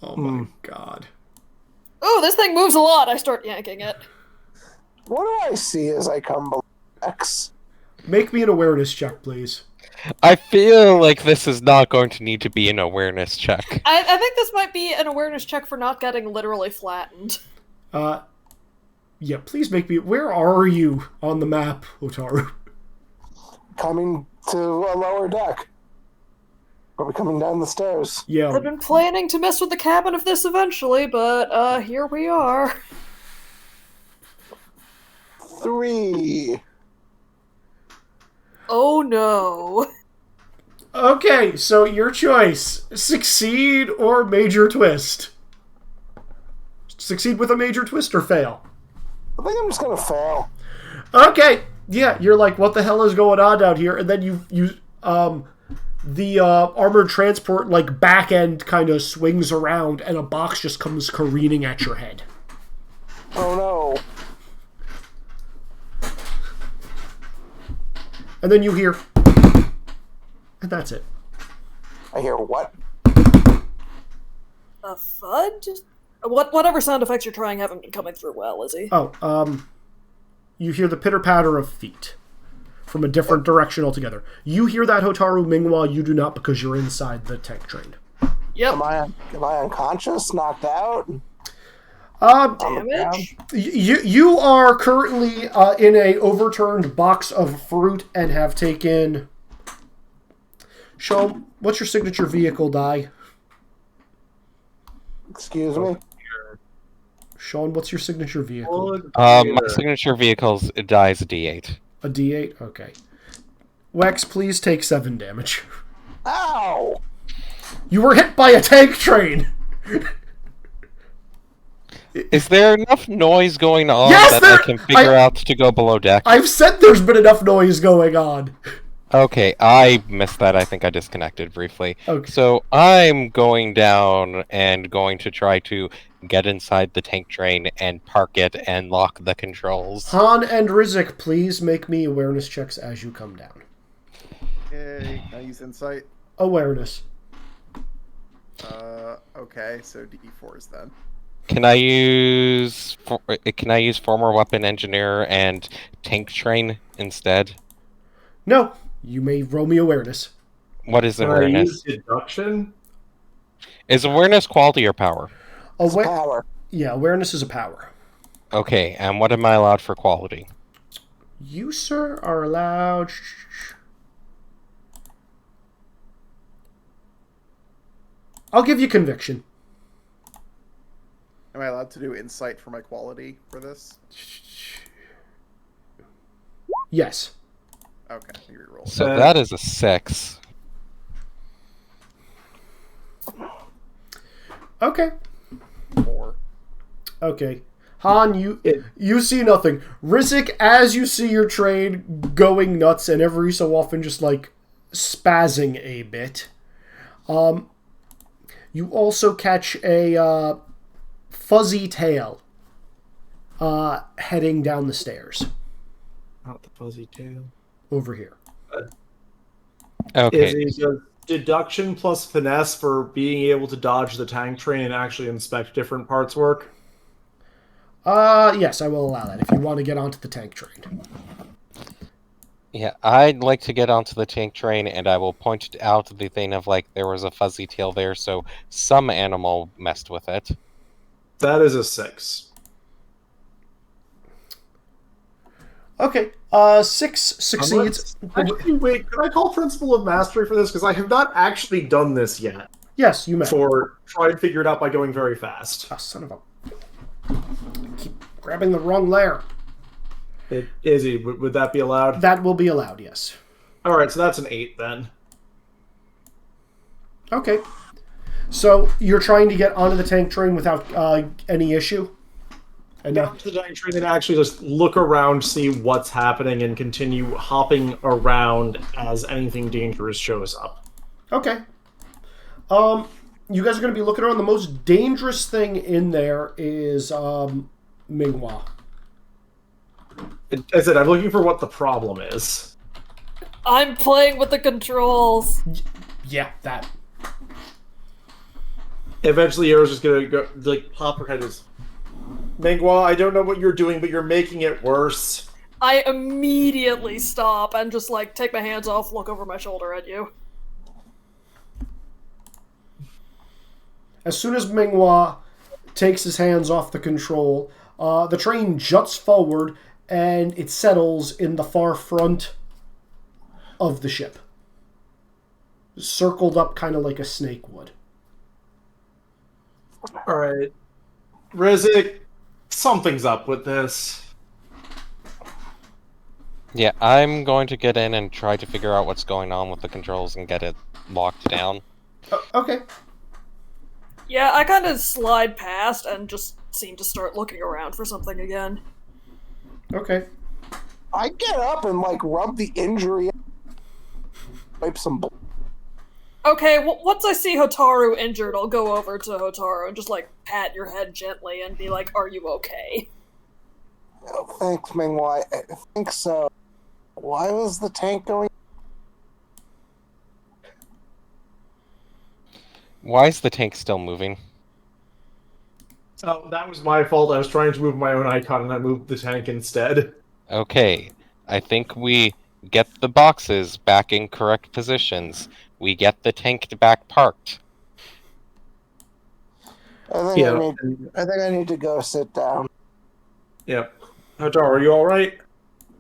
Oh my god. Oh, this thing moves a lot. I start yanking it. What do I see as I come below X? Make me an awareness check, please. I feel like this is not going to need to be an awareness check. I think this might be an awareness check for not getting literally flattened. Yeah, please make me... Where are you on the map, Otaru? Coming to a lower deck. Are we coming down the stairs? Yeah. I've been planning to mess with the cabin of this eventually, but here we are. 3. Oh no. Okay, so your choice. Succeed or major twist. Succeed with a major twist or fail. I think I'm just gonna fail. Okay. Yeah, you're like, what the hell is going on down here? And then the armored transport, like, back end kind of swings around and a box just comes careening at your head. Oh no. And then you hear... And that's it. I hear what? A thud? Whatever sound effects you're trying haven't been coming through well, is he? Oh, you hear the pitter-patter of feet from a different direction altogether. You hear that, Hotaru. Mingwa, you do not, because you're inside the tank train. Yep. Am I unconscious? Knocked out? Damage? You are currently in a overturned box of fruit and have taken... Sean, what's your signature vehicle die? Excuse me? Sean, what's your signature vehicle? My signature vehicles dies a D8. A D8? Okay. Wex, please take 7 damage. Ow! You were hit by a tank train! Is there enough noise going on Yes, that I can figure out to go below deck? I've said there's been enough noise going on. Okay, I missed that. I think I disconnected briefly. Okay. So I'm going down and going to try to get inside the tank train and park it and lock the controls. Han and Rizik, please make me awareness checks as you come down. Okay, can I use insight? Awareness. Okay, so D4s then. Can I use former weapon engineer and tank train instead? No, you may roll me awareness. What is Can I awareness? use deduction? Is awareness quality or power? It's power. Yeah, awareness is a power. Okay, and what am I allowed for quality? You, sir, are allowed... I'll give you conviction. Am I allowed to do insight for my quality for this? Yes. Okay, you reroll. So that is a 6. Okay. 4. Okay. Han, you see nothing. Rizik, as you see your train going nuts and every so often just like spazzing a bit, you also catch a fuzzy tail heading down the stairs. Not the fuzzy tail. Over here. Okay. Is it deduction plus finesse for being able to dodge the tank train and actually inspect different parts work? Yes, I will allow that if you want to get onto the tank train. Yeah, I'd like to get onto the tank train, and I will point out the thing of, like, there was a fuzzy tail there, so some animal messed with it. That is a 6. Okay, 6 succeeds. Actually, wait, can I call Principle of Mastery for this? Because I have not actually done this yet. Yes, you may. For try and figure it out by going very fast. Oh, son of a... Keep grabbing the wrong layer. Izzy, would that be allowed? That will be allowed, yes. Alright, so that's an 8 then. Okay. So, you're trying to get onto the tank train without any issue? And Get onto the tank train and actually just look around, see what's happening, and continue hopping around as anything dangerous shows up. Okay. You guys are going to be looking around. The most dangerous thing in there is Minghua. As I said, I'm looking for what the problem is. I'm playing with the controls. Yeah, that. Eventually, Arrow's just gonna go, like, pop her head is... Minghua, I don't know what you're doing, but you're making it worse. I immediately stop and just, like, take my hands off, look over my shoulder at you. As soon as Minghua takes his hands off the control, the train juts forward and it settles in the far front of the ship. Circled up kind of like a snake would. Alright. Rizik, something's up with this. Yeah, I'm going to get in and try to figure out what's going on with the controls and get it locked down. Okay. Yeah, I kind of slide past and just seem to start looking around for something again. Okay. I get up and like rub the injury, wipe some blood. Okay, once I see Hotaru injured, I'll go over to Hotaru and just, like, pat your head gently and be like, are you okay? Oh, thanks, Mingwai. I think so. Why was the tank going? Why is the tank still moving? Oh, that was my fault. I was trying to move my own icon and I moved the tank instead. Okay, I think we get the boxes back in correct positions. We get the tank back parked. I think I need to go sit down. Yep. Hotar, are you alright?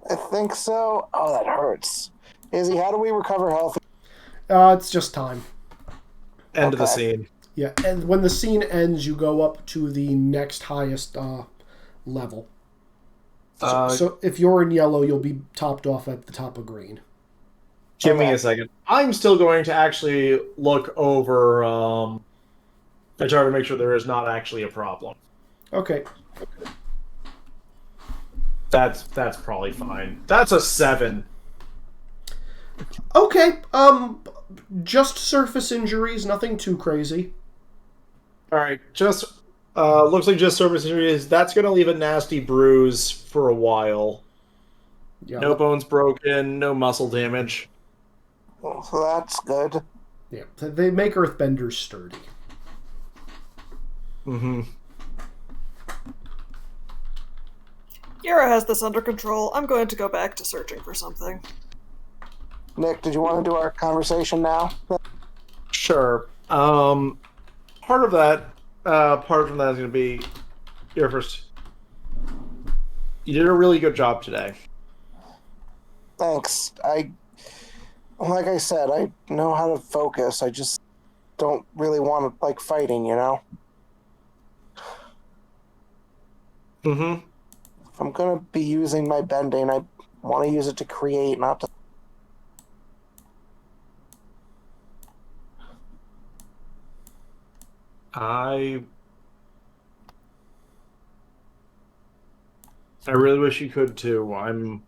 I think so. Oh, that hurts. Izzy, how do we recover health? It's just time. End of the scene. Yeah, and when the scene ends, you go up to the next highest level. So if you're in yellow, you'll be topped off at the top of green. Give me a second. I'm still going to actually look over and try to make sure there is not actually a problem. Okay. That's probably fine. That's a 7. Okay. Just surface injuries, nothing too crazy. All right, just looks like just surface injuries. That's gonna leave a nasty bruise for a while. Yeah. No bones broken, no muscle damage. So that's good. Yeah. They make earthbenders sturdy. Mm-hmm. Yara has this under control. I'm going to go back to searching for something. Nick, did you want to do our conversation now? Sure. Part of that, apart from that, is going to be your first. You did a really good job today. Thanks. Like I said, I know how to focus. I just don't really want to like fighting, you know? Mm-hmm. If I'm gonna be using my bending, I want to use it to create, not to. I really wish you could too. I'm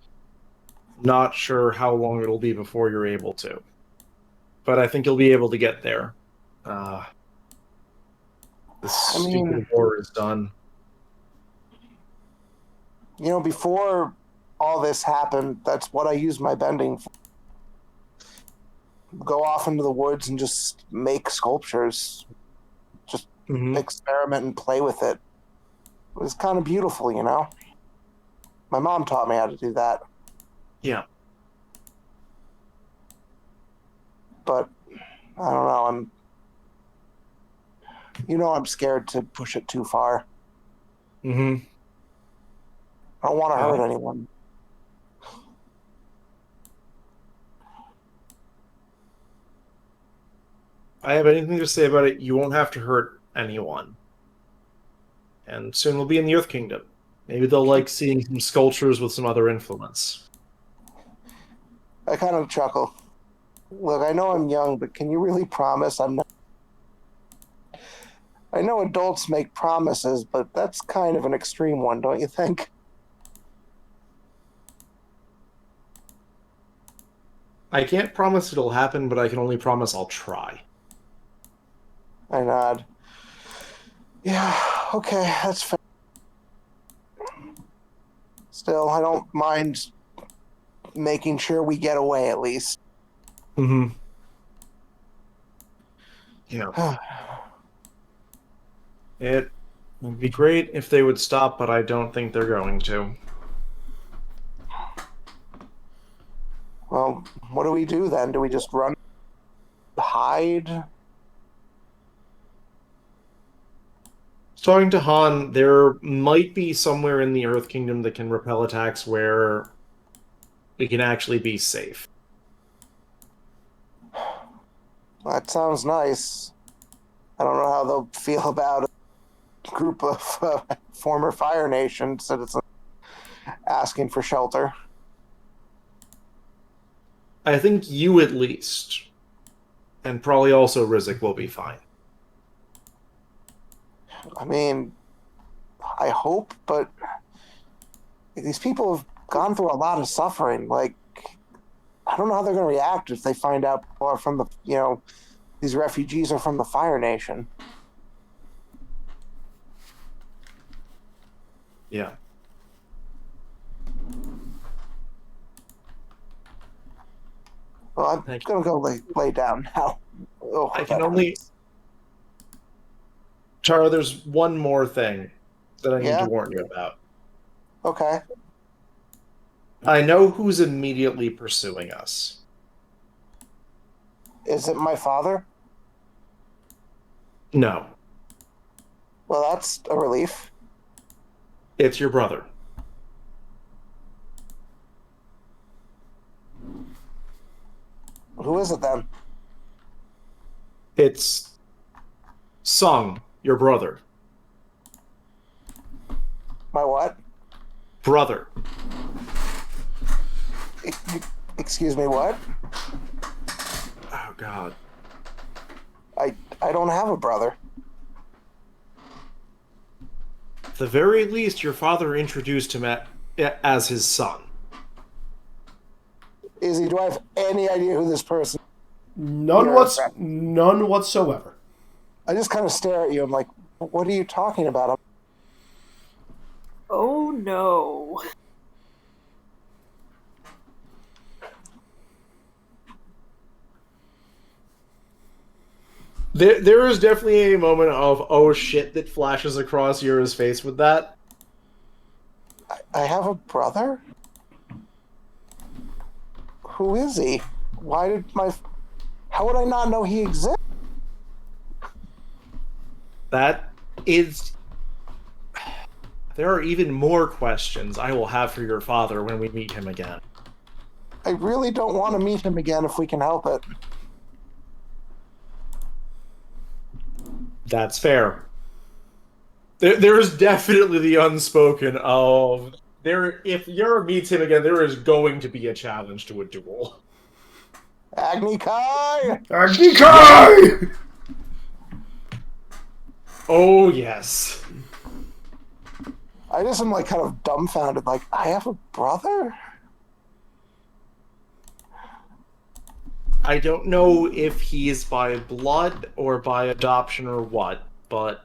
not sure how long it'll be before you're able to, but I think you'll be able to get there. The stupid war is done. You know, before all this happened, that's what I used my bending for. Go off into the woods and just make sculptures. Just experiment and play with it. It was kind of beautiful, you know? My mom taught me how to do that. Yeah. But, I don't know, I'm scared to push it too far. Mm-hmm. I don't want to hurt anyone. I have anything to say about it, you won't have to hurt anyone. And soon we'll be in the Earth Kingdom. Maybe they'll like seeing some sculptures with some other influence. I kind of chuckle. Look, I know I'm young, but can you really promise I'm not... I know adults make promises, but that's kind of an extreme one, don't you think? I can't promise it'll happen, but I can only promise I'll try. I nod. Yeah, okay, that's fair. Still, I don't mind making sure we get away at least. Mm-hmm. Yeah. It would be great if they would stop, but I don't think they're going to. Well, what do we do then? Do we just run? Hide? Talking to Han, there might be somewhere in the Earth Kingdom that can repel attacks where we can actually be safe. That sounds nice. I don't know how they'll feel about a group of former Fire Nation citizens asking for shelter. I think you at least, and probably also Rizek, will be fine. I mean, I hope, but these people have gone through a lot of suffering. Like, I don't know how they're going to react if they find out people are from the, these refugees are from the Fire Nation. Yeah. Well, I'm going to go lay down now. Oh, I can only... Tara, there's one more thing that I need to warn you about. Okay. I know who's immediately pursuing us. Is it my father? No. Well, that's a relief. It's your brother. Who is it then? It's Sung, your brother. My what? Brother. Excuse me, what? Oh, God. I don't have a brother. At the very least, your father introduced him as his son. Izzy, do I have any idea who this person? None whatsoever. I just kind of stare at you. I'm like, what are you talking about? Oh no. There is definitely a moment of oh shit that flashes across Yura's face with that. I have a brother? Who is he? How would I not know he exists? That is... There are even more questions I will have for your father when we meet him again. I really don't want to meet him again if we can help it. That's fair. There's definitely the unspoken of... If Yura meets him again, there is going to be a challenge to a duel. Agni Kai! Agni Kai! Oh, yes. I just am like kind of dumbfounded, like, I have a brother? I don't know if he's by blood or by adoption or what, but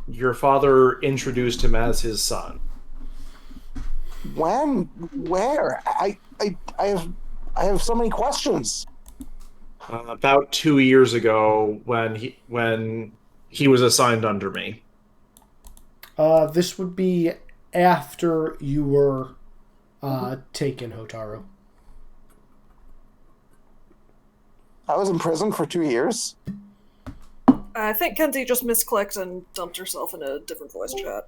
your father introduced him as his son. When? Where? I have so many questions. About 2 years ago, when he was assigned under me. This would be after you were taken, Hotaru. I was in prison for 2 years. I think Kenzie just misclicked and dumped herself in a different voice chat.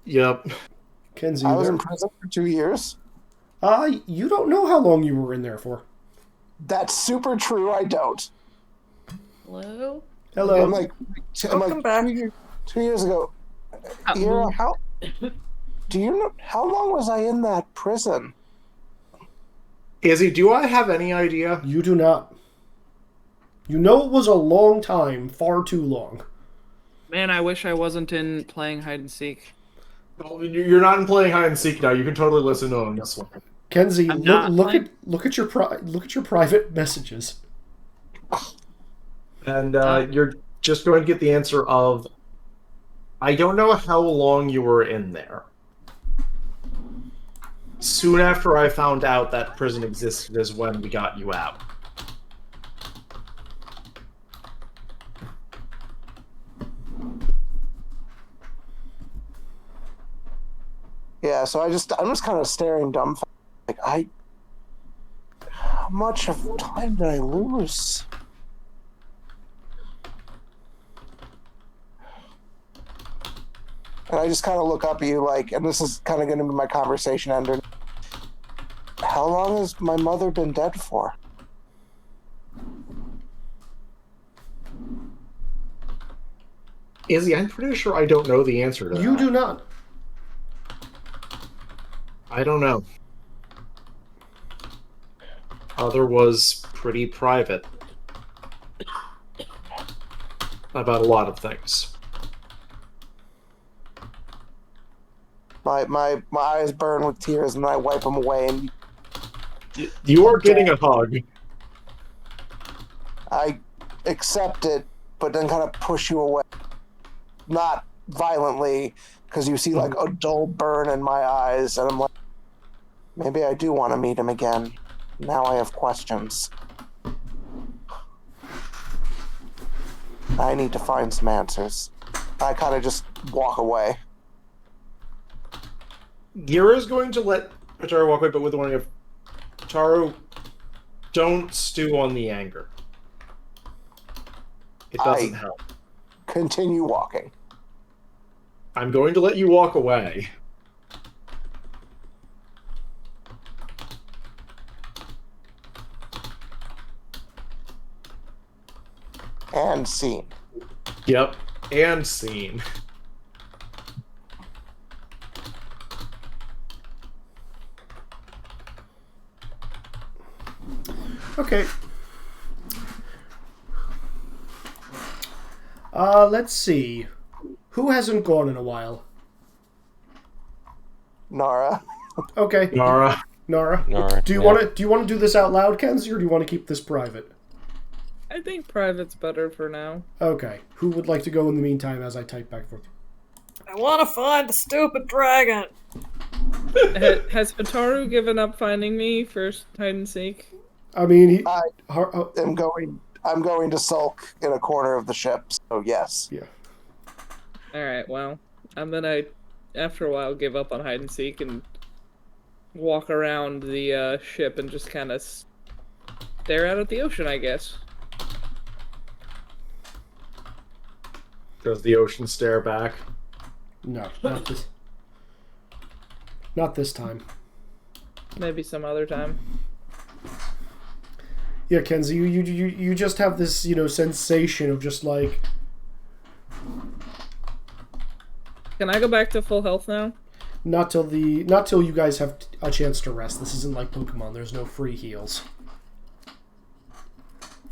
Yep. Kenzie, I was in prison for 2 years. You don't know how long you were in there for. That's super true. I don't. Hello? Hello. I'm like, Welcome back. 2 years ago. Ira, do you know how long was I in that prison? Izzy, do I have any idea? You do not. You know it was a long time, far too long. Man, I wish I wasn't in playing hide and seek. Well, you're not in playing hide and seek now. You can totally listen to on this one. Kenzie, I'm not look at your private messages. And you're just going to get the answer of, I don't know how long you were in there. Soon after I found out that prison existed is when we got you out. Yeah, so I'm just kind of staring dumbfounded. Like, how much of time did I lose? And I just kind of look up at you like, and this is kind of going to be my conversation ender. How long has my mother been dead for? Izzy, I'm pretty sure I don't know the answer to that. You do not. I don't know. Mother was pretty private about a lot of things. My eyes burn with tears, and I wipe them away, and You are getting a hug. I accept it, but then kind of push you away. Not violently, because you see like a dull burn in my eyes, and I'm like, maybe I do want to meet him again. Now I have questions. I need to find some answers. I kind of just walk away. Yura's going to let Hotaru walk away, but with the warning of, Hotaru, don't stew on the anger. It doesn't help. Continue walking. I'm going to let you walk away. And scene. Yep, and scene. Okay. Let's see. Who hasn't gone in a while? Nara. Okay. Nara. Nara. Do you yeah. want to do this out loud, Kenzie, or do you want to keep this private? I think private's better for now. Okay. Who would like to go in the meantime as I type back and forth? I want to find the stupid dragon. Has Hataru given up finding me for hide and seek? I mean, I'm going to sulk in a corner of the ship, so yes. Yeah. Alright, well, I'm gonna, after a while, give up on hide and seek and walk around the ship and just kind of stare out at the ocean, I guess. Does the ocean stare back? No, not this. Not this time. Maybe some other time. Yeah, Kenzie, you just have this, sensation of just like... Can I go back to full health now? Not till you guys have a chance to rest. This isn't like Pokemon. There's no free heals.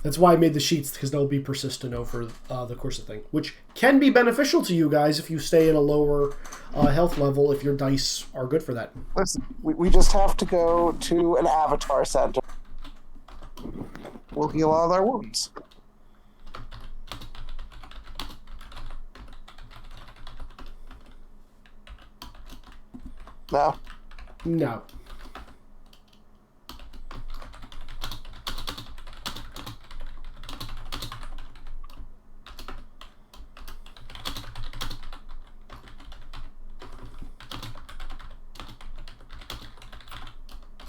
That's why I made the sheets, because they'll be persistent over the course of the thing, which can be beneficial to you guys if you stay in a lower health level, if your dice are good for that. Listen, we just have to go to an Avatar Center. We'll heal all our wounds. No? No.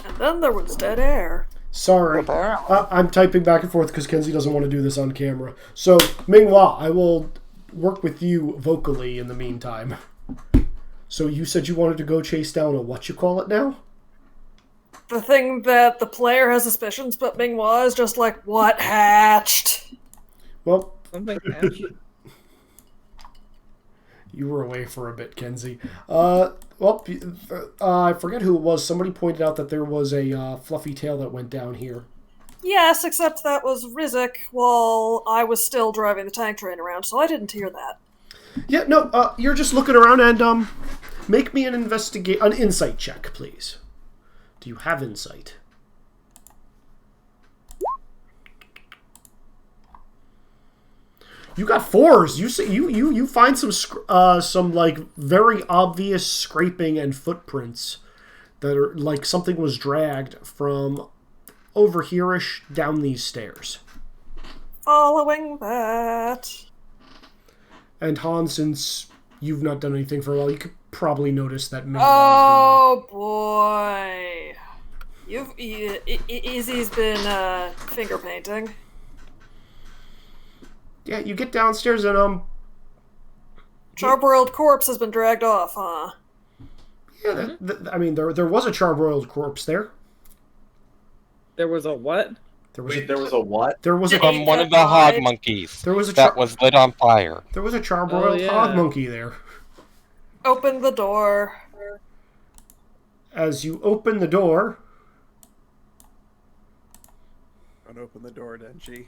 And then there was dead air. Sorry. I'm typing back and forth because Kenzie doesn't want to do this on camera. So, Minghua, I will work with you vocally in the meantime. So you said you wanted to go chase down a what-you-call-it now? The thing that the player has suspicions, but Minghua is just like, what hatched? Well, Something hatched. You were away for a bit, Kenzie. I forget who it was. Somebody pointed out that there was a fluffy tail that went down here. Yes, except that was Rizek while I was still driving the tank train around, so I didn't hear that. Yeah, no, you're just looking around and, make me an insight check, please. Do you have insight? You got 4s. You find some like very obvious scraping and footprints that are like something was dragged from over here-ish down these stairs. Following that. And Han, since you've not done anything for a while, you could probably notice that. Oh boy, Izzy's been finger painting. Yeah, you get downstairs and Charbroiled corpse has been dragged off, huh? Yeah, I mean there was a charbroiled corpse there. There was a what? There was a what? There was From one of the hog monkeys. There was a that was lit on fire. There was a charbroiled hog monkey there. Open the door. As you open the door... Don't open the door, Denji.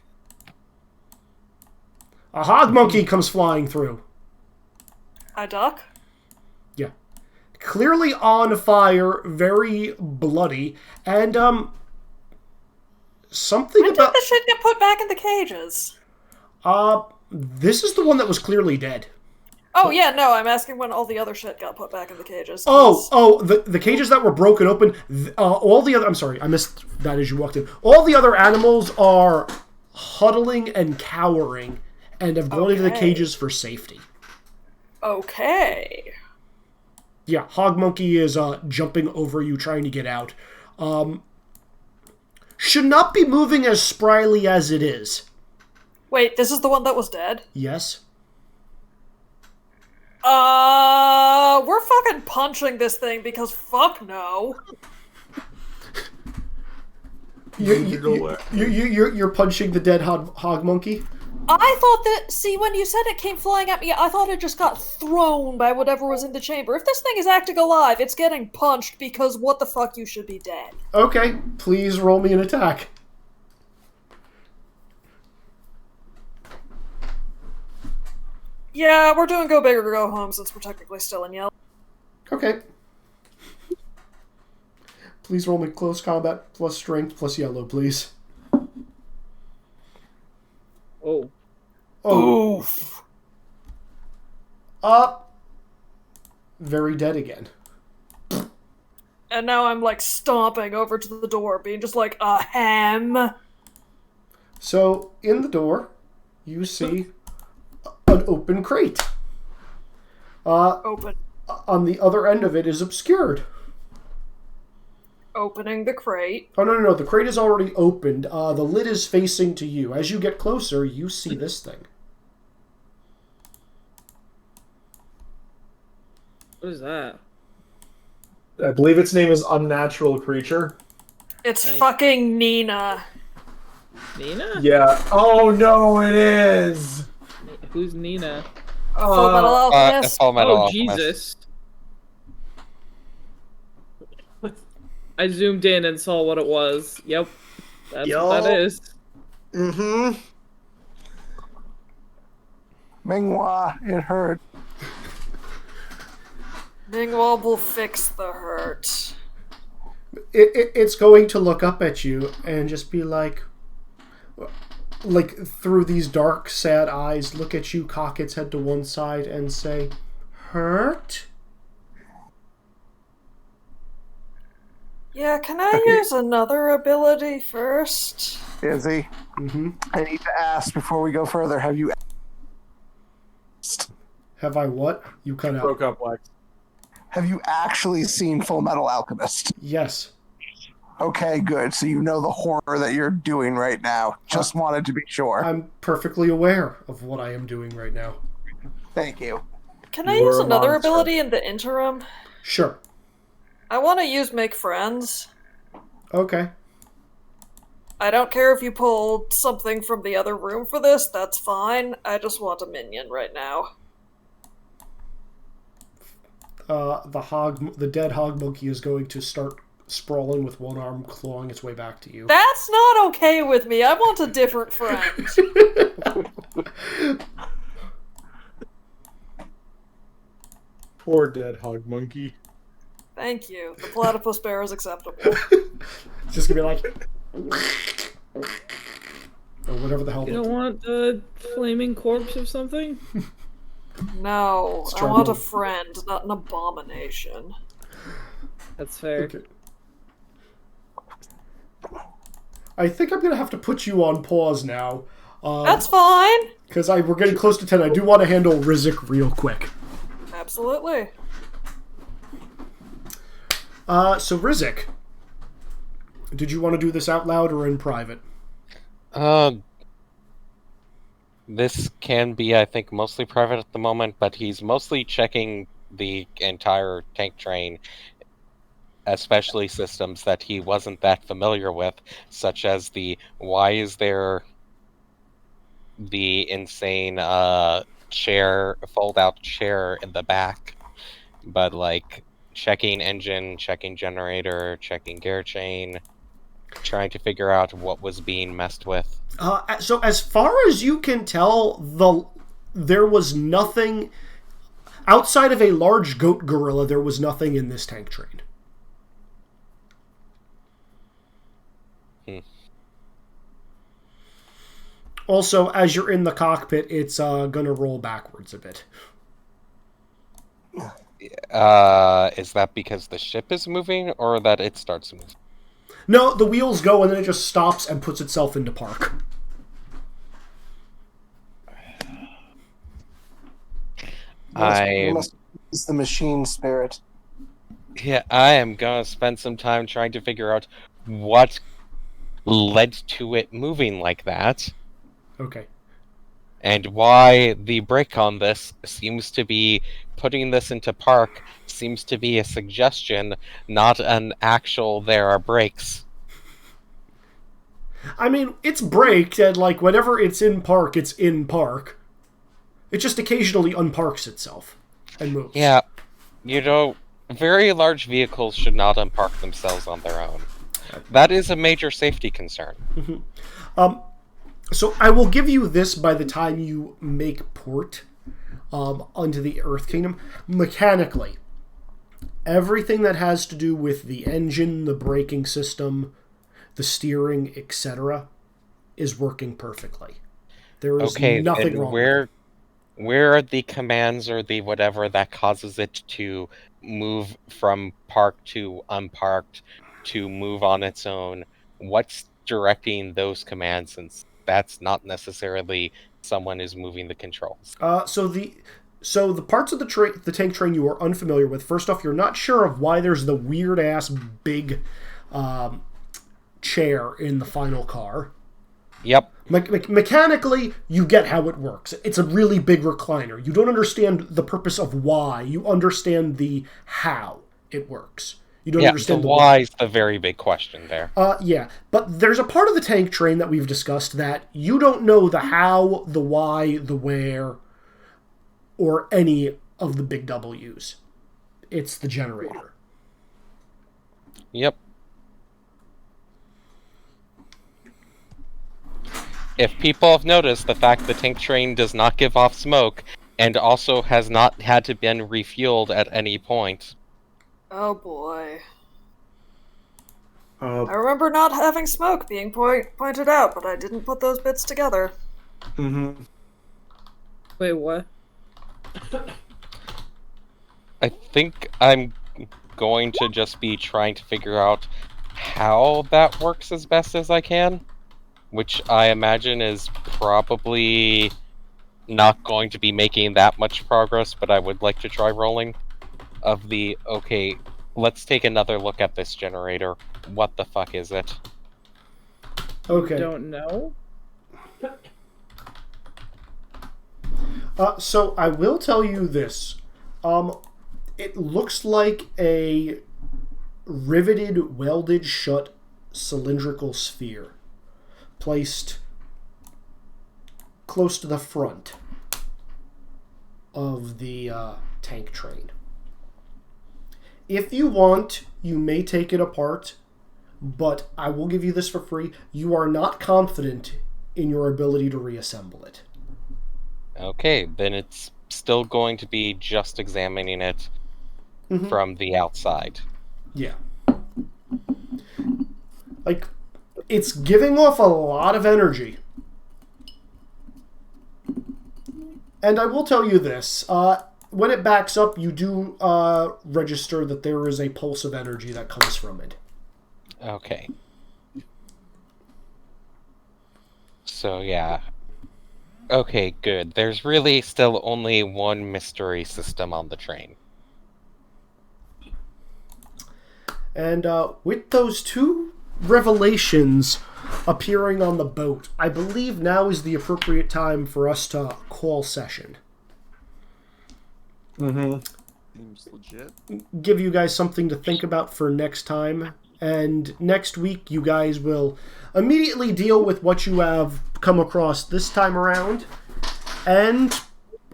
A hog monkey comes flying through. I duck? Yeah. Clearly on fire, very bloody, and, something when about... did the shit get put back in the cages? This is the one that was clearly dead. Oh, yeah, no, I'm asking when all the other shit got put back in the cages. The cages that were broken open, all the other... I'm sorry, I missed that as you walked in. All the other animals are huddling and cowering and have gone into the cages for safety. Okay. Yeah, hog monkey is jumping over you, trying to get out. Should not be moving as spryly as it is. Wait, this is the one that was dead? Yes. We're fucking punching this thing because fuck no. You're punching the dead hog monkey? I thought that, see, when you said it came flying at me, I thought it just got thrown by whatever was in the chamber. If this thing is acting alive, it's getting punched because what the fuck, you should be dead. Okay, please roll me an attack. Yeah, we're doing go big or go home since we're technically still in yellow. Okay. Please roll me close combat plus strength plus yellow, please. Oh. Oh. Very dead again. And now I'm like stomping over to the door, being just like, ahem. So, in the door, you see an open crate. Open. On the other end of it is obscured. Opening the crate. Oh, no. The crate is already opened. The lid is facing to you. As you get closer, you see this thing. What is that? I believe its name is Unnatural Creature. It's fucking Nina. Nina? Yeah. Oh no, it is. Who's Nina? Full Metal Alchemist. Full Metal Oh, Alchemist. Jesus. I zoomed in and saw what it was. Yep. That's what that is. Mm-hmm. Ming-Hua, it hurt. Ming-Hua will fix the hurt. It's going to look up at you and just be like through these dark, sad eyes, look at you, cock its head to one side, and say, "Hurt?" Yeah, can I use another ability first? Izzy, Mm-hmm. I need to ask before we go further. Have you Have I what? You cut out. Broke up, Lex. have you actually seen Full Metal Alchemist? Yes. Okay, good. So you know the horror that you're doing right now. Just wanted to be sure. I'm perfectly aware of what I am doing right now. Thank you. Can I You're use a another monster. ability in the interim? Sure. I want to use Make Friends. Okay. I don't care if you pulled something from the other room for this, that's fine. I just want a minion right now. The dead hog monkey is going to start sprawling with one arm, clawing its way back to you. That's not okay with me. I want a different friend. Poor dead hog monkey. Thank you. The platypus bear is acceptable. It's just gonna be like, or whatever the hell. You don't want a flaming corpse of something? No, Let's I try want a both. friend, not an abomination. That's fair. Okay. I think I'm gonna have to put you on pause now. That's fine. Because we're getting close to 10. I do want to handle Rizik real quick. Absolutely. So Rizik, did you want to do this out loud or in private? This can be, I think, mostly private at the moment, but he's mostly checking the entire tank train, especially systems that he wasn't that familiar with, such as why is there the insane fold-out chair in the back, but like checking engine, checking generator, checking gear chain, trying to figure out what was being messed with. So as far as you can tell, there was nothing outside of a large goat gorilla. There was nothing in this tank train. Also, as you're in the cockpit, it's gonna roll backwards a bit. Is that because the ship is moving, or that it starts moving? No, the wheels go and then it just stops and puts itself into park. I must use the machine spirit. Yeah, I am gonna spend some time trying to figure out what led to it moving like that, Okay. and why the break on this seems to be putting this into park seems to be a suggestion, not an actual there are brakes. I mean, it's braked, and like whenever it's in park, it's in park. It just occasionally unparks itself and moves. Yeah, very large vehicles should not unpark themselves on their own. That is a major safety concern. So I will give you this by the time you make port onto the Earth Kingdom. Mechanically, Everything that has to do with the engine, the braking system, the steering, etc., is working perfectly. There is nothing wrong with it. Where are the commands or the whatever that causes it to move from parked to unparked to move on its own? What's directing those commands, since that's not necessarily someone who's moving the controls? So the parts of the tank train you are unfamiliar with. First off, you're not sure of why there's the weird ass big chair in the final car. Yep. Mechanically, you get how it works. It's a really big recliner. You don't understand the purpose of why. You understand the how it works. You don't understand the why is the very big question there. Yeah, but there's a part of the tank train that we've discussed that you don't know the how, the why, the where, or any of the big W's. It's the generator. Yep. If people have noticed, the fact the tank train does not give off smoke, and also has not had to been refueled at any point. Oh boy. I remember not having smoke being pointed out, but I didn't put those bits together. Mm-hmm. Wait, what? I think I'm going to just be trying to figure out how that works as best as I can. Which I imagine is probably not going to be making that much progress, but I would like to try rolling. Okay, let's take another look at this generator. What the fuck is it? Okay. Don't know? So I will tell you this. It looks like a riveted, welded shut cylindrical sphere placed close to the front of the tank train. If you want, you may take it apart, but I will give you this for free. You are not confident in your ability to reassemble it. Okay, then it's still going to be just examining it from the outside. Yeah. Like, it's giving off a lot of energy. And I will tell you this. When it backs up, you do register that there is a pulse of energy that comes from it. Okay. So, yeah. Okay, good. There's really still only one mystery system on the train. And with those two revelations appearing on the boat, I believe now is the appropriate time for us to call session. Seems legit. Give you guys something to think about for next time. And next week, you guys will immediately deal with what you have come across this time around. And,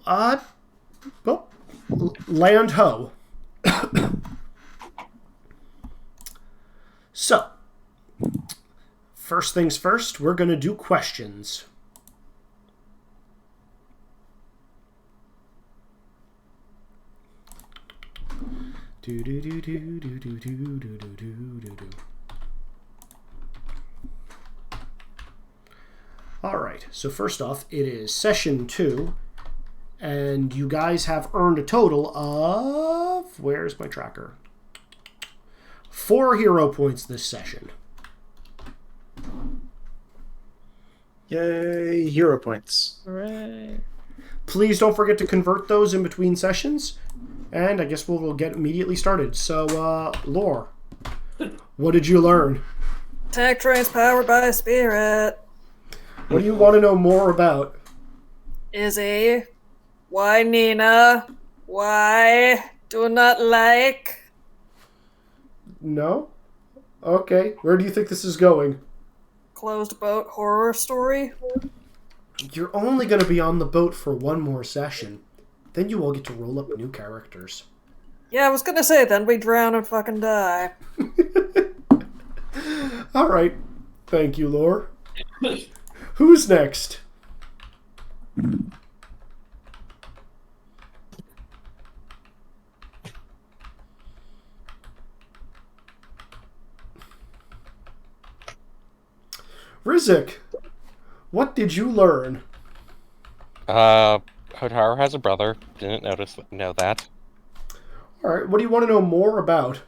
well, land ho. So, first things first, we're going to do questions. Alright, so first off, it is session 2, and you guys have earned a total of... Where's my tracker? 4 hero points this session. Yay, hero points. Hooray. Please don't forget to convert those in between sessions. And I guess we'll get immediately started. So, Lore, what did you learn? Tank train's powered by a spirit. What do you want to know more about? Izzy, why Nina? Why do not like? No? Okay, where do you think this is going? Closed boat horror story? You're only going to be on the boat for one more session. Then you all get to roll up new characters. Yeah, I was gonna say, then we drown and fucking die. Alright. Thank you, Lore. Who's next? Rizik, what did you learn? Hotaru has a brother. Didn't know that. All right, what do you want to know more about?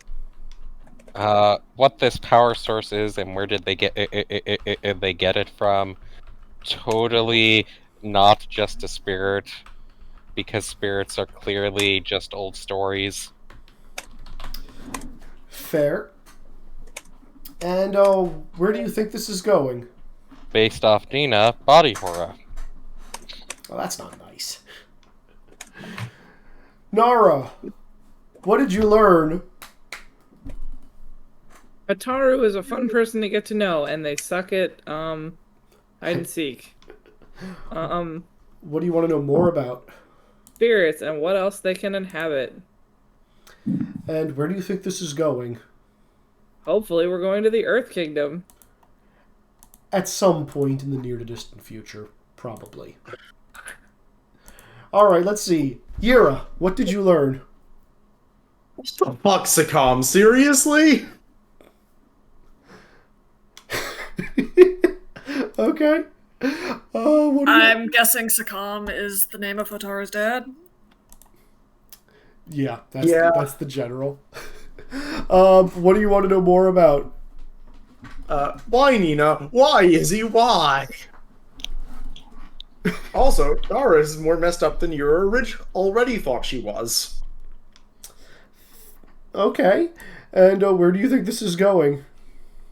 What this power source is and where did they get it from? Totally not just a spirit, because spirits are clearly just old stories. Fair. And where do you think this is going? Based off Nina, body horror. Well, that's not nice. Nara, what did you learn? Ataru is a fun person to get to know, and they suck at hide and seek. What do you want to know more about? Spirits and what else they can inhabit. And where do you think this is going? Hopefully we're going to the Earth Kingdom. At some point in the near to distant future, probably. All right, let's see. Yira, what did you learn? What the fuck, Sakam? Seriously? Okay. What do you... I'm guessing Sakam is the name of Hotaru's dad. Yeah, that's the general. What do you want to know more about? Why, Nina? Why, Izzy? Why? Also, Dara is more messed up than you already thought she was. Okay. And where do you think this is going?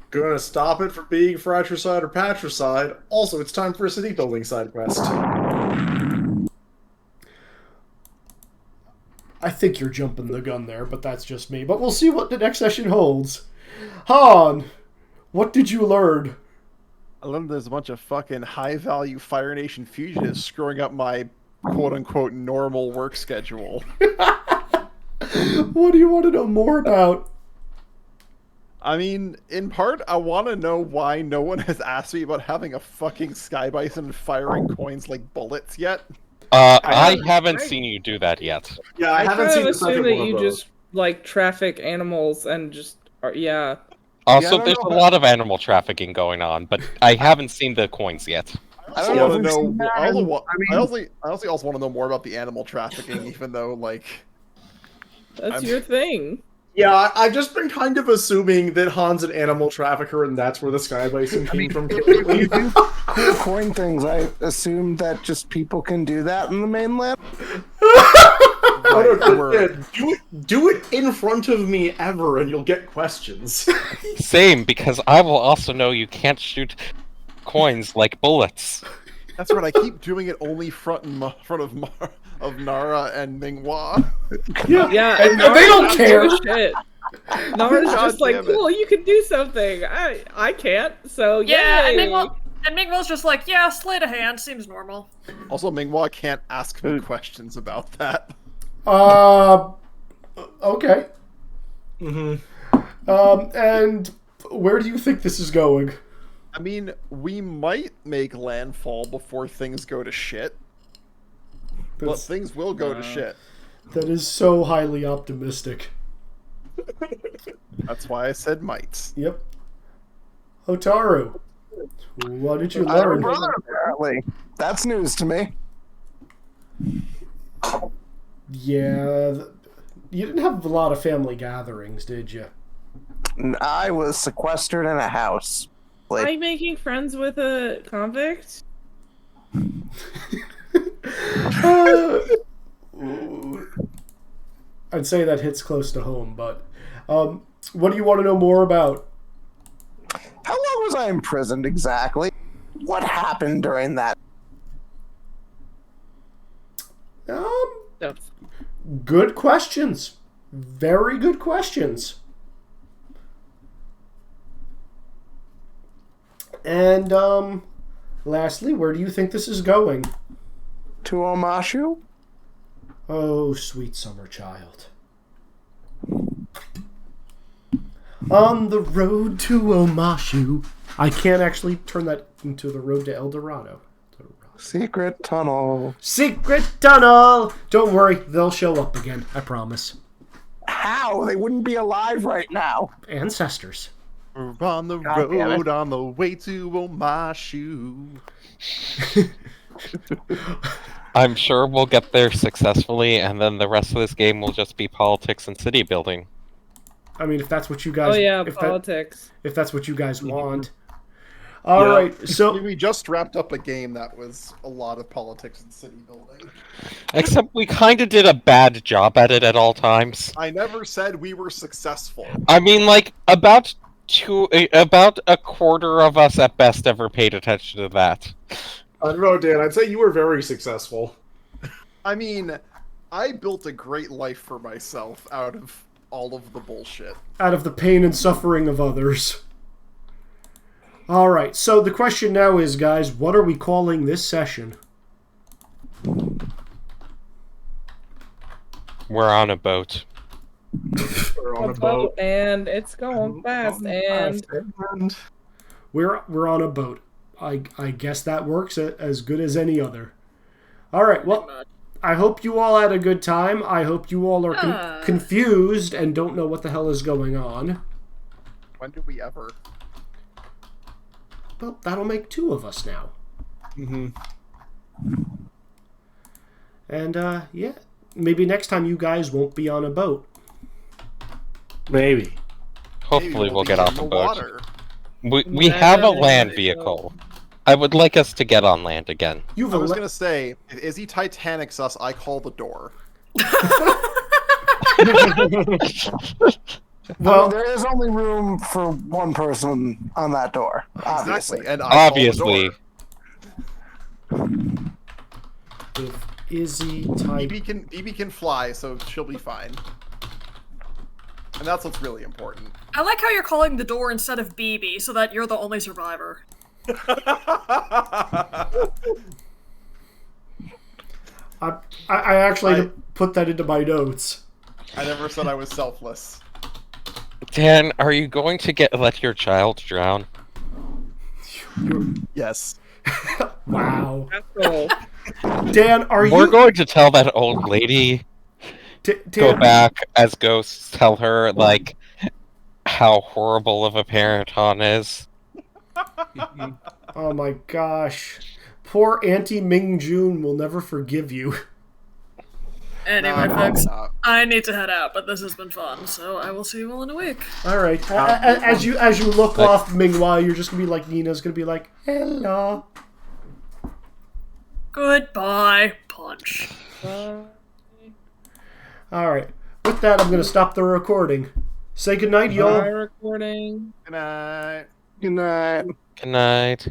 Gonna stop it from being fratricide or patricide. Also, it's time for a city building side quest. I think you're jumping the gun there, but that's just me. But we'll see what the next session holds. Han, what did you learn? I learned there's a bunch of fucking high-value Fire Nation fugitives screwing up my quote-unquote normal work schedule. What do you want to know more about? I mean, in part, I want to know why no one has asked me about having a fucking Sky Bison firing coins like bullets yet. I haven't seen you do that yet. Yeah, I haven't seen the assume second that one you of those. just like traffic animals and just yeah. Also, I there's don't a know lot of animal trafficking going on, but I haven't seen the coins yet. I don't also know want to if know. we've seen that, I also and, want. I mean- I honestly also want to know more about the animal trafficking, even though like. That's your thing. Yeah, I've just been kind of assuming that Han's an animal trafficker and that's where the Sky Bison came from. When you do cool coin things, I assume that just people can do that in the mainland. Oh, no, We're- do it in front of me ever and you'll get questions. Same, because I will also know you can't shoot coins like bullets. That's right. I keep doing it only front of Nara and Minghua. Yeah, and they don't care. Shit. Nara's God just like, damn it. cool, you can do something. I can't, so Yeah, yay. and Mingwell's just like, yeah, sleight of hand seems normal. Also, Minghua can't ask me questions about that. Okay. Mm-hmm. And where do you think this is going? I mean, we might make landfall before things go to shit. But That's- things will go to shit. That is so highly optimistic. That's why I said mites. Yep. Hotaru, what did you I have a learn? brother, apparently. That's news to me. Yeah, you didn't have a lot of family gatherings, did you? I was sequestered in a house. Are you making friends with a convict? I'd say that hits close to home, but what do you want to know more about? How long was I imprisoned exactly? What happened during that? That's Good questions. Very good questions. And lastly, where do you think this is going? To Omashu? Oh, sweet summer child. On the road to Omashu. I can't actually turn that into the road to El Dorado. Secret tunnel. Secret tunnel! Don't worry, they'll show up again, I promise. How? They wouldn't be alive right now. Ancestors. We're on the God damn it. road on the way to Omashu. I'm sure we'll get there successfully, and then the rest of this game will just be politics and city building. I mean, if that's what you guys, Oh yeah, if politics. if that's what you guys want. All right, so We just wrapped up a game that was a lot of politics and city building. Except we kind of did a bad job at it at all times. I never said we were successful. I mean, like, about a quarter of us at best ever paid attention to that. I don't know, Dan. I'd say you were very successful. I mean, I built a great life for myself out of all of the bullshit. out of the pain and suffering of others. All right, so the question now is, guys, what are we calling this session? We're on a boat. We're on A boat, and it's going fast, and We're on a boat. I guess that works as good as any other. All right, well, I hope you all had a good time. I hope you all are confused and don't know what the hell is going on. When did we ever? Well, that'll make two of us now. Mm-hmm. And, yeah, maybe next time you guys won't be on a boat. Maybe. Hopefully we'll get off the boat. Water. We have a land vehicle. I would like us to get on land again. You've I was gonna say, if Izzy Titanics us, I call the door. Well, there is only room for one person on that door. Obviously. Exactly, and I Obviously. call the door. if Izzy type... BB can fly, so she'll be fine. And that's what's really important. I like how you're calling the door instead of BB, so that you're the only survivor. I actually put that into my notes. I never said I was selfless. Dan, are you going to let your child drown? Yes. Wow. asshole. Dan, are We're you... going to tell that old lady, go Dan, back as ghosts, tell her, like, how horrible of a parent Han is. oh my gosh. Poor Auntie Ming Jun will never forgive you. Anyway, No, folks, not. I need to head out, but this has been fun, so I will see you all in a week. All right. As you look off, meanwhile, you're just gonna be like, Nina's gonna be like, hello. Goodbye, punch. All right. With that, I'm gonna stop the recording. Say goodnight, Bye, y'all. recording. Good night. Good night. Good night.